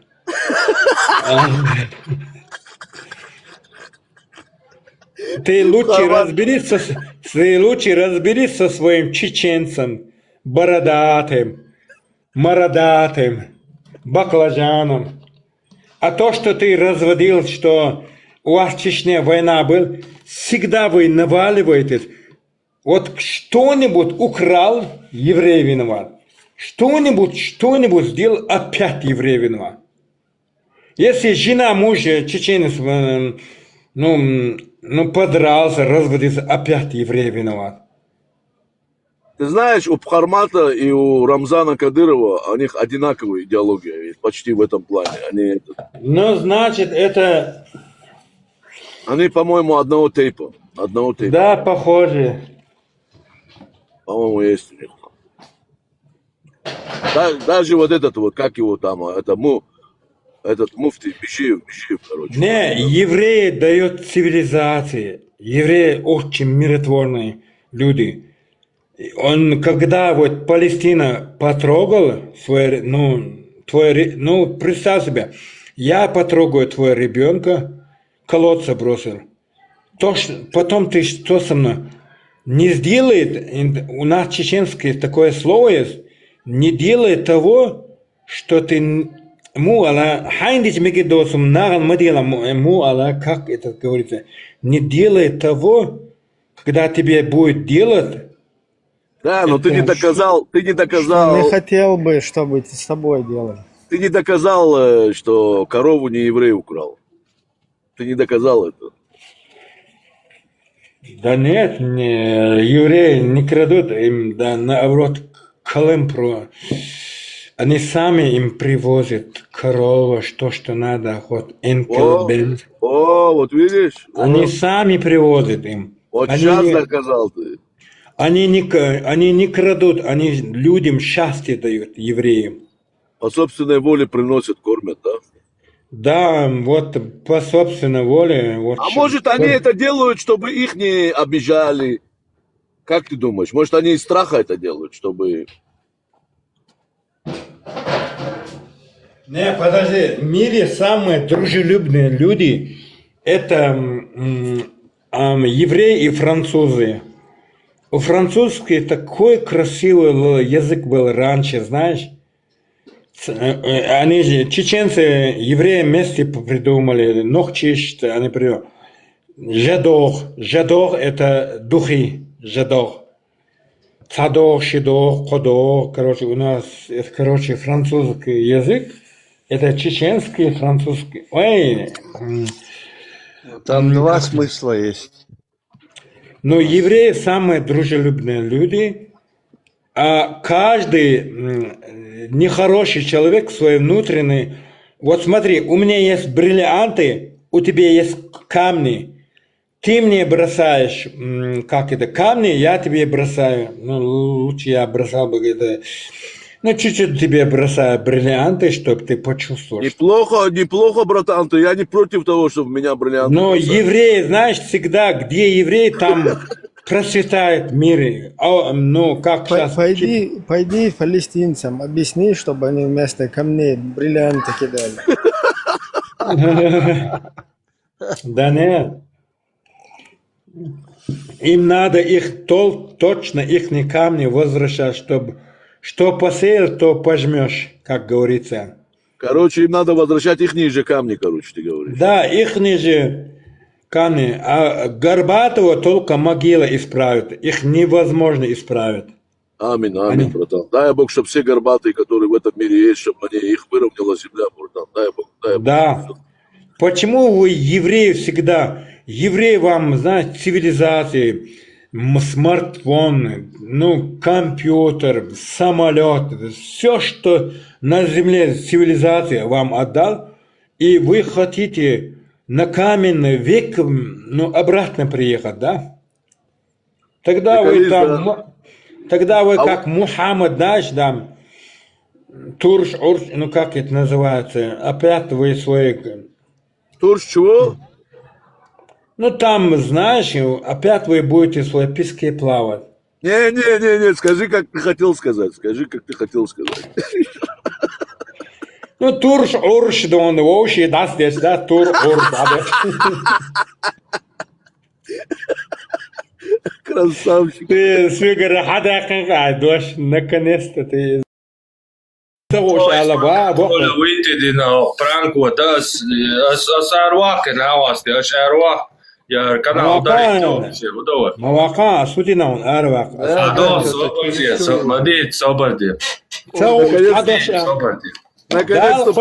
Ты лучше разберись со своим чеченцем, бородатым, мородатым, баклажаном. А то, что ты разводил, что у вас в Чечне война была, всегда вы наваливаетесь. Вот что-нибудь украл, еврей виноват. Что-нибудь сделал, опять еврей виноват. Если жена мужа чеченец, подрался, разводился, опять еврей виноват. Ты знаешь, у Пхармата и у Рамзана Кадырова у них одинаковая идеология, почти в этом плане. Ну, значит, это... Они, по-моему, одного тейпа. Да, похоже. По-моему, есть у них. Даже вот этот вот, как его там, этот муфти, Бишиев, короче. Не, евреи дают цивилизации. Евреи очень миротворные люди. Когда вот Палестина потрогала представь себе, я потрогаю твоего ребенка, колодца бросил. Потом ты что со мной? Не сделает, у нас чеченское такое слово есть, не делает того, что ты как это говорится, не делает того, когда тебе будет делать. Да, но ты не доказал. Не хотел бы, чтобы с тобой делали. Ты не доказал, что корову не еврей украл. Ты не доказал это. Да нет, евреи не крадут, им, да, наоборот, они сами им привозят корову, что надо, вот энкелбен. Вот видишь? Они сами привозят им. Вот сейчас доказал ты. Они не крадут, они людям счастье дают, евреям. По собственной воле приносят, кормят, да? Да, вот по собственной воле. Вот может, они это делают, чтобы их не обижали? Как ты думаешь? Может, они из страха это делают, чтобы... Не, подожди. В мире самые дружелюбные люди – это евреи и французы. У французских такой красивый язык был раньше, знаешь? Они же, чеченцы, евреи вместе придумали, нохчиш, они придумали. Жадор это духи, жадор. цадох, шидох, ходох, короче, у нас, короче, французский язык, это чеченский, французский. Ой, Там два смысла есть. но евреи самые дружелюбные люди, а каждый нехороший человек свой внутренний. Вот смотри, у меня есть бриллианты, у тебя есть камни. Ты мне бросаешь, как это, камни, я тебе бросаю. Ну, лучше я бросал бы это. Ну, чуть-чуть тебе бросаю бриллианты, чтобы ты почувствовал. Неплохо, братан, то я не против того, чтобы меня бриллианты Но бросали. евреи, знаешь, всегда, где евреи, там процветает мир. Ну, как сейчас... Пойди палестинцам, объясни, чтобы они вместо камней бриллианты кидали. Да нет. Им надо их точно их камни возвращать, чтобы что посеял, то пожмешь, как говорится. Короче, им надо возвращать их ниже камни, короче, ты говоришь. Да, их ниже камни, а Горбатого только могила исправит. Их невозможно исправить. Аминь, братан. Дай Бог, чтобы все горбатые, которые в этом мире есть, чтобы их выровняла земля, братан. Дай Бог. Да. Почему вы, евреи, всегда... Евреи вам, знаете, цивилизации, смартфон, ну, компьютер, самолет, все, что на земле цивилизация вам отдал, и вы хотите на каменный век, ну, обратно приехать, да? Тогда вы там, да. тогда вы как Мухаммад, знаешь, да, Турш, ну, как это называется, опять вы свои... Турш чего? Ну, там, знаешь, опять вы будете в своей песке плавать. Не, скажи, как ты хотел сказать. Ну, турш, урш, дон, вообще, да, тур, урш, Красавчик. Ты, свигар, хада, дождь, наконец-то ты... Выйти на пранку, да, с арваха на вас, арвах. Я канал ударить вообще, удобно. Молока, судина он, арвак. Да, свободи. Наконец-то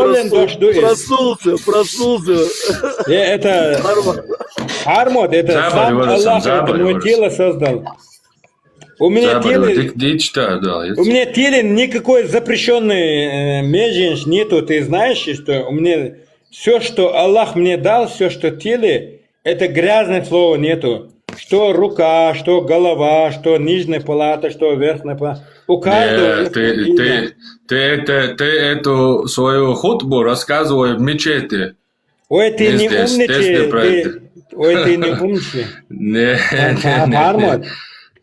проснулся. Это Армод, это сам Аллах, это мое тело создал. У меня теле никакой запрещенной меженж нету. Ты знаешь, что у меня все, что Аллах мне дал, все, что теле, это грязное слово нету. Что рука, что голова, что нижняя палата, что верхняя палата. У каждого ты эту свою хутбу рассказывай в мечети. Ой, ты не умничай. Ой, ты не умничай. Не.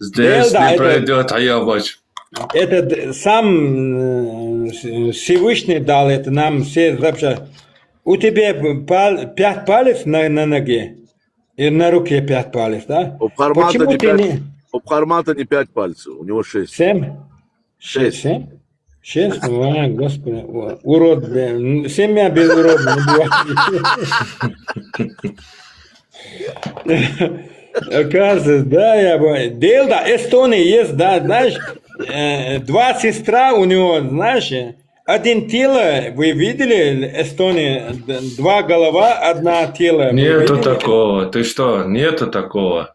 Здесь не пройдет аябач. Это сам Всевышний дал это нам все вообще. У тебя 5 палец на ноге и на руке 5 палец, да? Почему ты не... У Хармата не 5 пальцев, у него 6. 7? 6? 6? О, Господи. Урод, 7 без урода не бывает. Оказывается, да, я понял. Делда, Эстония есть, да, знаешь, 2 сестра у него, знаешь, один тело, вы видели Эстония, 2 голова, 1 тело. Нету такого, ты что, нету такого.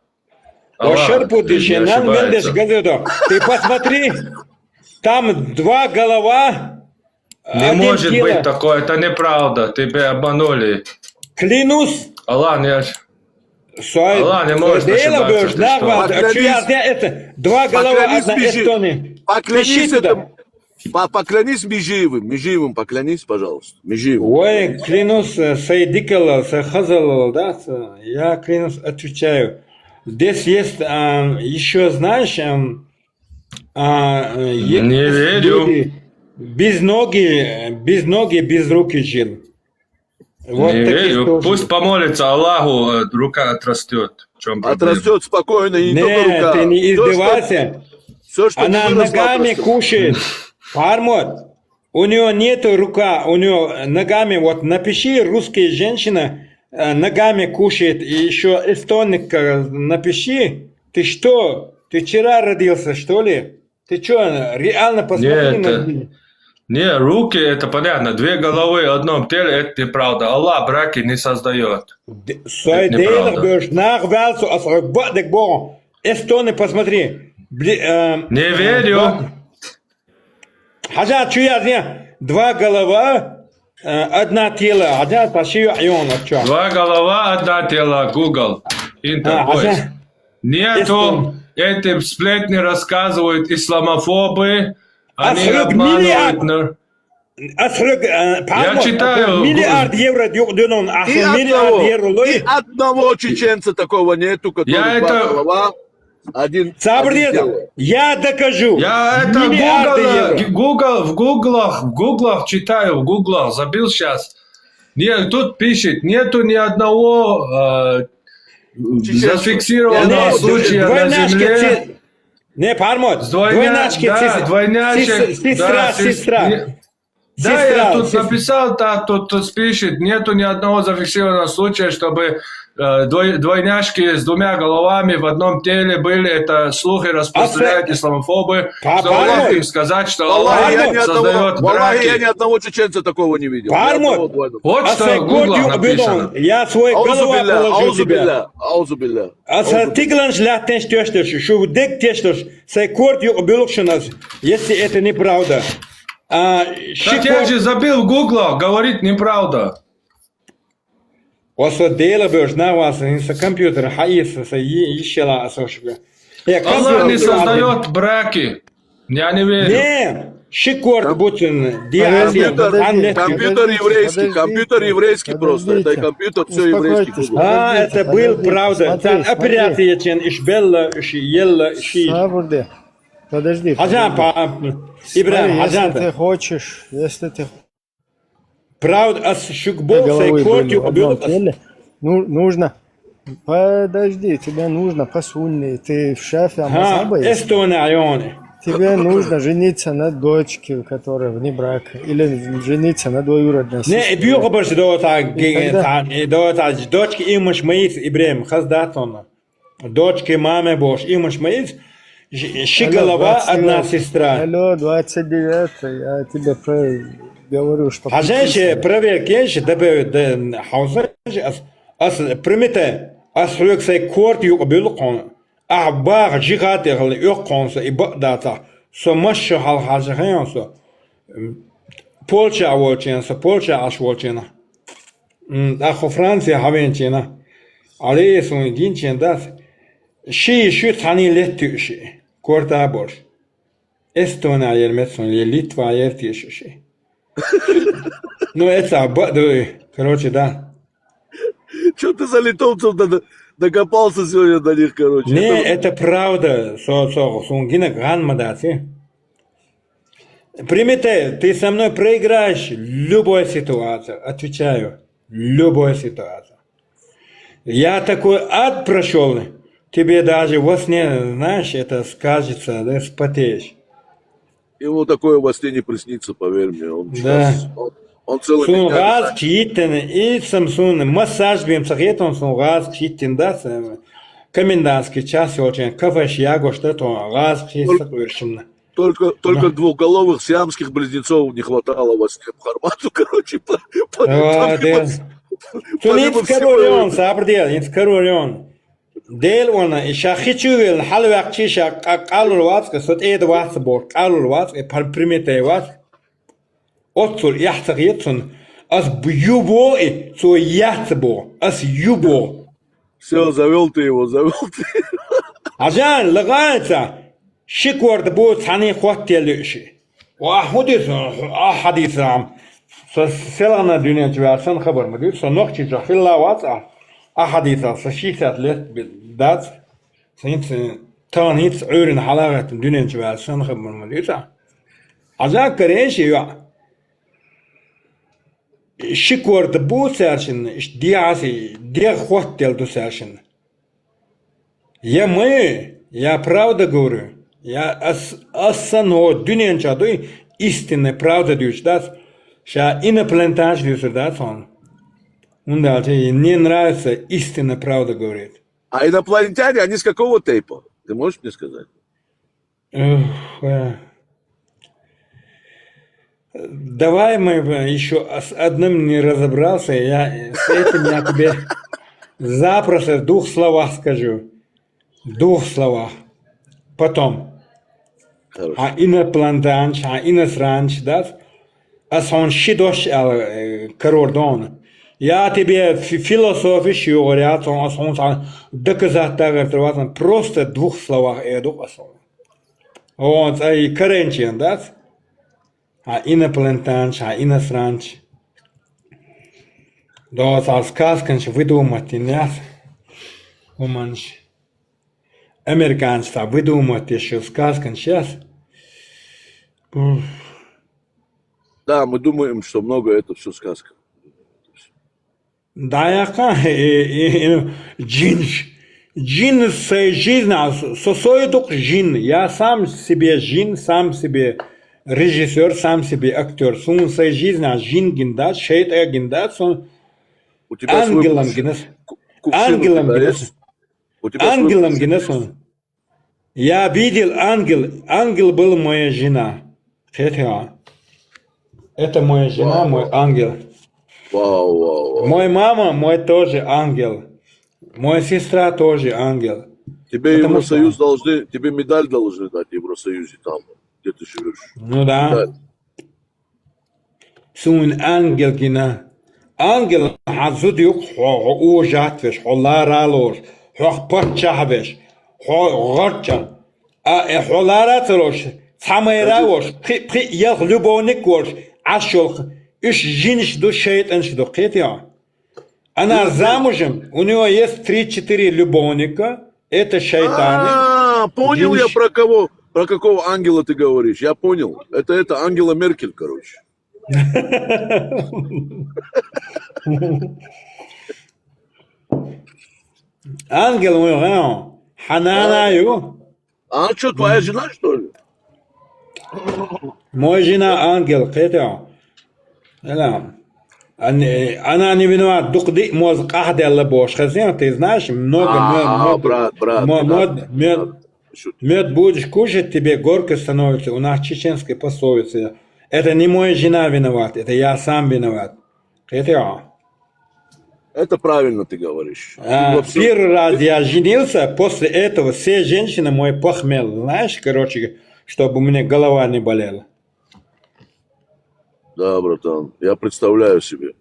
Ты посмотри, там 2 голова, не может быть такое, это неправда, тебя обманули. Клянусь. Аллах, Аллах не может ошибаться. 2 голова, 1 Эстония. Поклянись Межиевым, поклянись, пожалуйста. Межиевым. Ой, клянусь, Сайдикал, Хазал, да, я клянусь, отвечаю. Здесь есть еще, знаешь, не верю. Без ноги, без руки жил. Вот не верю. Пусть помолится Аллаху, рука отрастет. Отрастет спокойно, и не только рука. Ты не издевайся. Она ногами кушает. Пармот, у нее нету рука, у нее ногами, вот напиши, русская женщина ногами кушает, и еще эстоника напиши. Ты что? Ты вчера родился, что ли? Ты что, реально посмотри на меня. Не, руки, это понятно. Две головы в одном теле, это неправда. Аллах браки не создает. Дейдейлах бешь нахвалцу, а срабаток богом. Эстоны, посмотри. Не верю. Хажа, что я знаю? Два голова, одна тело. Хажа, тащи айон. Два голова, одна тело. Google. Интервойс. Нету. Эти сплетни рассказывают исламофобы. Они обманывают. Я читаю. Миллиард евро дюнон, а миллиард евро. И одного чеченца такого нету, который два голова, один тело. Я докажу. Я это в гуглах читаю, в гуглах забил сейчас. Нет, тут пишет, нету ни одного зафиксированного случая на земле. Не, Пармот, двойначки, сестра. Да, я тут написал, тут пишет, нету ни одного зафиксированного случая, чтобы двойняшки с двумя головами в одном теле были. Это слухи распространяют исламофобы. Что Аллах им сказать, что Аллах создает браки. Я ни одного чеченца такого не видел. Пармот, вот что в гуглах написано. Я свой голову положу тебя. Аузубилля. Тигланж лятен штёштеш, шувдек тештеш, сайкорд юбилукшинас, если это неправда. Так я же забил в гуглах, говорит неправда. Осы дело бешь на вас, инса компьютер, хаис, ищела осошка. Аллах не создает браки. Я не верю. Не, шикорд бутин, Компьютер еврейский просто. Это компьютер, все еврейский. Это был правда. Там операция, ишбелла, ела, Подожди. Ибрахим, если ты хочешь, правда, шукбол, сайкортю, нужно. Подожди, тебе нужно посунь, ты в шефе Амазаба есть. Тебе нужно жениться на дочке, которая вне брака, или жениться на двоюродной сестре. Не, бьюха больше дочки имаш маис, Ибрахим, хаздатона. Дочки мамы бош, имаш маис, голова одна сестра. Алло, 29, я тебе говорю, что... А женщина, проверки, дабы хауза, примите, асрюксай корт юбилкон, баг жигатер юконса и бадата, сомашу халхазахенса, Польша волченса, Польша аш волчена. Ахо Франция хавенчена, але сун гинчен дас, ши тани леттуши, корта борш. Эстония ерметсон, Литва ертиши. Ну это, короче, да. Что ты за литовцев докопался сегодня до них, короче? Не, это правда. Сунгина гранмадати. Примите, ты со мной проиграешь любую ситуацию. Отвечаю, любую ситуацию. Я такой ад прошел. Тебе даже во сне, знаешь, это скажется, да, спотеешь. Ему такое во сне не приснится, поверь мне. Он да. Сейчас, он целый день... Сунгаз читен, и самсун, массаж бим сахетон, сунгаз читен, да, комендантский час, очень, кафеш яго, что-то, газ читен. Только двухголовых сиамских близнецов не хватало во сне. Хармату, короче, Тунец королен, сабрдел, инц королен. Дел вона шахичуvel халвакчи шак алурватска сот эдватсбор алурватска примитеват отсул яхтагетсон ас бюбо и со яхтбо ас юбо. Все, завел ты его. Ажан лагается шиквард бо цани хваттелши. Вахудис ахадисам селана дюня чварсан хабар мадир сонохчи жахиллаватса أحاديث سشيثات لت بالذات سنت تانيت عورن حلاقة الدنيا جبال سنخب من المديرة عزاك كريش يا شكور دبو سارشن إش ديعاسي ديع خوات تلدو سارشن يا مي يا правда говорю я أصلا هو الدنيا جادوي истинная правда дюждат ша инопланетаж дюждат он да, тебе не нравится, истинно правда говорит. А инопланетяне, они с какого тейпа? Ты можешь мне сказать? Давай мы еще с одним не разобрался. С этим я тебе запросто в 2 словах скажу. В 2 словах. Потом. Хорошо. А инопланетянч, а иностранч, да? А сон шидош кордон. Я тебе философию говорят, он доказать просто в 2 словах иду. Вот, и коренчен, да? А инопланетянч, а иностранч. Да, а сказканч выдумать нет. Уманч. Американцы выдумать еще сказканч сейчас. Да, мы думаем, что много это все сказка. Да, я джин с жизнь, сосоидук джин. Я сам себе джин, сам себе режиссер, сам себе актер. Сун с жизнь, джин гиндат, шейт гиндат, сон У тебя ангелом свой гинас. кувшин Ангелом у тебя гинас. есть? У тебя свой Ангелом кувшин гинас. есть? Я видел ангел. Ангел был моя жена. Это моя жена, Вау. мой ангел. Вау, вау, вау. Мой мама, мой тоже ангел. Моя сестра тоже ангел. Тебе Потому Евросоюз должны, тебе медаль должны дать в Евросоюзе там, где ты живешь. Ну да. Медаль. Сун ангел гина. Ангел хазуд юк хо жатвеш, хо ларалош, хо пачавеш, хо горча. А хо ларатрош, самайравош, при ях любовник вош, ашол, иш жиниш до шейтанш до кетя. Она замужем, у него есть 3-4 любовника, это шайтаны. Понял я Видишь? про какого ангела ты говоришь. Я понял. Это Ангела Меркель, короче. Ангел мой, Хананаю. А что, твоя жена, что ли? Мой жена ангел, кетя. Она не виноват, дукди моз кахде лабош. Хазин, ты знаешь, много мед будешь кушать, тебе горько становится. У нас чеченская пословица. Это не моя жена виноват, это я сам виноват. Это правильно ты говоришь. Первый раз я женился, после этого все женщины мой похмел. Знаешь, короче, чтобы у меня голова не болела. Да, братан, я представляю себе.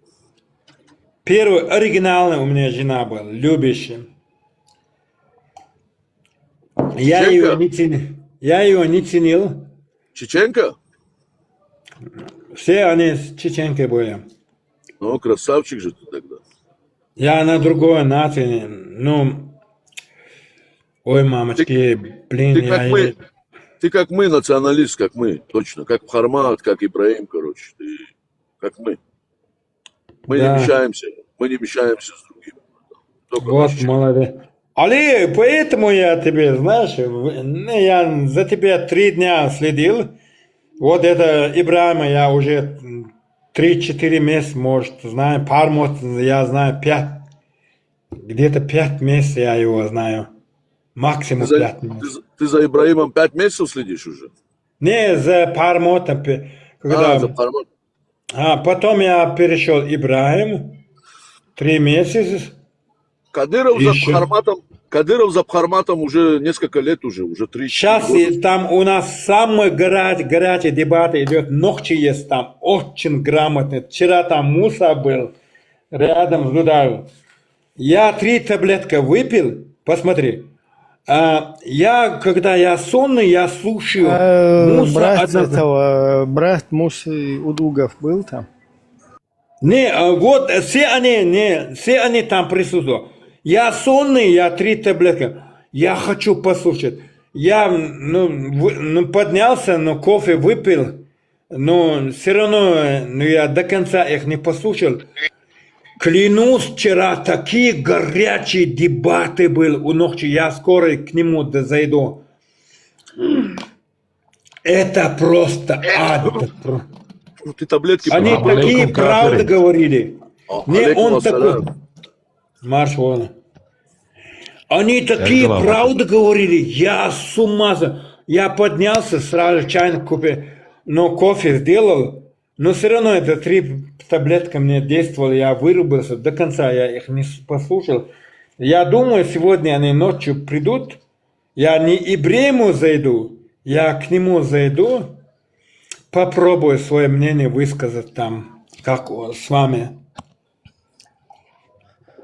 Первый оригинальный у меня жена была, любящая. Я ее не ценил. Чеченка? Все они с чеченкой были. Ну, красавчик же ты тогда. Я на другой нации, ну, ой, мамочки, блин, Ты как мы, националист, как мы, точно. Как Хармат, как Ибраим, короче. Ты как мы. Мы Да. не мешаемся с другими. Только Вот, наши. молодец. Али, поэтому я тебе, знаешь, я за тебя 3 дня следил. Вот это Ибраима я уже 3-4 месяца, может, знаю. Пармот я знаю 5. Где-то 5 месяцев я его знаю. Максимум 5 месяцев. Ты за Ибраимом 5 месяцев следишь уже? Не, за Пармотом. Когда... за Пармот. Потом я перешел Ибраим. 3 месяца. Кадыров за Бхарматом уже несколько лет уже 3 Сейчас года. там у нас самый горячий дебат идет. Ночи есть там. Очень грамотно. Вчера там Муса был. Рядом с Дудаевым. Я 3 таблетки выпил. Посмотри. Когда я сонный, я слушаю Муса. Брат Мусы Удугов был там? Не, вот все они там присутствуют. Я сонный, я 3 таблетки. Я хочу послушать. Я поднялся, но кофе выпил. Но все равно я до конца их не послушал. Клянусь, вчера такие горячие дебаты были у ночи. Я скоро к нему зайду. Это просто ад. Ты таблетки Они такие правды говорили. Не он такой. Марш вон. Они такие правды говорили. Я с ума. Я поднялся, сразу чайник купил, но кофе сделал, но все равно это 3 таблетки мне действовало, я вырубился до конца, я их не послушал. Я думаю, сегодня они ночью придут, я не Ибрему зайду, я к нему зайду, попробую свое мнение высказать там, как с вами.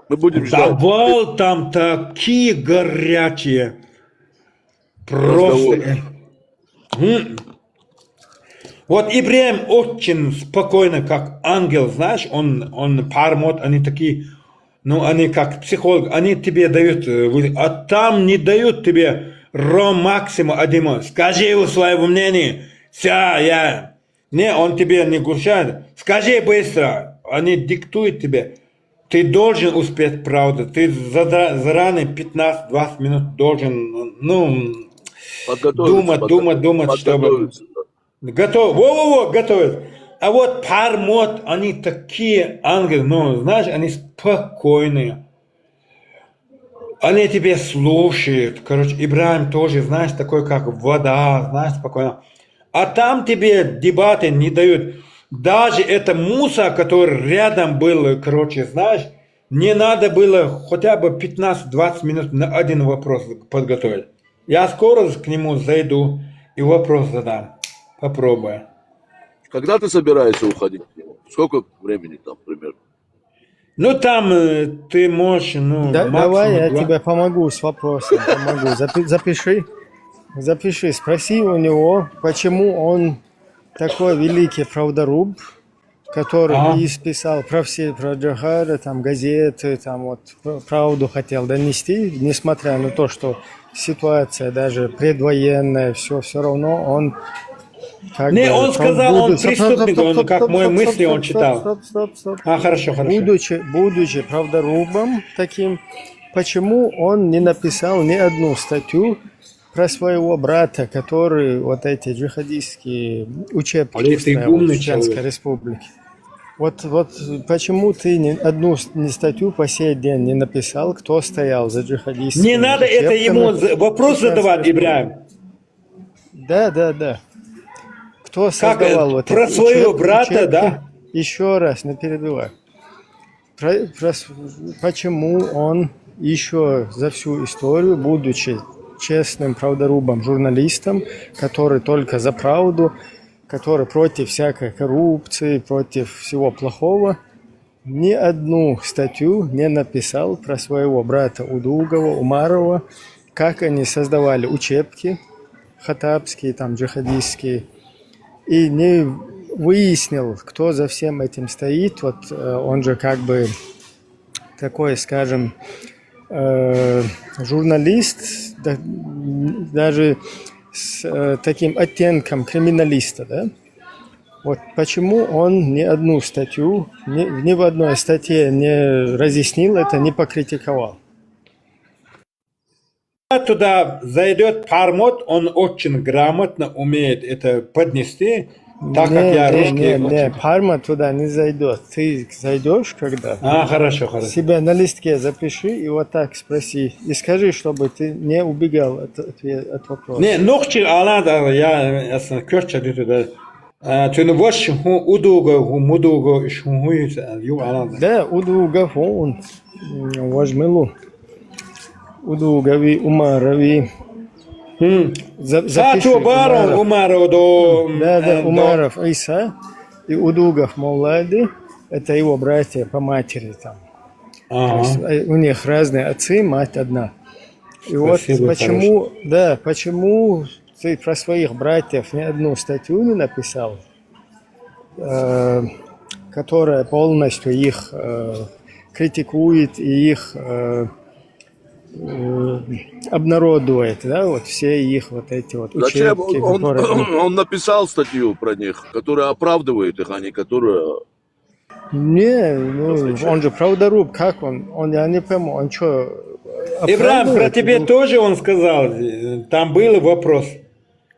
Мы будем ждать. Давал там такие горячие. Просто. Вот Ибрahim очень спокойно, как ангел, знаешь, он пармот, они такие, ну, они как психолог, они тебе дают, а там не дают тебе максимум один. Скажи его своего мнения. Все, Не, он тебе не гушает. Скажи быстро. Они диктуют тебе. Ты должен успеть, правда. Ты заранее 15-20 минут должен, ну, думать, чтобы... Готов. Готовить. А вот пармот, они такие ангелы, ну, знаешь, они спокойные. Они тебя слушают. Короче, Ибрahim тоже, знаешь, такой, как вода, знаешь, спокойно. А там тебе дебаты не дают. Даже это Муса, который рядом был, короче, знаешь, не надо было хотя бы 15-20 минут на один вопрос подготовить. Я скоро к нему зайду и вопрос задам. Попробуй. Когда ты собираешься уходить? Сколько времени там примерно? Ну, там ты можешь, ну, Давай я 2. тебе помогу с вопросом. Запиши, спроси у него, почему он такой великий правдоруб, который исписал про все, про джихада, там газеты, там вот правду хотел донести, несмотря на то, что ситуация даже предвоенная, все равно он как Не, бы, он сказал, он преступник, он как мои мысли он читал. Стоп. Хорошо. Будучи правдорубом таким, почему он не написал ни одну статью про своего брата, который вот эти джихадистские учебки устраивал в Чеченской республике? Вот почему ты ни одну статью по сей день не написал, кто стоял за джихадистами? Не надо это ему вопрос задавать, Ибрahim. Да. Кто создавал вот про своего брата, учебки? Да? Еще раз, не перебивай. Почему он еще за всю историю, будучи честным правдорубом, журналистом, который только за правду, который против всякой коррупции, против всего плохого, ни одну статью не написал про своего брата Удугова, Умарова, как они создавали учебки хатабские, там, джихадистские, и не выяснил, кто за всем этим стоит. Вот он же как бы такой, скажем, журналист, даже с таким оттенком криминалиста, да? Вот почему он ни одну статью, ни в одной статье не разъяснил это, не покритиковал? Туда зайдет пармот, он очень грамотно умеет это поднести, так как я русский. Не, пармот туда не зайдет. Ты зайдешь когда? Хорошо. Себя на листке запиши и вот так спроси. И скажи, чтобы ты не убегал от вопроса. Не, ногчи алада, я кёрча туда. Тюн вош удуга, мудуга, шунгуй, алада. Да, удуга, он важмелу. Удугави, Умарови. Запиши Умаров Иса и Удугов Маулади. Это его братья по матери там. У них разные отцы, мать одна. И спасибо, вот почему ты про своих братьев ни одну статью не написал, которая полностью их критикует и их обнародует, да, вот все их вот эти вот учебки. Зачем он написал статью про них, которая оправдывает их, а не которая... Не, он же правдоруб, как он, я не пойму, он что... Ибрahim, про тебя тоже он сказал, там был вопрос,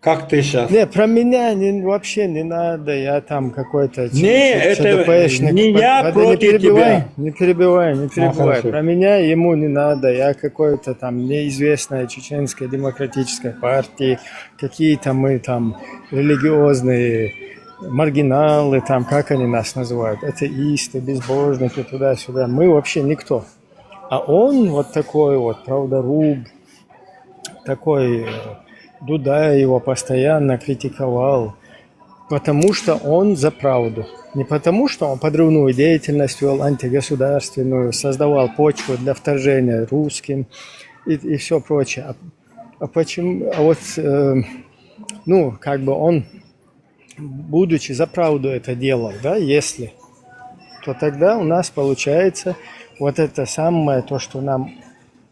Как ты сейчас? Не, про меня вообще не надо, я там какой-то это ЧДПшник. не я против тебя. Не перебивай. хорошо. Про меня ему не надо, я какой-то там неизвестной чеченской демократической партии, какие-то мы там религиозные маргиналы, там, как они нас называют, атеисты, безбожники, туда-сюда. Мы вообще никто. А он вот такой вот правдоруб, такой... Дуда его постоянно критиковал, потому что он за правду. Не потому, что он подрывную деятельность вел, антигосударственную, создавал почву для вторжения русским и все прочее. А почему? Как бы он, будучи за правду это делал, да, если, то тогда у нас получается вот это самое, то, что нам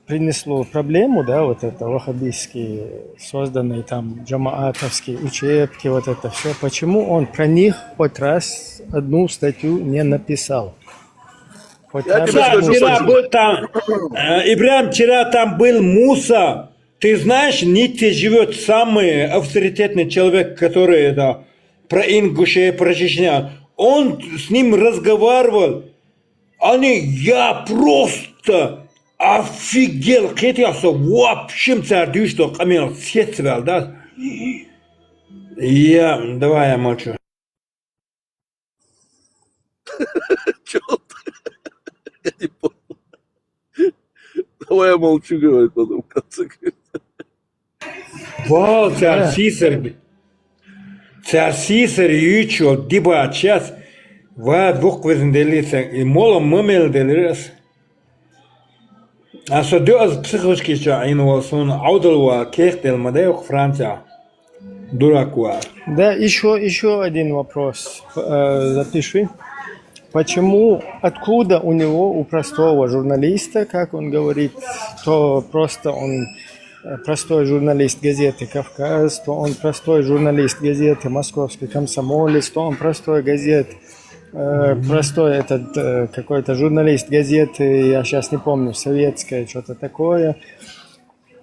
принесло проблему, да, вот это ваххабистские, созданные там джамаатовские учебки, вот это все. Почему он про них хоть раз одну статью не написал? Вчера был там, Ибрahim, вчера там был Муса. Ты знаешь, Ницше живет самый авторитетный человек, который это, про Ингушей, про Чечню. Он с ним разговаривал. Я просто... офигел, кетиаса, вообще царь, что камел сетвел, да? Давай я молчу. Чё ты? Я не понял. Давай я молчу, говорит, потом в конце говорит. Вау, царь Сисер, Ючо, Диба, час, двух квизенделица, и молом мымел делирес. А что делать психологически, он аудал кехтел мадеух Франция, дураку. Да, еще один вопрос запиши. Почему, откуда у него, у простого журналиста, как он говорит, то просто он простой журналист газеты «Кавказ», то он простой журналист газеты «Московский комсомолец», то он простой простой какой-то журналист газеты, я сейчас не помню, советская, что-то такое.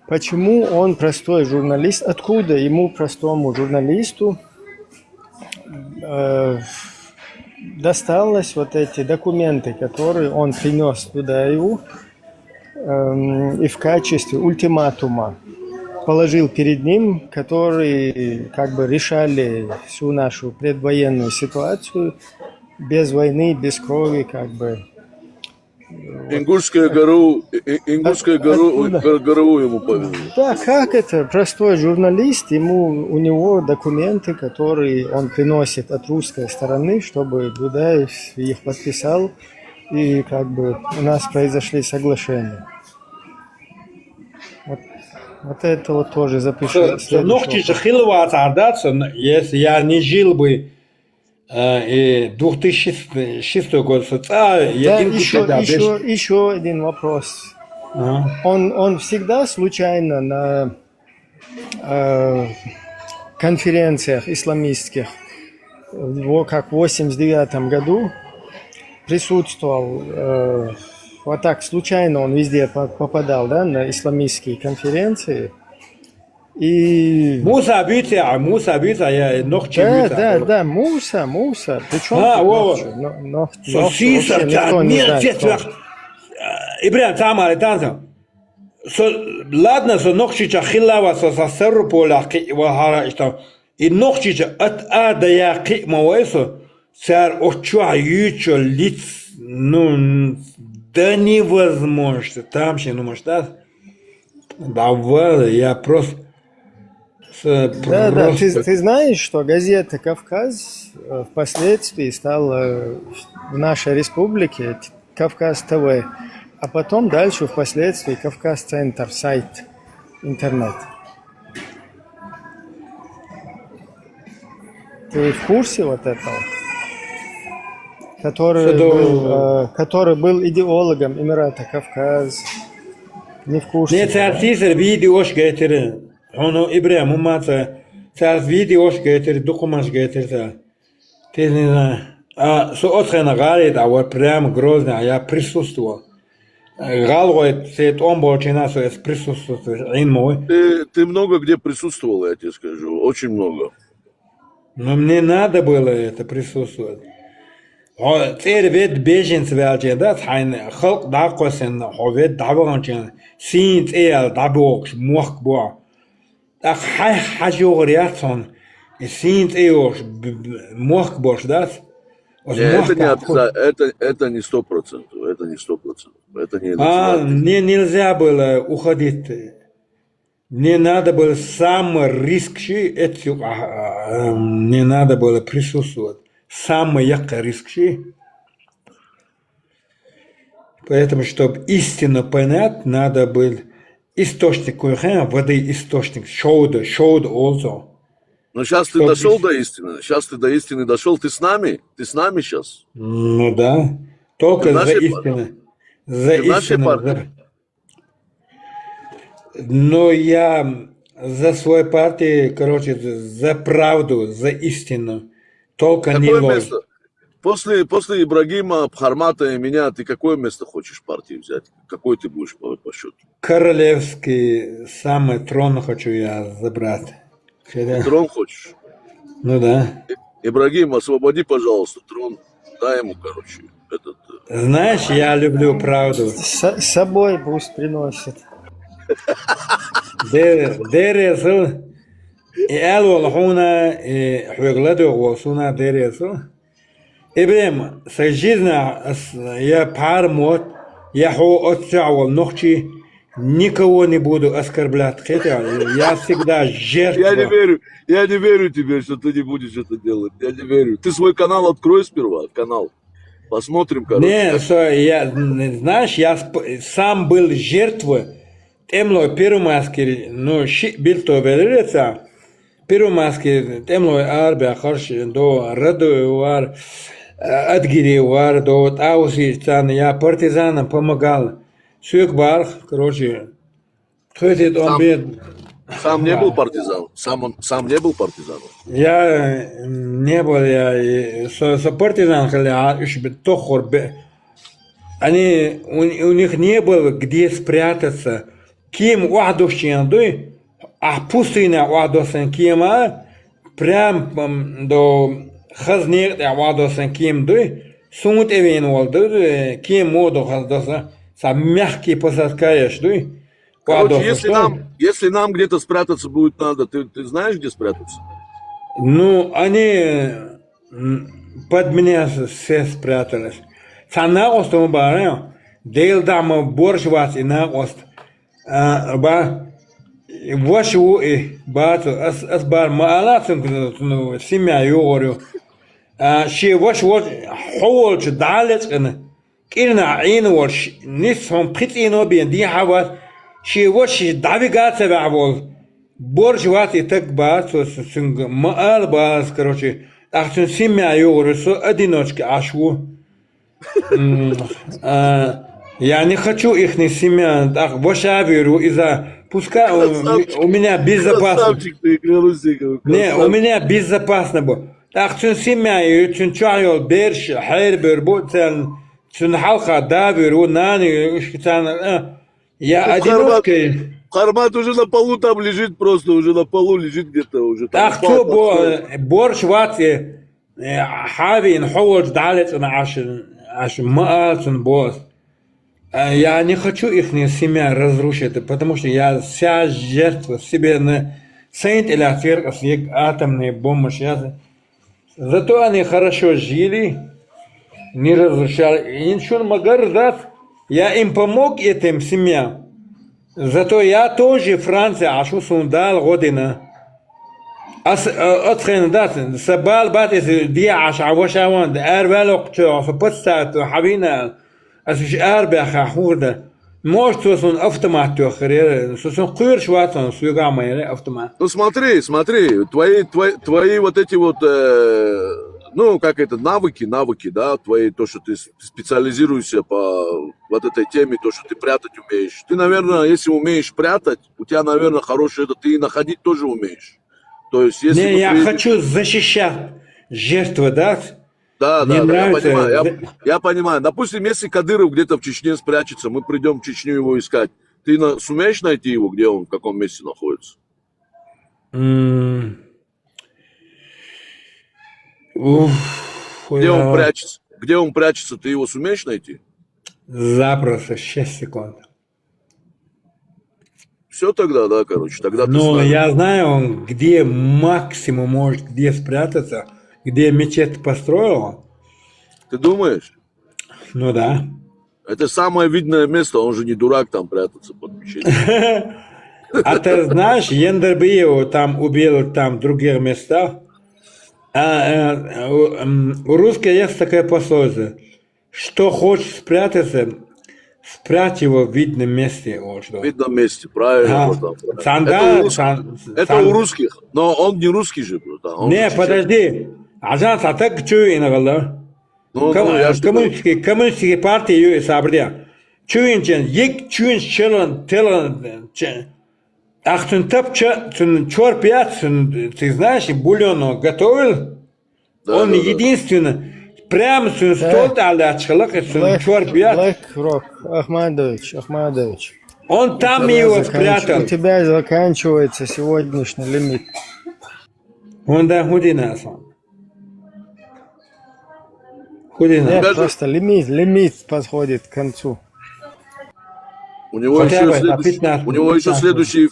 Почему он простой журналист? Откуда ему, простому журналисту, досталось вот эти документы, которые он принес туда его и в качестве ультиматума положил перед ним, которые как бы решали всю нашу предвоенную ситуацию без войны, без крови, как бы. Ингушскую гору ему повезли. Да, как это? Простой журналист, у него документы, которые он приносит от русской стороны, чтобы Дудаев их подписал, и как бы у нас произошли соглашения. Вот это вот тоже запишу. Если я не жил бы 2006 год, еще один вопрос. Он всегда случайно на конференциях исламистских, как в 89 году, присутствовал, вот так случайно он везде попадал, да, на исламистские конференции. И... Муса бьется, я ногти бьется. Да, Муса. Причем ногти вообще никто не знает. Ибрahim, тамар, танзам. Ладно, что ногти чахилава, со сэру поля, вахара, что и ногти от я кикмавайсо, сэр очуа ючо лиц, да невозможно. Там ще, может, да? Давай, я просто... Да, ты знаешь, что газета «Кавказ» впоследствии стала в нашей республике «Кавказ ТВ», а потом дальше впоследствии «Кавказ-центр», сайт, интернет. Ты в курсе вот этого? Который был идеологом Эмирата Кавказ. Не в курсе. Нет, артистер видеош гетерин. Он Ибрahim, умаца. Царь видеош гетер, документ гетер. Ты не знаешь. Отхена говорит, а вот прям грозно, я присутствовал. Галгой цвет он болчина со присутствует ин мой. Ты много где присутствовал, я тебе скажу. Очень много. Но мне надо было это присутствовать. Цер вет беженц велче, да, хайн халк дакосен, ховет дабончен, син цел дабокш мох бо. Так хажогриатсон, син цеош мох бош, да? Это не это не 100%. Это не 100%. Это не мне нельзя было уходить. Мне надо было самый рискший, мне надо было присутствовать. Самый яркий рискший. Поэтому, чтобы истину понять, надо был источник воды, источник, shoulder also. Но сейчас ты дошел до истины. Сейчас ты до истины дошел. Ты с нами? Ты с нами сейчас? Ну да. Только за истину. За истину. Но я за свою партию, короче, за правду, за истину. Только не ложь. После Ибрагима, Хармата и меня, ты какое место хочешь в партии взять? Какой ты будешь по счету? Королевский, самый трон хочу я забрать. Трон хочешь? Ну да. Ибрагим, освободи, пожалуйста, трон. Дай ему, короче, этот... Знаешь, я люблю правду. С собой пусть приносит. Дересу. И элвал хуна, и хуйгладу волсуна дересу. Ибрим, сажизна, я пармот, я хо отцавал ногчи, никого не буду оскорблять. Хотя я всегда жертва. Я не верю тебе, что ты не будешь это делать. Я не верю. Ты свой канал открой сперва, канал. Посмотрим, короче. Не, знаешь, я сам был жертвой. Темло первомайский, ну, был то велица. Первомайский, темло арбия, харш, до раду вар, адгири вар, до тауси, я партизанам помогал. Сюк барх, короче, хватит он бед. Сам не был партизан? Сам не был партизаном? Я не был, я со партизан, я тохор. Они, у них не было где спрятаться. Кем уадовщина дуй, а пустыня уадовсан кема, прям до хазнек уадовсан кем дуй, сумут эвен уадов, кем моду хаздоса, сам мягкий посадкаешь дуй. Короче, если нам где-то спрятаться будет надо, ты знаешь, где спрятаться? Ну, они под меня все спрятались. Сана остом баре, дейл дама борщ вас и на ост. Ба вашу и бату асбар маалатым семья юорю. Ши ваш вот хол чдалец кирна ин ваш нисом притино бен ди хават. Ши ваш давигат бавол борщ вас и так бату синг маал бас короче. Ахтун семья юорю со одиночки ашу. Я не хочу их семья, так веру из-за пускай у меня безопасно. Не, у меня безопасно было. Так чун семья и чун чайол берш хайрбер боцен чун халха даверу нани я одиночкой. Хармат уже на полу там лежит, просто уже на полу лежит где-то уже. Так что борщ вати хавин ховод далец на аш маалцун босс. Я не хочу их семья разрушить, потому что я вся жертва себе на Сейнт или церковь, атомные бомбы. Зато они хорошо жили, не разрушали. И ничего не могу дать. Я им помог этим семьям. Зато я тоже Франция, ашу сундал година. أتخن دات سبال بات دي عش عوشاوان أربع لقطة فبتسات حبينا أسمش أربع خاخوردا موش توصل أفتمات تأخير سوسن قير شواتن سويقا ما يلي أفتمات. Ну смотри, твои вот эти вот, ну как это, навыки, да, твои, то, что ты специализируешься по вот этой теме, то, что ты прятать умеешь. Ты, наверное, если умеешь прятать, у тебя, наверное, хорошее, это ты и находить тоже умеешь. То есть, если не, я хочу защищать жертву, да? Да, Не да, да, я нравится. понимаю. Я понимаю. Допустим, если Кадыров где-то в Чечне спрячется, мы придем в Чечню его искать. Ты сумеешь найти его, где он, в каком месте находится? Уф, Где он прячется? Где он прячется, ты его сумеешь найти? Запросто, 6 секунд. Все тогда, да, короче, тогда ты с Ну, нами. я знаю, где максимум может где спрятаться, где мечеть построил. Ты думаешь? Ну да. Это самое видное место, он же не дурак там прятаться под мечетью. А ты знаешь, Ендербиев там убил там в других местах. У русских есть такая пословица. Что хочешь спрятаться, спрячь его в видном месте. Вот что. В видном месте, правильно. А, братан, правильно. Санда, Это у русских, но он не русский же, братан, он Не, же подожди. Ажан сатак чуй инагала. Ну, я ж Коммунистические партии сабрия. Чуинчен, ек чуин челан, телан, ахтун тапча, чор пять, ты знаешь, бульон готовил? Он единственный. Прям с стол очкалак, чор пять. BlackRock, Ахмадович. Он там его спрятал. У тебя заканчивается сегодняшний лимит. Он да худинасан. Нет, просто лимит подходит к концу. У него еще следующий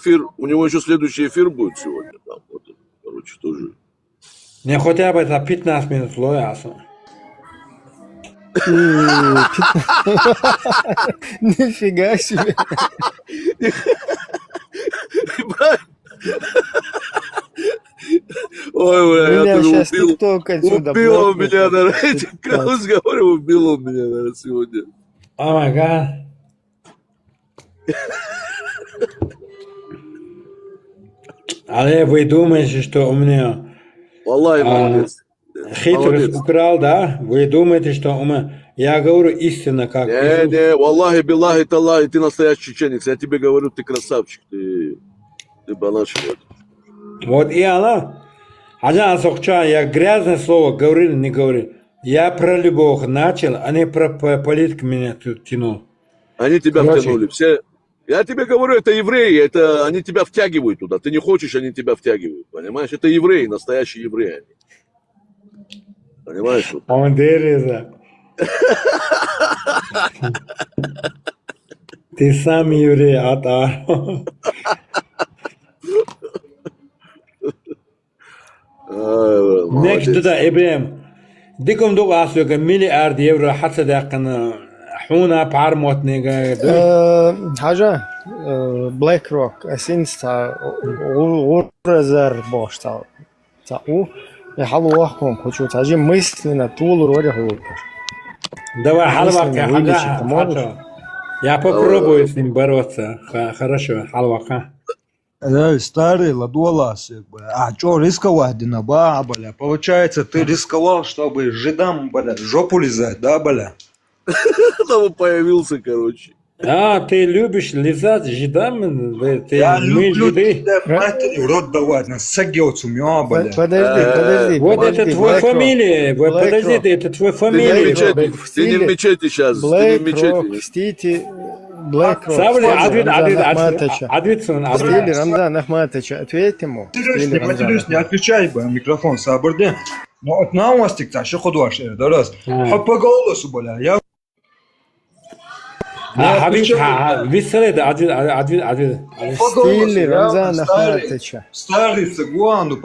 эфир будет сегодня. Там, вот, короче, тоже. Не хотя бы за 15 минут лояса. Нифига себе. Ой, бля, я тоже убил он меня, наверное, этим разговором убил он меня, наверное, сегодня. О май гад. Але вы думаете, что у меня Аллах, молодец. хитрость украл, да? Вы думаете, что у меня... Я говорю истинно, как... Не, Аллахи, Биллахи, Таллахи, ты настоящий чеченец. Я тебе говорю, ты красавчик, ты банашек. Вот и она. Аджан Сохча, я грязное слово говорил, не говорил. Я про любовь начал, а не про политику меня тут тянул. Они тебя втянули. Все. Я тебе говорю, это евреи, это они тебя втягивают туда. Ты не хочешь, они тебя втягивают. Понимаешь? Это евреи, настоящие евреи. Понимаешь? Он дереза. Ты сам еврей, ата. Next to the Ibrahim. ديكم دوغ أصلك مليار يورو حتى دقنا حونا بعرموت نيجا. حاجة BlackRock أسينستا ورزر باشتا تاو يحلو وحكم хочу تاجي мысленно тулу роли хлопаешь. Давай халвака. Я попробую с ним бороться. Хорошо, халвака. Да, старый ладуалас, а чё рисковать, бля? Получается, ты рисковал, чтобы жидам, бля, жопу лизать, да, бля? Там появился, короче. А, ты любишь лизать жидам? Я люблю тебя матери в рот давать, на сагиоцу, бля. Подожди. Вот это твоя фамилия. Подожди, это твоя фамилия. Ты не в мечети сейчас. Ты не в мечети. В стиле BlackRock. В стиле Рамзана Ахматовича. Ответь ему. Не отвечай, бля, микрофон сабырды. Но от новостик-то, что ходуаш, да раз. По голосу, бля, я... Висред, В стиле Рамзана Ахматовича. Старый цыгану,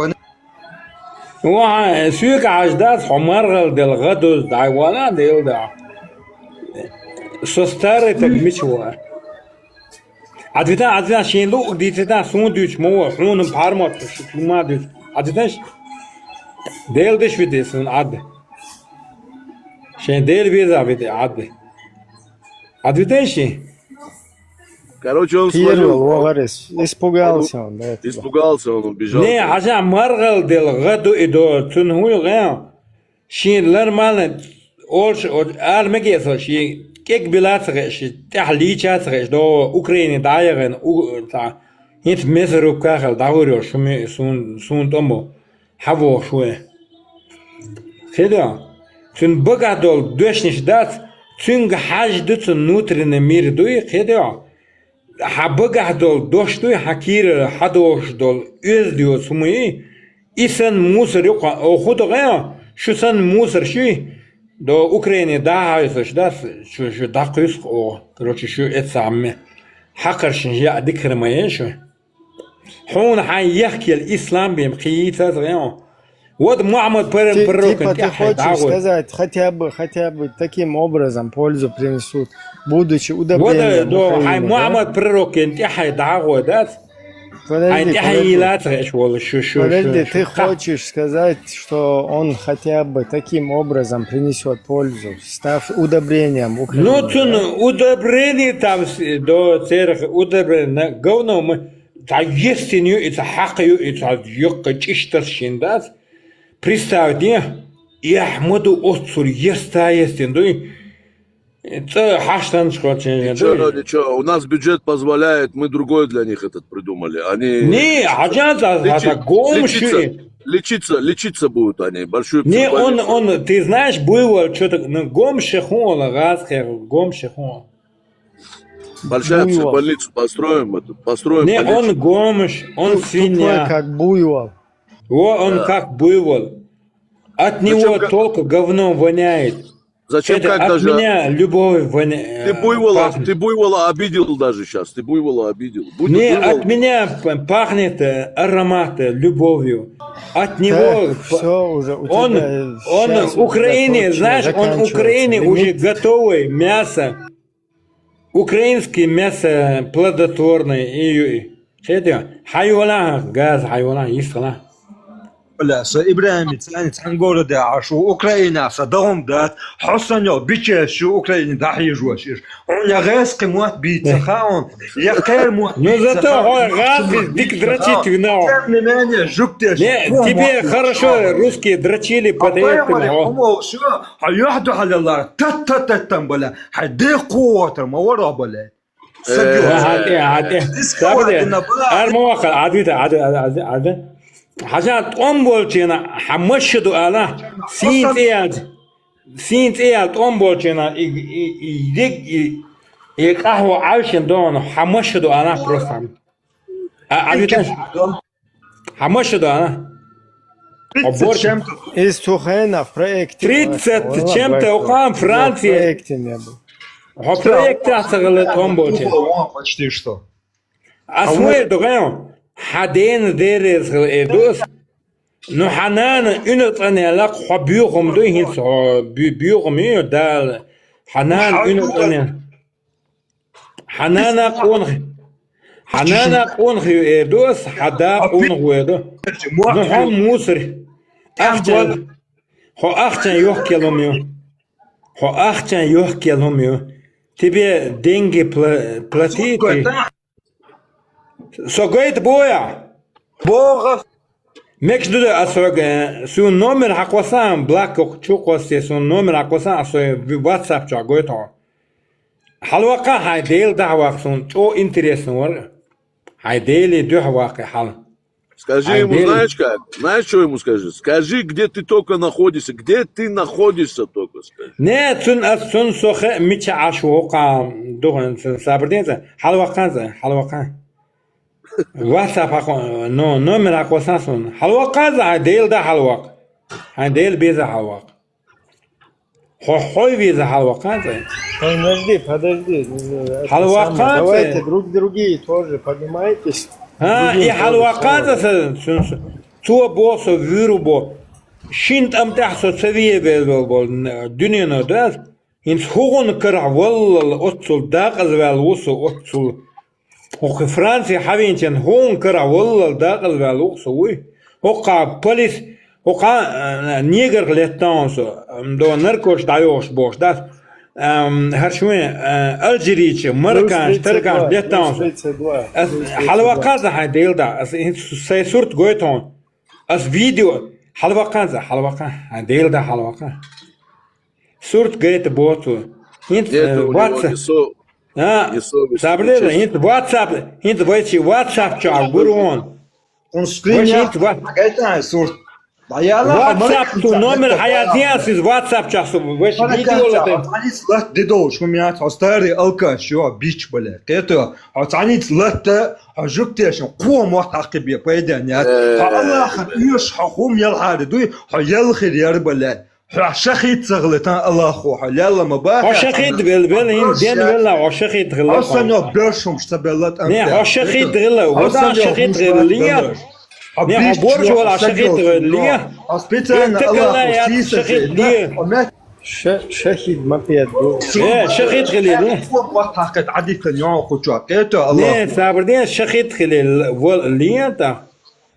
سوق عجدات حمار del غدو دعوانا del da سستار تجمشوا عدتا شين لو ديتا سوندوش مو حون بارمات ما دوش عدتاش del دش في ديسن عد شين del بيزا في عد عدتاش Короче, он испугался он. Испугался, он убежал. Не, عشان مرغل del غدو إدو تنهوي غير شين لرمان أولش أرمجيس شيء كيك بلاد شيء تحليل شيء دو أوكراني دايرن تا هنت مصر وكاخل داوريو شو سون تومو حبو شوي كده Цун богадол дошниш дат, цунг хаж дуцун нутрина мир дуй хедя. Ха богадол доштуй хакир хадош дол өз дио сумуи. Исан мусор юка охудо гая, шусан мусор шуй. До Украины дахайсош дас, шу дахайс о, короче, шу эцамме. حقرشن جاء ذكر ما ينشو حون حيحكي الإسلام بمقيتة غيره вот Мухаммад пророк типа ты хочешь сказать, хотя бы таким образом пользу принесут, будучи удобрением вот хай Мухаммад пророк انتحي دعوة دات Подожди, ты хочешь сказать, что он хотя бы таким образом принесет пользу, став удобрением Украины? Ну, удобрение там до церкви, удобрение, говно мы, та истиню, это хакаю, это ёкка чистер шиндас. Представьте, и Ахмаду отцур еста естин, дуй. Это хаштаншко. Ничего, у нас бюджет позволяет, мы другой для них этот придумали. Они... Не, это гомши. Лечиться будут они, большую... Не, он, ты знаешь, было что-то, гомши хула, газхер, гомши хула. Большая больницу построим. Не, он гомш, он свинья. Как буйвол. Он как буйвол. От него только говно воняет. Зачем это как от даже... меня любовь воняет. Ты буйвола обидел даже сейчас. Ты буйвола обидел. Не, от меня пахнет аромат любовью. От него... Все уже он Украине, знаешь, он Украине уже готовое мясо. Украинское мясо плодотворное. Хайвана, газ, хайвана, истина. بلا إبراهيم تنقول ده عشو أوكرانيا صدام دات حسنيا بيتش شو أوكرانيا ده يجواشير он غاز قموات بيتخاون يا خير مو ну зато газ дик дрочить вино не тебе хорошо русские дрочили под этим شو هيحدوا على الله تتتتم بلا حدي قوة ما ورا بلا عادي حاجات بولچنا حمشدو الا سینت ایاد بولچنا یک قهوه عايشن دون حمشدو انا просто حمشدو انا из Тухена в проекте 30 чем-то около Франции в проекте отсылает болчен почти что اسمه دوغيون حدين ديرز إدوس نحنان إنتني لك حبيهم دوين بيوهم يدال حنان إنتني حنانا قونخ إدوس حدا قونخ ويدو نحن موسر أخجل هو أخجل يحكي لهم يو تبي دينجي بلاتيتي سوغيت بويا بوغ ميكش دو اسوغ سو نومر حقوسان بلاك تشوكوسي سو نومر حقوسان سو واتساب جاغويتو حلوقا هاي ديل دعوة سون تو интересно ور هاي ديل دعوة حل Скажи ему, знаешь как? Знаешь, что ему скажи? Скажи, где ты только находишься. Где ты находишься только, скажи. Нет, сун сохе мича ашуока дуган сабрденца حلوقا واتساب نو номер аквасасон حلوقا ديل ده حلوق ديل بيزا حلوق хой виза حلوقا Подожди. حلوقا Давайте другие тоже поднимайтесь. и حلوقا تو بوسو вирубо шинт ам тахсо севие бел дюнено дас инс хугон кра والله отсул дагаз вел усу отсул وفي فرنسا حبينتين هون كرا والله داخل بالوقسوي وقع بوليس وقع نيجر لتانسو دو نركوش دايوش بوش داس هرشوين الجريتش مركانش تركانش لتانسو حلوقات هاي ديل دا سي صورت غويتون اس فيديو حلوقات هاي ديل دا حلوقات صورت غيت بوتو انت واتساب Sabredo, hint WhatsApp, hint WhatsApp chat, guru on. Он скринят, какая-то сурт. WhatsApp номер حياتي WhatsApp جاسو وش فيديو ولا عنيت لات ديدوش وميات هستاري الكا شو بيتش بلا كيتو عنيت لات حجبتيش قوم وقت عقبيه بيدانيات الله خيش حقوم يلحد دوي يلخي يا ربلا شخيت زغلتان الله خو يلا ما با شخيت بالبلين دين ولا شخيت غلا اصلا بيرشم شتبلت نه شخيت غلا ودا شخيت غليا نه بورج ولا شخيت غليا اسبيتان الله شخيت شهيد ما بيدو شخيت غليل وقت حقت عدي تنيو خوچا كيتو الله نه صبردين شخيت غليل وليا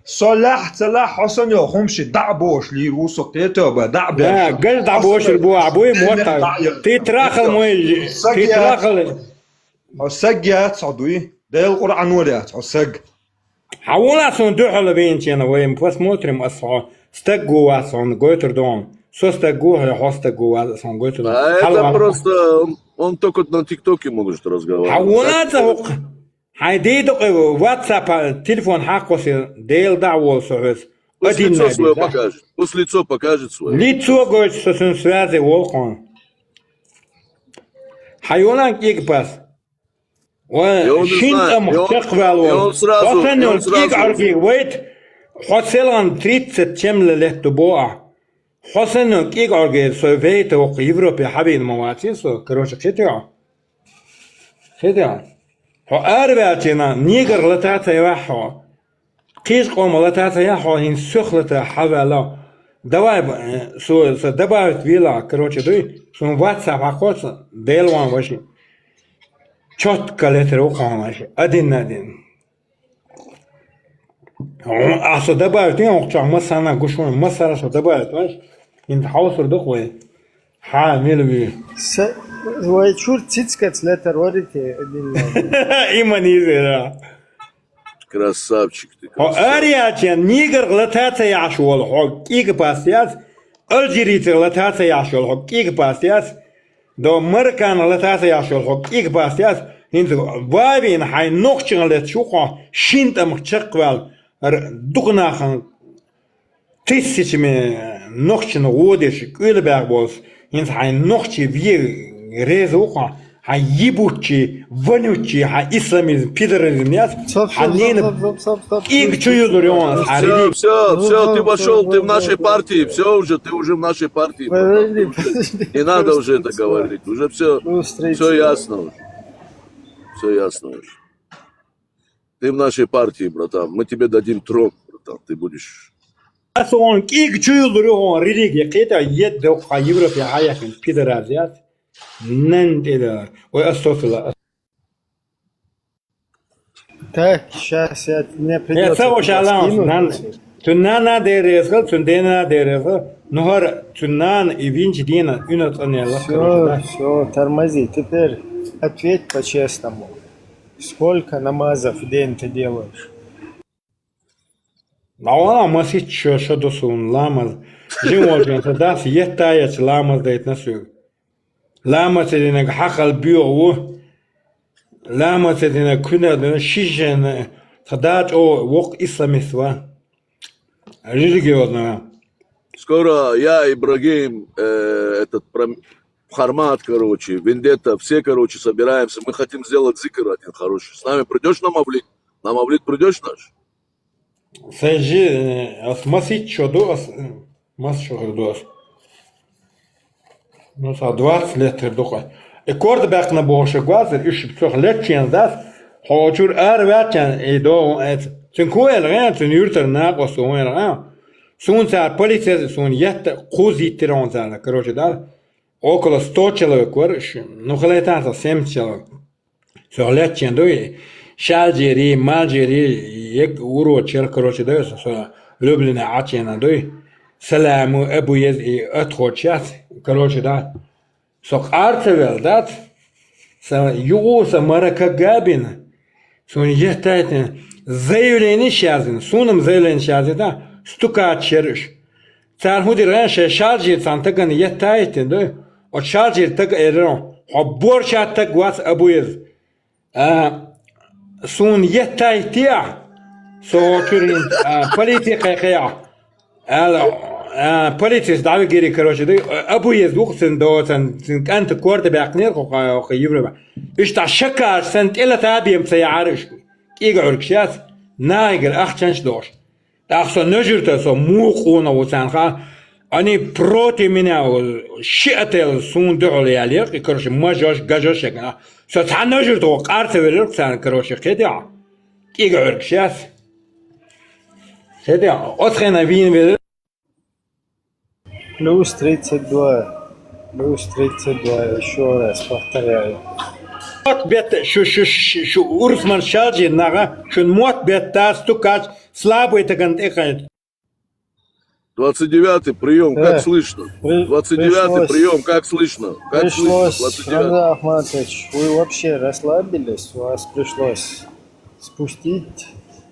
صلاح حسن يا خمشي دعبوش لي روسو كيتو دعبوش قال دعبوش البو ابوي موتا تتراخل موي تتراخل سجات صدوي ده القرآن ولات سج حاولنا صندوق على بينتنا وين بس موترم أصلا استجوا واسون قوتر دون سو استجوا هاستجوا واسون قوتر دون это просто он только на ТикТоке может разговаривать. حاولنا تهق هيديد واتساب تليفون حقه ديل دعوة سويس Пусть лицо свое покажет. Пусть лицо покажет свое. лицо говорит что сын связи волкон حيونا كيك بس وشينتم تقبل وصلنا كيك عرفي ويت حصلان 30 شمل له تبوع حصلنا كيك عرفي سوفيت وقيفروبي حبيب مواتي سو كروش كتير هو أربعتنا نيجر لتاتا يوحو قيس قوم لتاتا يوحو هين سخلة حوالا دواء سو دواء فيلا كروش دوي سو واتساب حقوس ديلوان وشي چوت کلتر وقامش ادين اصلا دبایت این وقت مثلا گوشون مثلا شو دبایت واش این حوصر دخوی حامل بی وای شور تيتسكت لتر وريتي ایمانی زیرا Красавчик ты. ارياتين نيجر لتاتا يعشول حق كيك باسياس الجريت لتاتا يعشول حق كيك باسياس دو مركان لتاتا يعشول حق كيك باسياس هنتو بابين حي نوخشن لتشوقا شينت امخشقوال دقناخن تيسيش من نوخشن ودش كولباغ بوس هنت حي نوخشي في ريزوقا حي يبوتشي ونوتشي حي اسلاميزم пидоризм нет حنين их чуют он Все, ты пошел, ты в нашей партии, все уже, ты уже в нашей партии. Не надо уже это говорить, уже все ясно уже. Все ясно уже. Ты в нашей партии, братан, мы тебе дадим трон, братан, ты будешь... أصلاً كيك чуют он религия كده يد خيبر في حياة пидоризм نندل وأستغفر Так, сейчас мне Я придется сам шалам, тунна дерезгал, тундена дерезгал, нухар туннан и винч дина, юнат анелла. Все, тормози. Теперь ответь по-честному. Сколько намазов в день ты делаешь? Науана масит что досун ламаз. Животные тогда съедают ламаз дает на сюг. Ламаз это не хакал био. Ламаз это не куна шишен. Тогда о вок исламиства. Религиозная. Скоро я, Ибрагим, этот Хармат, короче, Вендетта, все, короче, собираемся. Мы хотим сделать зикр один хороший. С нами придешь на Мавлид? На Мавлид придешь наш? Сажи, масит что до, мас что до. Ну, 20 лет доха. И корд бак на боше гвазер, иш псох летчен дас. Хочур арватен и до это. Цинкуэл рен, цинюртер нагос уэн рен. Сун цар полиция сун ятта кузи тирон цар, короче, да. Около 100 человек, ну, халетанса 7 человек. Все летчен дой. Шалжери, малжери, ек урочер, короче, да, со Люблина ачена дой. Саламу, Абу Ез и отхочат, короче, да. Сок артевел, да. Са юса марака габина. Сун ятайтен. Заявление шазин, сунам заявление шазин, да. Стукат черыш. Цар худи раньше шалжир сантаган ятайтен, да. От шалжир так эрон. Хобборчат так вас Абу Ез. Сун ятайтия. Со чурин политика кая. полиция сдавит гири, короче, да, абу ездух сен أنت كورت بأقنير خيبرة إيش تشكر سنت إلا تابيم سيعرش كي يقولك شاس نايجر أختنش دوش أخسر نجرت سو مو خونا وسانخا أني بروتي منا شئتل سون دعولي عليك كروش ما جوش جاجوش كنا سو تحن نجرت وقارت ولك سان كروش خديع كي يقولك شاس خديع أتخنا فين ولك Плюс 32. Плюс 32. Еще раз повторяю. موت بيت شو أورسمان شارجي ناقة شو موت بيت تاس تكاج слабый تكنت إخانت 29-й прием, как слышно? 29-й прием, как слышно? Как слышно? Пришлось, Рамзан Ахматович, вы вообще расслабились, вас пришлось спустить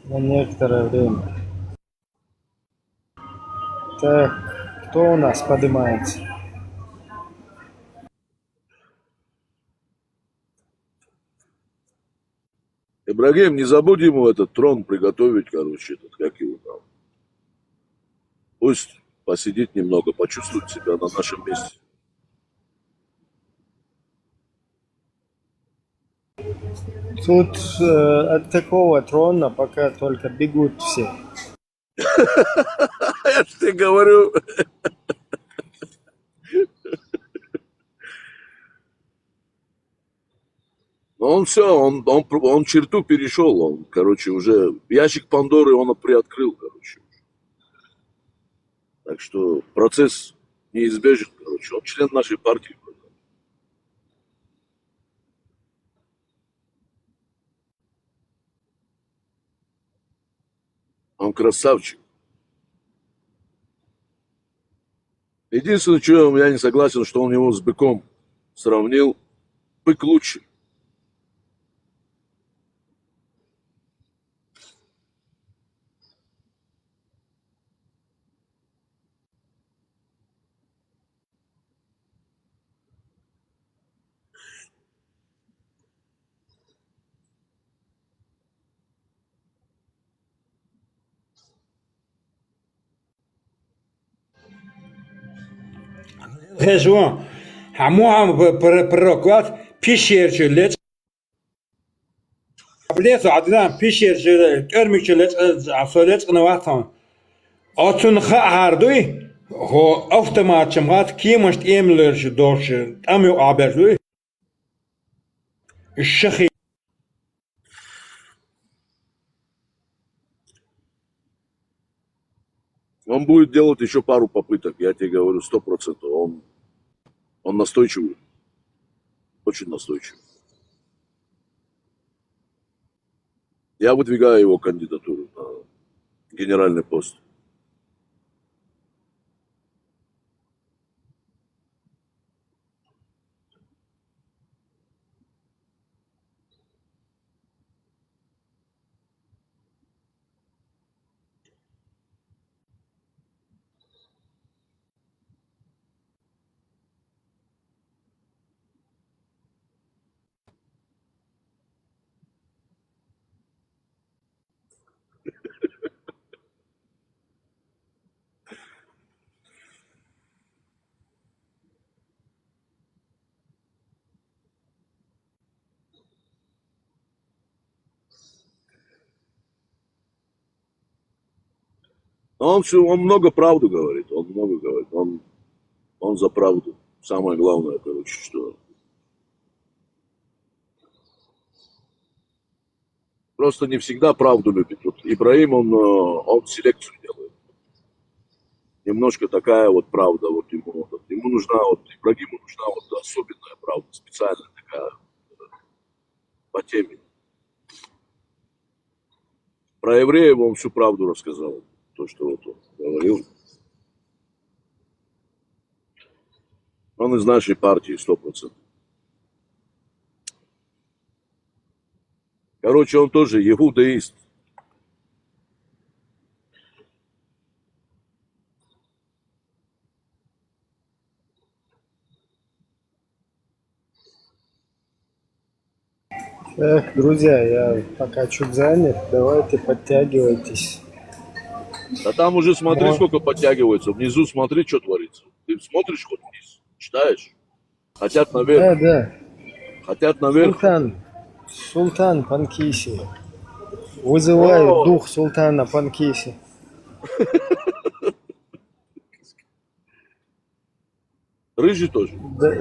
на некоторое время. Так, кто у нас поднимается? Ибрагим, не забудь ему этот трон приготовить, короче, этот, как его там. Пусть посидит немного, почувствует себя на нашем месте. Тут от такого трона пока только бегут все. Я же тебе говорю. Но он все, он черту перешел, он, короче, уже ящик Пандоры он приоткрыл, короче. Так что процесс неизбежен, короче. Он член нашей партии. Он красавчик. Единственное, что я не согласен, что он его с быком сравнил. Бык лучше. خشوا همو پرکات پیشیر لج قبلیت عدنا پیشیر ارمیک لج عصالت قنواتان آتون هر دوی هو اتومات شمات کیمشت ایملرش دوش امیو عبرلوی الشخي Он будет делать еще пару попыток, я тебе говорю, 100%. Он настойчивый, очень настойчивый. Я выдвигаю его кандидатуру на генеральный пост. Но он много правду говорит, он много говорит, он за правду. Самое главное, короче, что... Просто не всегда правду любит. Вот Ибраим, он селекцию делает. Немножко такая вот правда, вот ему нужна, вот Ибрагиму нужна вот особенная правда, специальная такая, по теме. Про евреев он всю правду рассказал. То, что вот он говорил. Он из нашей партии 100%. Короче, он тоже иудаист. Так, друзья, я пока чуть занят, давайте подтягивайтесь. Да там уже смотри, Но- сколько подтягивается. Внизу смотри, что творится. Ты смотришь хоть вниз, читаешь? Хотят наверх, Да. хотят наверх. Султан Панкиси. Вызываю О! дух султана Панкиси. Рыжий тоже.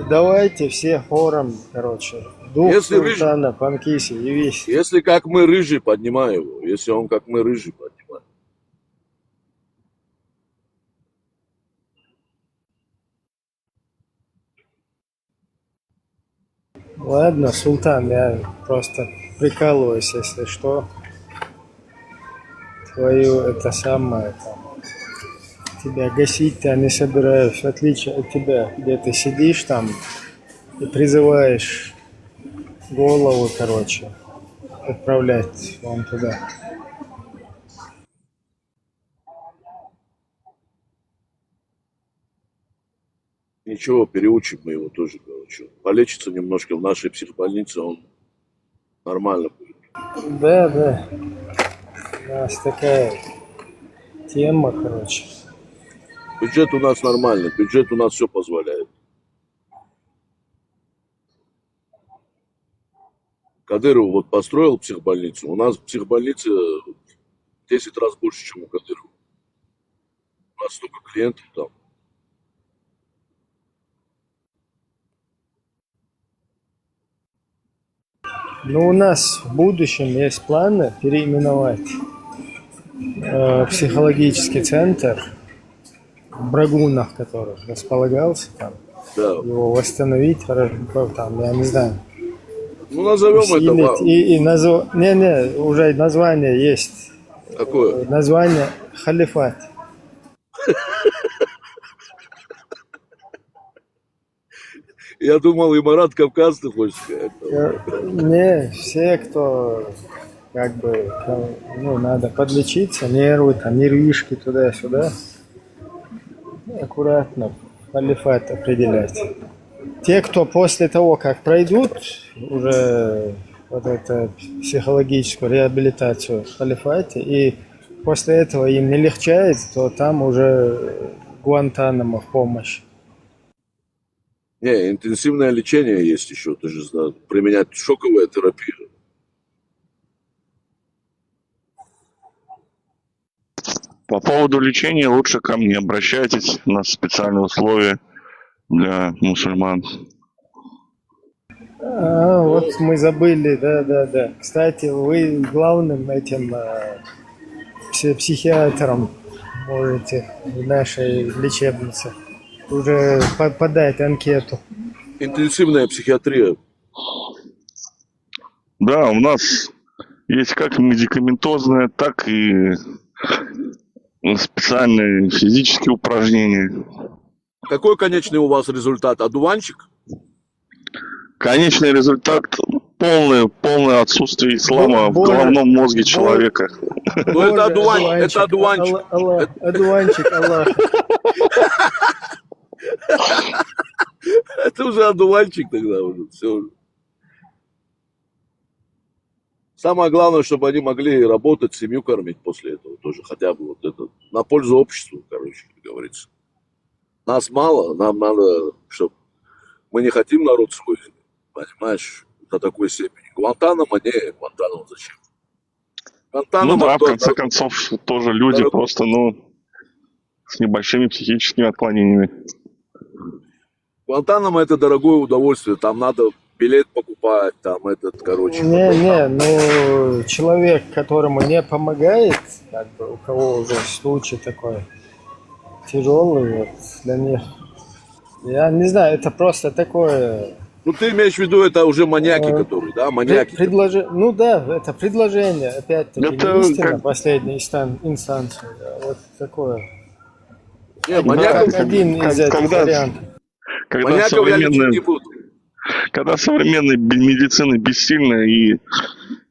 Давайте все хором, короче. Дух Если султана Панкиси, явись. Если как мы рыжий, поднимай его. Если он как мы рыжий, поднимай. Ладно, султан, я просто прикалываюсь, если что. Твою это самое там. Тебя гасить я не собираюсь, в отличие от тебя, где ты сидишь там и призываешь голову, короче, отправлять вон туда. Ничего, переучим мы его тоже, короче. Полечится немножко в нашей психбольнице, он нормально будет. Да. У нас такая тема, короче. Бюджет у нас нормальный, бюджет у нас все позволяет. Кадыров вот построил психбольницу. У нас психбольница в 10 раз больше, чем у Кадырова. У нас столько клиентов там. Но у нас в будущем есть планы переименовать психологический центр в Брагунах, который располагался там, Да. его восстановить, там, я не знаю, Ну, назовем это усилить не, уже название есть. Какое? Название халифат. Я думал, Имарат Кавказ ты хочешь сказать. Не, все, кто как бы, ну, надо подлечиться, нервы, там, нервишки туда-сюда, аккуратно халифат определять. Те, кто после того, как пройдут уже вот эту психологическую реабилитацию в халифате, и после этого им не легчает, то там уже Гуантанамо в помощь. Не, интенсивное лечение есть еще, ты же знаешь, применять шоковую терапию. По поводу лечения лучше ко мне обращайтесь. У нас специальные условия для мусульман. Вот мы забыли, да. Кстати, вы главным этим психиатром можете в нашей лечебнице уже подать анкету. Интенсивная психиатрия. Да, у нас есть как медикаментозное, так и специальные физические упражнения. Какой конечный у вас результат? Одуванчик? Конечный результат полное отсутствие ислама в головном мозге человека. Ну это одуванчик. Одуванчик Аллаха. Это уже одуванчик тогда уже. Все. Самое главное, чтобы они могли работать, семью кормить после этого тоже. Хотя бы вот это. На пользу обществу, короче, как говорится. Нас мало, нам надо, чтобы... Мы не хотим народ свой, понимаешь, до такой степени. Гуантанамо, не, Гуантанамо зачем? Гуантанамо, Ну да, в конце концов, тоже люди просто, с небольшими психическими отклонениями. Гуантанамо это дорогое удовольствие, там надо билет покупать, там этот, короче. Ну человек, которому не помогает, как бы у кого уже случай такой тяжелый, вот для них, я не знаю, это просто такое. Ну ты имеешь в виду, это уже маньяки, которые, да, маньяки. Ну да, это предложение, опять-таки, Это не истина, как... последняя инстанция, вот такое. Не, маньяков, один из этих вариантов. Маньяков я лечить не буду. Когда современная медицина бессильна и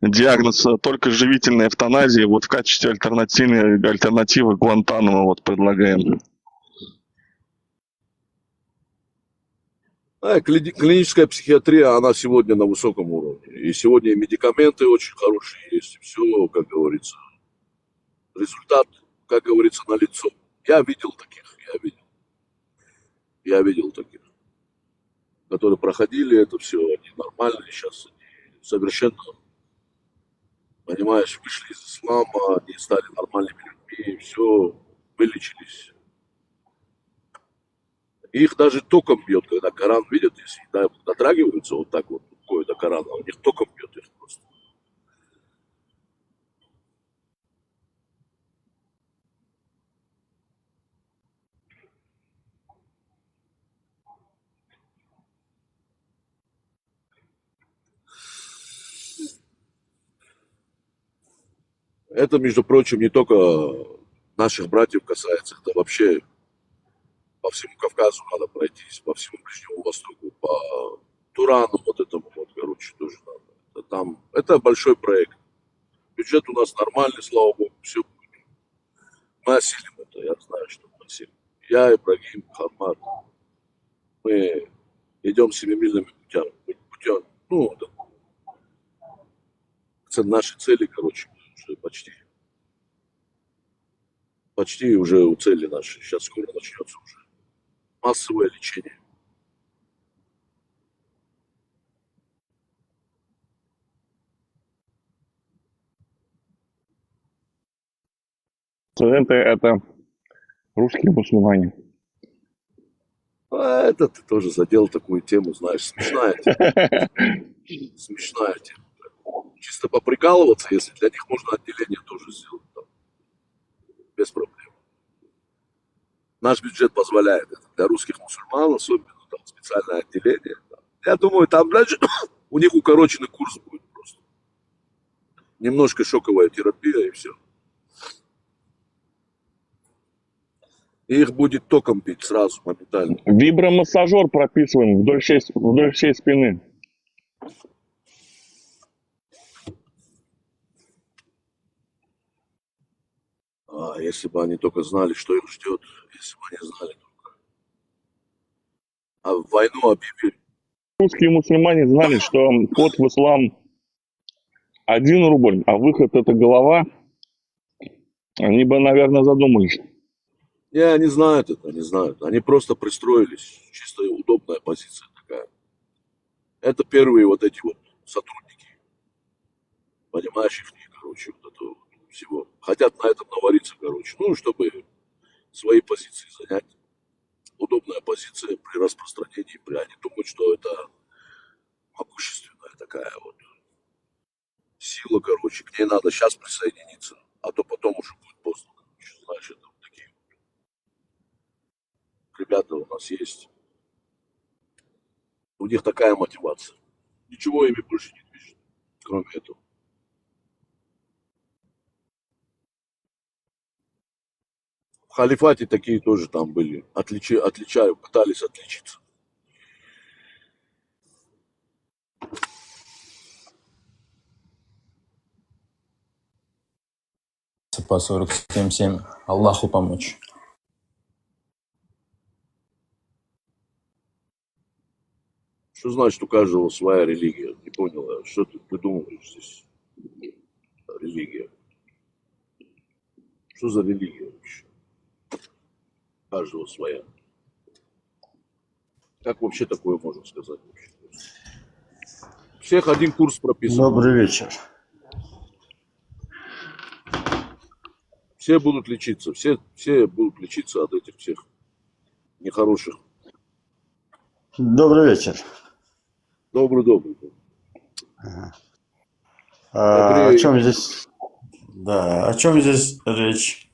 диагноз только живительная эвтаназия, вот в качестве альтернативы Гуантанамо вот предлагаем. Клиническая психиатрия, она сегодня на высоком уровне. И сегодня медикаменты очень хорошие есть. Все, как говорится. Результат как говорится, на лицо. Я видел таких, я видел таких, которые проходили это все, они нормальные сейчас, они совершенно, понимаешь, вышли из ислама, они стали нормальными людьми, все, вылечились. Их даже током бьет, когда Коран видят, если дотрагиваются вот так вот рукой до Корана, у них током бьет их просто. Это, между прочим, не только наших братьев касается, это вообще по всему Кавказу надо пройтись, по всему Ближнему Востоку, по Турану, вот этому вот, короче, тоже надо. Это большой проект. Бюджет у нас нормальный, слава богу, все. Мы осилим это, я знаю, что мы осилим. Я, Ибрагим, Хармат, мы идем семимильными путем, ну, да. Наши цели, короче, уже почти уже у цели нашей. Сейчас скоро начнется уже массовое лечение. Студенты — это русские мусульмане. А это ты тоже задел такую тему, знаешь, смешная тема. Смешная тема. Чисто поприкалываться, если для них можно отделение тоже сделать. Там, без проблем. Наш бюджет позволяет это. Для русских мусульман, особенно там специальное отделение. Там. Я думаю, там дальше у них укороченный курс будет просто. Немножко шоковая терапия и все. И их будет током бить сразу, моментально. Вибромассажер прописываем вдоль всей спины. А если бы они только знали, что их ждет, если бы они знали только. А войну объявили. Русские мусульмане знали, что вход в ислам 1 рубль, а выход — это голова. Они бы, наверное, задумались. Не, они знают это, они знают. Они просто пристроились. Чисто удобная позиция такая. Это первые вот эти вот сотрудники. Понимаешь, их, короче, вот это вот всего. Хотят на этом навариться, короче. Ну, чтобы свои позиции занять. Удобная позиция при распространении. Они думают, что это могущественная такая вот сила, короче. К ней надо сейчас присоединиться, а то потом уже будет поздно. Короче. Знаешь, это вот такие ребята у нас есть. У них такая мотивация. Ничего ими больше не движет, кроме этого. В халифате такие тоже там были. Пытались отличиться. По 47-7. Аллаху помочь. Что значит у каждого своя религия? Не понял я. Что ты придумываешь здесь? Религия. Что за религия вообще? У каждого своя. Как вообще такое можно сказать? Всех один курс прописан. Добрый вечер. Все будут лечиться. Все будут лечиться от этих всех нехороших. Добрый вечер. Добрый. Ага. О чем здесь? Да, о чем здесь речь?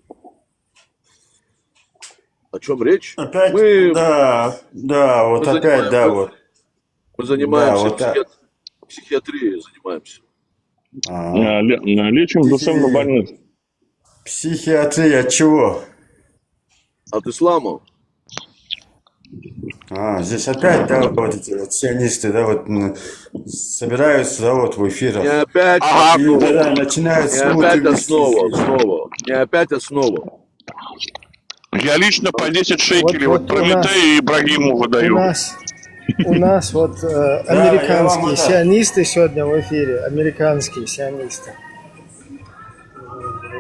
О чем речь? Опять? Мы занимаемся да, вот психиатрией занимаемся. Лечим душевно больных. Психиатрия от чего? От ислама. Здесь опять, да, вот эти вот сионисты, да, вот собираются, да, вот в эфирах. Не опять начинают Не опять основа. Я лично по 10 шекелей вот Прометею и Ибрагиму выдаю. У нас вот американские сионисты сегодня в эфире. Американские сионисты.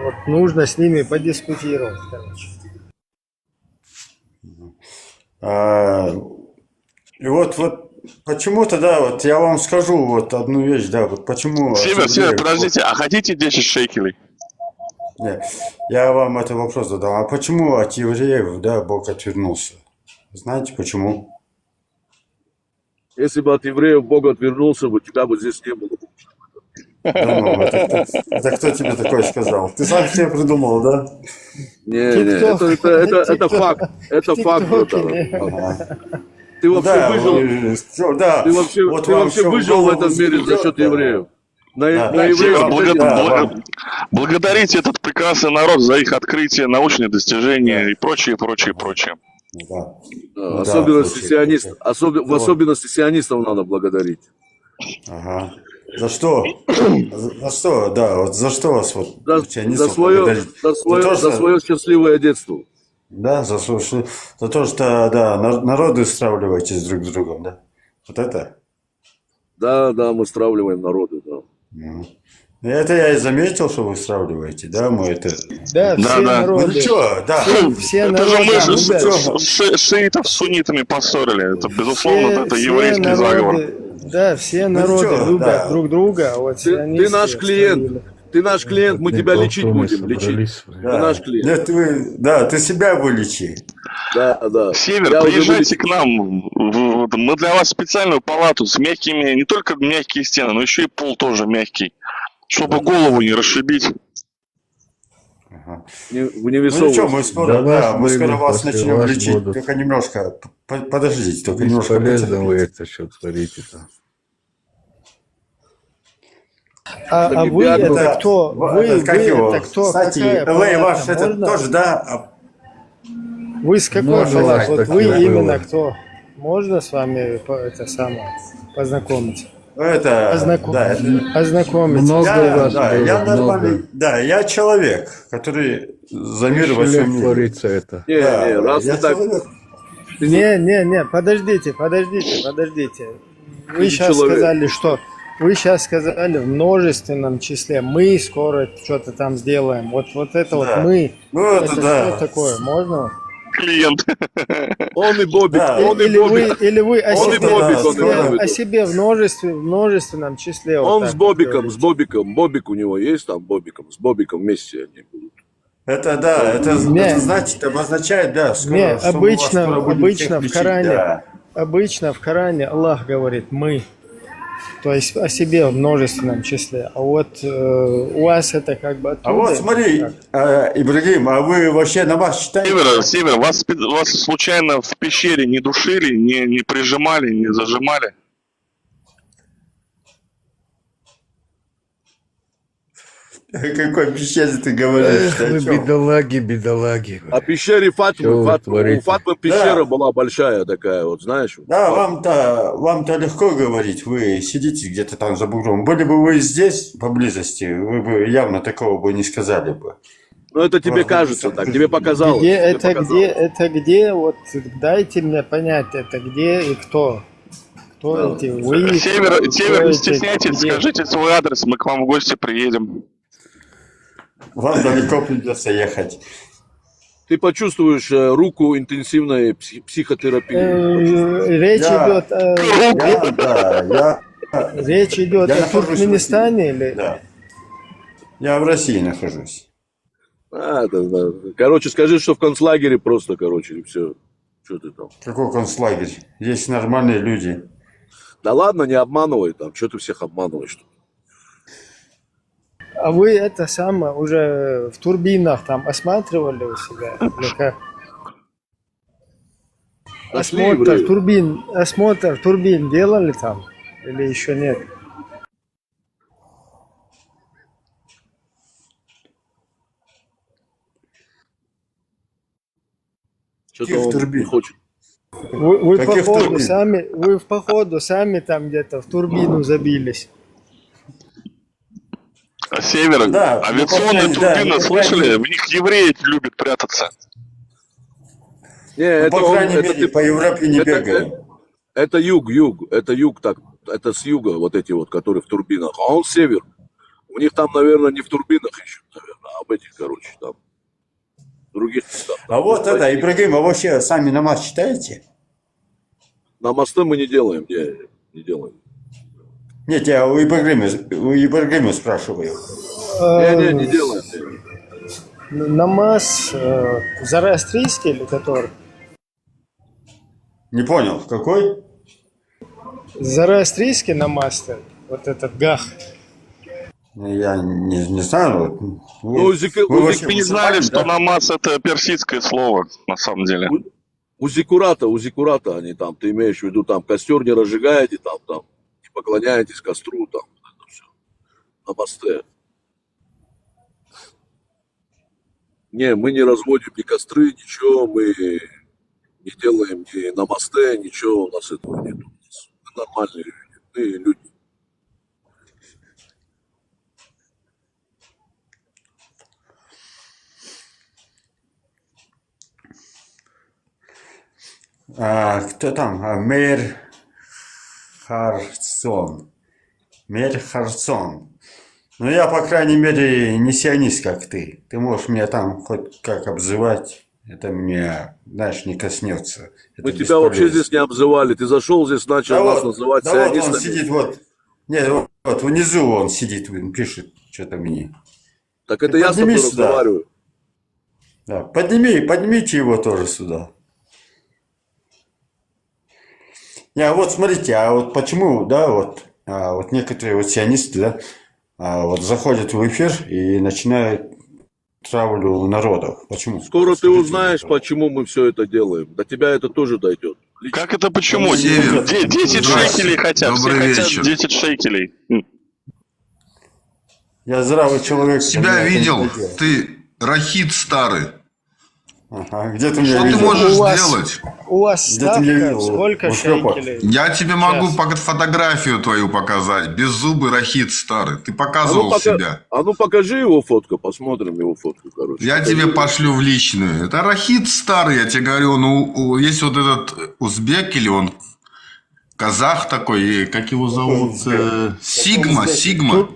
вот нужно с ними подискутировать, короче. И вот почему-то, да, вот я вам скажу вот одну вещь, да, вот почему... Север, подождите, а хотите 10 шекелей? Нет, я вам этот вопрос задал. А почему от евреев, да, Бог отвернулся? Знаете почему? Если бы от евреев Бог отвернулся бы, тебя бы здесь не было. Да ну, это кто тебе такое сказал? Ты сам себе придумал, да? Не, это факт. Это факт, братан. Ты вообще выжил. Да, Ты вообще выжил в этом мире за счет евреев. На евреев. Благодарите этот прекрасный народ за их открытие, научные достижения и прочее. В особенности сионистов надо благодарить. Ага. За что? За что, да, вот за что вас вот за свое счастливое детство. Да, за то, что, да, народы стравливаетесь друг с другом, да? Вот это? Да, мы стравливаем народы, да. Это я и заметил, что вы сравниваете, да, мы это... Да, все народы. Ну что, да. Все это народы же мы любят. же шиитов с суннитами поссорили. Это, безусловно, это еврейский заговор. Да, все народы любят друг друга. А вот ты наш клиент. Ты наш клиент, мы тебя лечить будем. Лечить. Да. Ты наш клиент. Нет, ты себя вылечи. Да. Север, приезжайте к нам. Мы для вас специальную палату с мягкими, не только мягкие стены, но еще и пол тоже мягкий. Чтобы голову не расшибить. В невесомость. Ну что, мы скоро вас начнем лечить. Только немножко, подождите, только немножко. Бесполезно вы это все творите-то. А вы это кто? Вы это кто? Кстати, вы ваш это тоже, да? Вы с какой палаты? Вот вы именно кто? Можно с вами это самое познакомиться? Ознакомиться. Я нормальный, да, я человек, который за мир во всем мире. Творится это. Не, подождите. Вы сейчас сказали в множественном числе. Мы скоро что-то там сделаем. Вот это вот мы. Ну это что такое? Можно? Клиент. Он и Бобик. Или вы о себе в множественном числе. Он с Бобиком. Бобик у него есть там, с Бобиком вместе они будут. Это да, это значит, обозначает, да, скоро, обычно в Коране Аллах говорит мы. То есть о себе в множественном числе. А вот у вас это как бы оттуда. А вот смотри, Ибрагим, а вы вообще намаз читаете? Север, вас случайно в пещере не душили, не прижимали, не зажимали? О какой пещере ты говоришь? Вы бедолаги. А пещере Фатмы, у Фатмы пещера была большая такая, вот знаешь? Да, вам-то легко говорить, вы сидите где-то там за бугром. Были бы вы здесь, поблизости, вы бы явно такого бы не сказали бы. Ну это тебе кажется так, тебе показалось. Это где, вот дайте мне понять, это где и кто? Кто эти вы? Север, не стесняйтесь, скажите свой адрес, мы к вам в гости приедем. Вам далеко придется ехать. Ты почувствуешь руку интенсивной психотерапии. Речь идет о Туркменистане или? Да. Я в России нахожусь. Короче, скажи, что в концлагере просто, и все. Что ты там? Какой концлагерь? Есть нормальные люди. Да ладно, не обманывай там. Что ты всех обманываешь? А вы это самое уже в турбинах там осматривали у себя? Или как? Осмотр турбин делали там? Или еще нет? Что-то он не хочет. Вы в походу сами там где-то в турбину забились. Север, да, авиационные турбины, слышали? В них евреи любят прятаться. Не, по крайней мере, по Европе не бегаем. Это юг, это юг, так, это с юга вот эти вот, которые в турбинах, а он север. У них там, наверное, не в турбинах ищут, наверное, а в этих, короче, там, в других местах. А вот это, Ибрагим, а вообще сами намаз читаете? На мосты мы не делаем, не делаем. Нет, я у Ибрагима спрашиваю. Не делаем. Намаз зороастрийский или который? Не понял, какой? Зороастрийский намаз, вот этот гах. Я не знаю. Ну, Вы не знали, что намаз это персидское слово, на самом деле. У зиккурата они там, ты имеешь в виду, там костер не разжигаете, там, не поклоняетесь костру, там, это все. Намасте. Не, мы не разводим ни костры, ничего, мы не делаем ни намасте, ничего, у нас этого нет. Мы нормальные люди. Кто там? Мэр Харсон. Мэр Харсон. Ну, я, по крайней мере, не сионист, как ты. Ты можешь меня там хоть как обзывать. Это мне, знаешь, не коснется. Мы тебя вообще здесь не обзывали. Ты зашел здесь, начал нас называть сионистами. Вот он сидит, вот. Нет, вот внизу он сидит, он пишет что-то мне. Так это я с тобой разговариваю. Да, поднимите его тоже сюда. Вот смотрите, а вот почему, да, вот некоторые вот сионисты, да, вот заходят в эфир и начинают травлю народов. Почему? Скоро ты узнаешь, почему мы все это делаем. До тебя это тоже дойдет. Как это почему? 10 шекелей хотят. Все хотят 10 шекелей. Я здравый человек. Тебя видел, ты рахит старый. Ага, где ты меня Что видел? ты можешь сделать? У вас ставка сколько шекелей? Я тебе могу фотографию твою показать. Беззубый рахит старый. Ты показывал себя. А ну покажи его фотку, посмотрим его фотку, короче. Я тебе пошлю в личную. Это рахит старый, я тебе говорю. Ну, есть вот этот узбек или он казах такой, как его зовут? Сигма.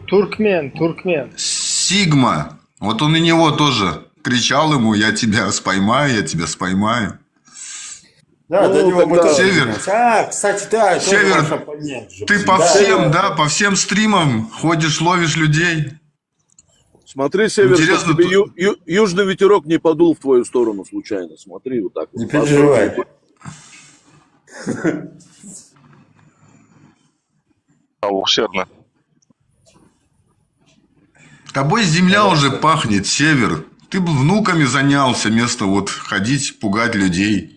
Туркмен. Сигма. Вот он и него тоже кричал ему: я тебя споймаю. Да, до него мы тоже. Север. Кстати, да, Север, ты по всем стримам ходишь, ловишь людей. Смотри, Север, интересно, чтобы тебе южный ветерок не подул в твою сторону случайно. Смотри, вот так. Не переживай. Ушерно. Тобой земля уже пахнет, Север. Ты бы внуками занялся, вместо вот ходить, пугать людей.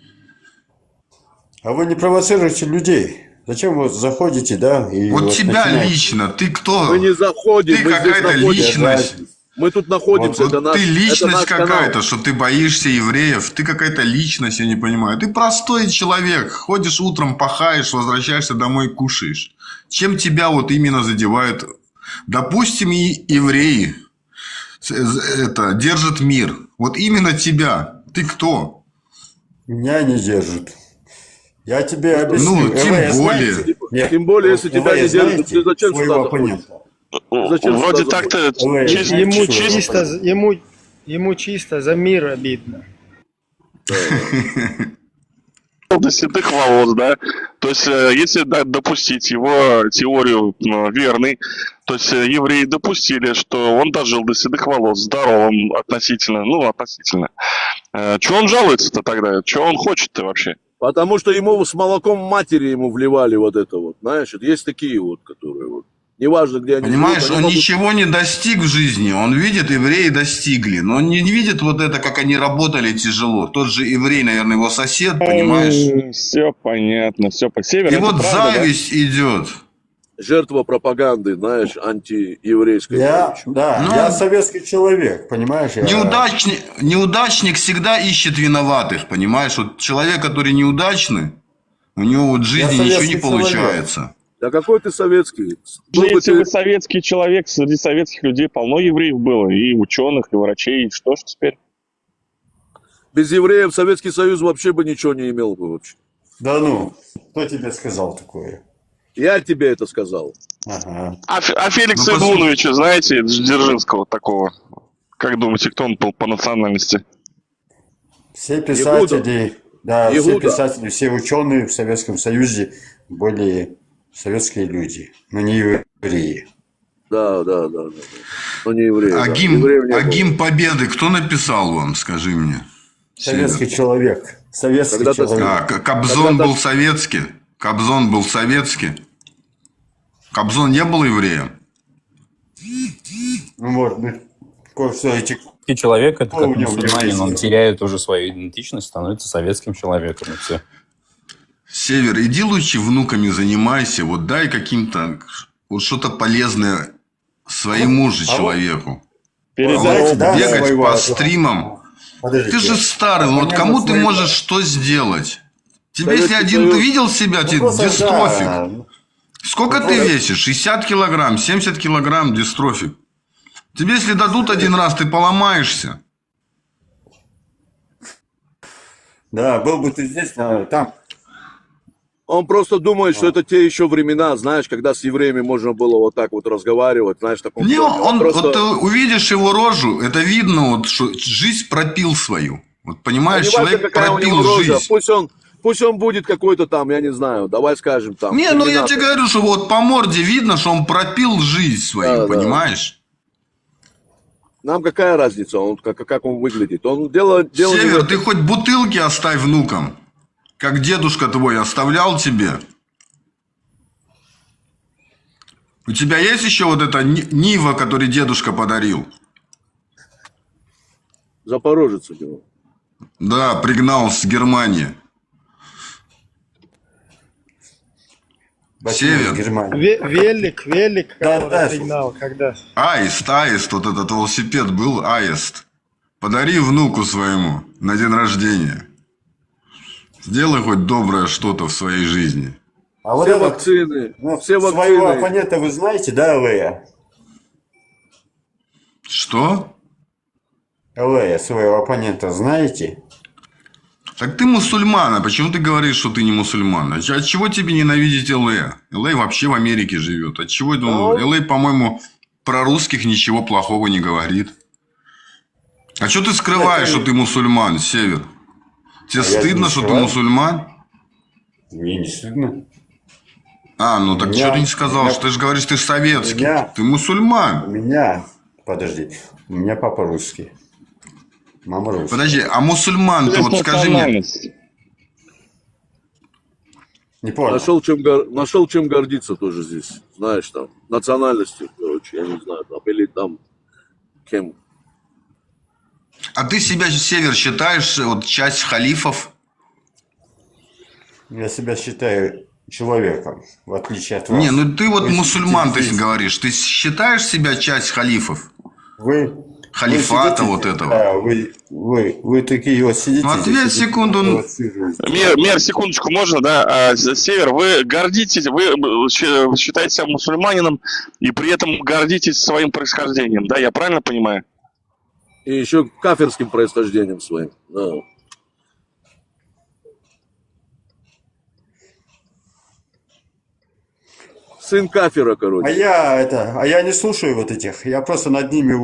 А вы не провоцируете людей. Зачем вы заходите, да? И вот тебя начинаете? Лично, ты кто? Мы не заходим, ты мы какая-то личность. Мы тут находимся. Вот ты личность какая-то, что ты боишься евреев. Ты какая-то личность, я не понимаю. Ты простой человек. Ходишь утром, пахаешь, возвращаешься домой, кушаешь. Чем тебя вот именно задевают? Допустим, и евреи держат мир. Вот именно тебя. Ты кто? Меня не держат. Я тебе объясню. Ну, тем более, если тебя не держат, ты зачем сюда заходишь? Вроде так-то ему чисто за мир обидно. До седых волос, да. То есть, если допустить его теорию верной, то есть евреи допустили, что он дожил до седых волос, здоровым относительно. Чего он жалуется-то тогда? Чего он хочет-то вообще? Потому что ему с молоком матери ему вливали вот это вот, знаешь, есть такие вот, которые вот, неважно где они. Понимаешь, живут, он могут... ничего не достиг в жизни, он видит, евреи достигли, но он не видит вот это, как они работали тяжело. Тот же еврей, наверное, его сосед, понимаешь? Все понятно, все по северу. И вот зависть идет. Жертва пропаганды, знаешь, антиеврейской. Я советский человек, понимаешь? Неудачник всегда ищет виноватых, понимаешь? Вот человек, который неудачный, у него вот в жизни ничего не получается. Да какой ты советский? Если вы советский человек, среди советских людей полно евреев было, и ученых, и врачей, и что ж теперь? Без евреев Советский Союз вообще бы ничего не имел бы вообще. Да ну, кто тебе сказал такое? Я тебе это сказал. Ага. А Феликса Ну, Игуновича, знаете, Дзержинского такого? Как думаете, кто он был по национальности? Все писатели, да, все Игуда. писатели, все ученые в Советском Союзе были советские люди, но не евреи. Да. Но не евреи. А да. гимн, Евреев не было. гимн Победы кто написал вам, скажи мне? Советский человек. Советский Когда-то человек. А, Кобзон был советский? Кобзон был советский? Кобзон не был евреем? Ну, может быть, кое-что эти... И человек, это Кто как у него мусульманин, он еврейский? теряет уже свою идентичность, становится советским человеком, и все. Север, иди лучше внуками занимайся, вот дай каким-то, вот что-то полезное своему же человеку. Знаете, да, Бегать своего по отца? стримам. Подождите. Ты же старый, ну вот Понятно, кому ты своего. можешь что сделать? Тебе если Советский один, ты Союз. видел себя, Ну, тебе просто, дистрофик. да, Сколько ты весишь? 60 килограмм, 70 килограмм дистрофик. Тебе если дадут один раз, ты поломаешься. да, был бы ты здесь, там. Он просто думает, что это те еще времена, знаешь, когда с евреями можно было вот так вот разговаривать, знаешь, в таком Не, тоне. он, просто... вот ты увидишь его рожу, это видно, вот, что жизнь пропил свою. Вот понимаешь, А не важно, человек какая у него пропил рожа, жизнь. пусть он будет какой-то там, я не знаю, давай скажем там. Не, ну я терминатор. тебе говорю, что вот по морде видно, что он пропил жизнь свою, Да, да. понимаешь? Нам какая разница, он, как он выглядит? Он дело не в Север, этом. ты хоть бутылки оставь внукам, как дедушка твой оставлял тебе. У тебя есть еще вот эта Нива, который дедушка подарил? Запорожец у него. Да, пригнал с Германии. Север. Германия. Велик, Да, который да. сигнал, когда... Аист, вот этот велосипед был, Аист. Подари внуку своему на день рождения. Сделай хоть доброе что-то в своей жизни. А вот Все этот, вакцины, ну, все своего вакцины. оппонента вы знаете, да, Лея? Что? Лея, своего оппонента знаете? Так ты мусульман, а почему ты говоришь, что ты не мусульман? От чего тебе ненавидеть Л.А.? Л.А. вообще в Америке живет. От чего? Ну, Л.А., по-моему, про русских ничего плохого не говорит. А что ты скрываешь, что ты мусульман, Север? Тебе я стыдно, не что ты скрываю. мусульман? Мне не стыдно. А, ну так Меня- что ты не сказал? меня- Что ты же говоришь, ты советский. меня- Ты мусульман. У меня, подожди, у меня папа русский. Мама русская. Подожди, а мусульман, ты вот скажи мне. Не понял. Нашел чем гордиться тоже здесь, знаешь, там, национальностью, короче, я не знаю, там, или там, кем. А ты себя, Север, считаешь вот часть халифов? Я себя считаю человеком, в отличие от вас. Не, ну ты вот Вы мусульман, ты сидите здесь. говоришь. Ты считаешь себя часть халифов? Вы Халифата вы вот сидите, этого. Да, вы такие вот сидите. Ну, ответь здесь, секунду. провоцируете. Мер, секундочку, можно, да? Север, вы гордитесь, вы считаете себя мусульманином и при этом гордитесь своим происхождением, да? Я правильно понимаю? И еще кафирским происхождением своим. Да. Сын кафира, короче. А я не слушаю вот этих, я просто над ними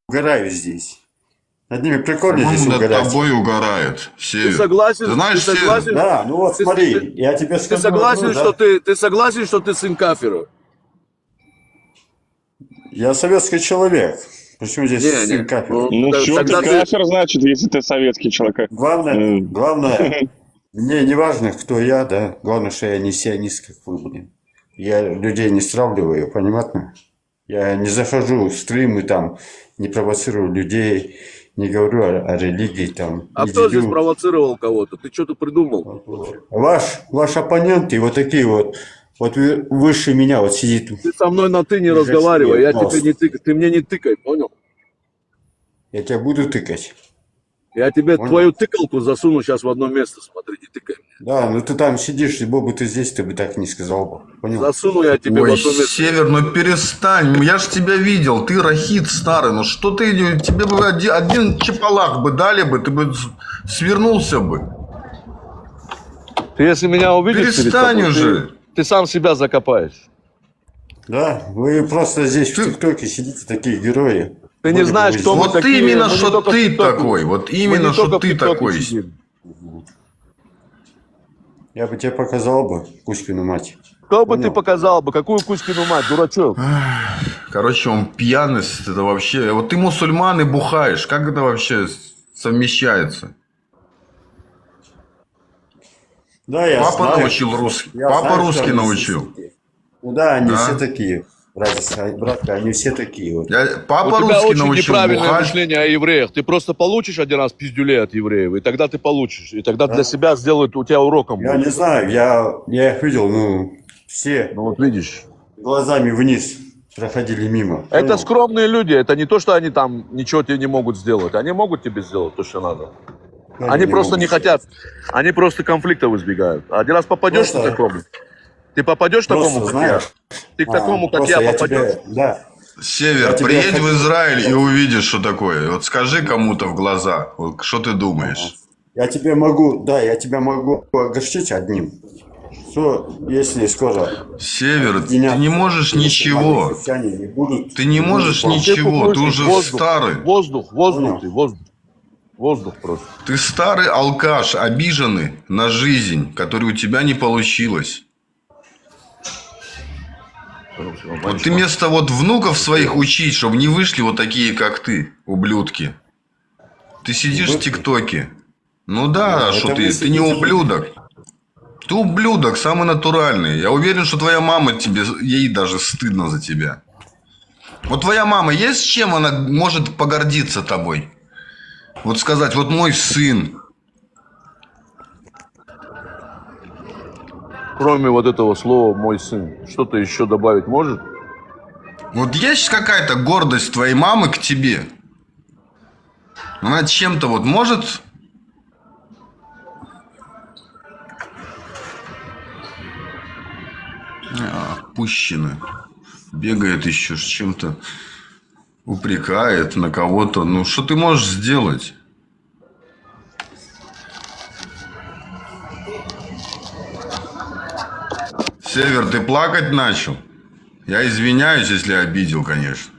угораю здесь. Над ними прикольно здесь По-моему, над угорать. тобой угорает, Север. Ты согласен? Ты знаешь, ты согласен? Да, ну вот смотри, я тебе Ты скажу. согласен, ну, да. что ты согласен, что ты сын кафира? Я советский человек. Почему здесь Не, сын кафира? Ну, все, ты тогда кафир, значит, если ты советский человек. Главное, мне не важно, кто я, да. Главное, что я не сионист, как вы, блин. Я людей не стравливаю, понятно? Я не захожу в стримы там, не провоцирую людей, не говорю о религии там. А не кто здесь делю. провоцировал кого-то? Ты что-то придумал? Ваш оппонент и вот такие вот вы выше меня вот сидит. Ты со мной на «ты» не разговаривай, я тебе не тыкаю. Ты мне не тыкай, понял? Я тебя буду тыкать. Я тебе Понял. твою тыкалку засуну сейчас в одно место, смотри, не тыкай мне. Да, ну ты там сидишь, и был бы ты здесь, ты бы так не сказал бы. Понял? Засуну я тебе в Ой, одно место. Север, ну перестань. Я ж тебя видел. Ты рахит старый. Ну что ты... Тебе бы один чапалах бы дали бы, ты бы свернулся бы. Ты если меня увидишь... Перестань уже. ты сам себя закопаешь. Да, вы просто здесь в ТикТоке сидите, такие герои. Ты не знаешь, кто мы Вот такие. именно, мы не что только в ты ТикТоке. такой. Вот Мы именно, не что только в ты ТикТоке такой. сидим. Я бы тебе показал бы Кузькину мать. Кто бы ты показал бы? Какую Кузькину мать, дурачок? Короче, он пьяность, это вообще... Вот ты мусульман и бухаешь. Как это вообще совмещается? Да, я Папа знаю. научил русский. Я Папа знаю, что русский они научил. все такие. Ну да, они Да. все такие. Братка, они все такие вот. Папа У тебя русский очень научил неправильное бухать. мышление о евреях. Ты просто получишь один раз пиздюлей от евреев, и тогда ты получишь. И тогда для себя сделают у тебя уроком. Я будет. не знаю, я их видел, ну, все Ну вот видишь. глазами вниз проходили мимо. Это Понял? скромные люди. Это не то, что они там ничего тебе не могут сделать. Они могут тебе сделать то, что надо. Они не просто могут не хотят. Они просто конфликтов избегают. Один раз попадешь Просто- к такому. Ты попадешь к Просто такому, как знаешь, я. Ты к такому, как просто я, попадешь. да. Север, Я тебе приедь хочу- в Израиль и увидишь, что такое. Вот скажи кому-то в глаза, вот что ты думаешь. Я тебя могу огорчить одним. Что, если скоро Север, ты не можешь ничего. христиане не будут... Ты не можешь будут ничего, ты уже Воздух, старый. Воздух Понял. ты, воздух. Воздух просто. Ты старый алкаш, обиженный на жизнь, который у тебя не получилось. Вот ты вместо вот внуков своих учить, чтобы не вышли вот такие, как ты, ублюдки. Ты сидишь в ТикТоке. Ну да, Это что вы ты не сидите. ублюдок. Ты ублюдок, самый натуральный. Я уверен, что твоя мама тебе, ей даже стыдно за тебя. Вот твоя мама, есть чем она может погордиться тобой? Вот сказать, вот мой сын. Кроме вот этого слова «мой сын», что-то еще добавить может? Вот есть какая-то гордость твоей мамы к тебе? Она чем-то вот может... Опущена. Бегает еще с чем-то. Упрекает на кого-то. Ну, что ты можешь сделать? Север, ты плакать начал? Я извиняюсь, если обидел, конечно.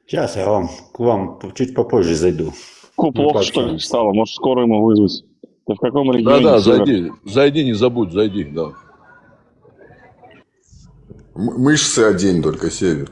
Сейчас я к вам чуть попозже зайду. Плохо, что ли, стало? Может, скоро ему вызвать? Ты в каком регионе? Да-да, Север? зайди, не забудь, зайди, да. Мышцы одень только, Север.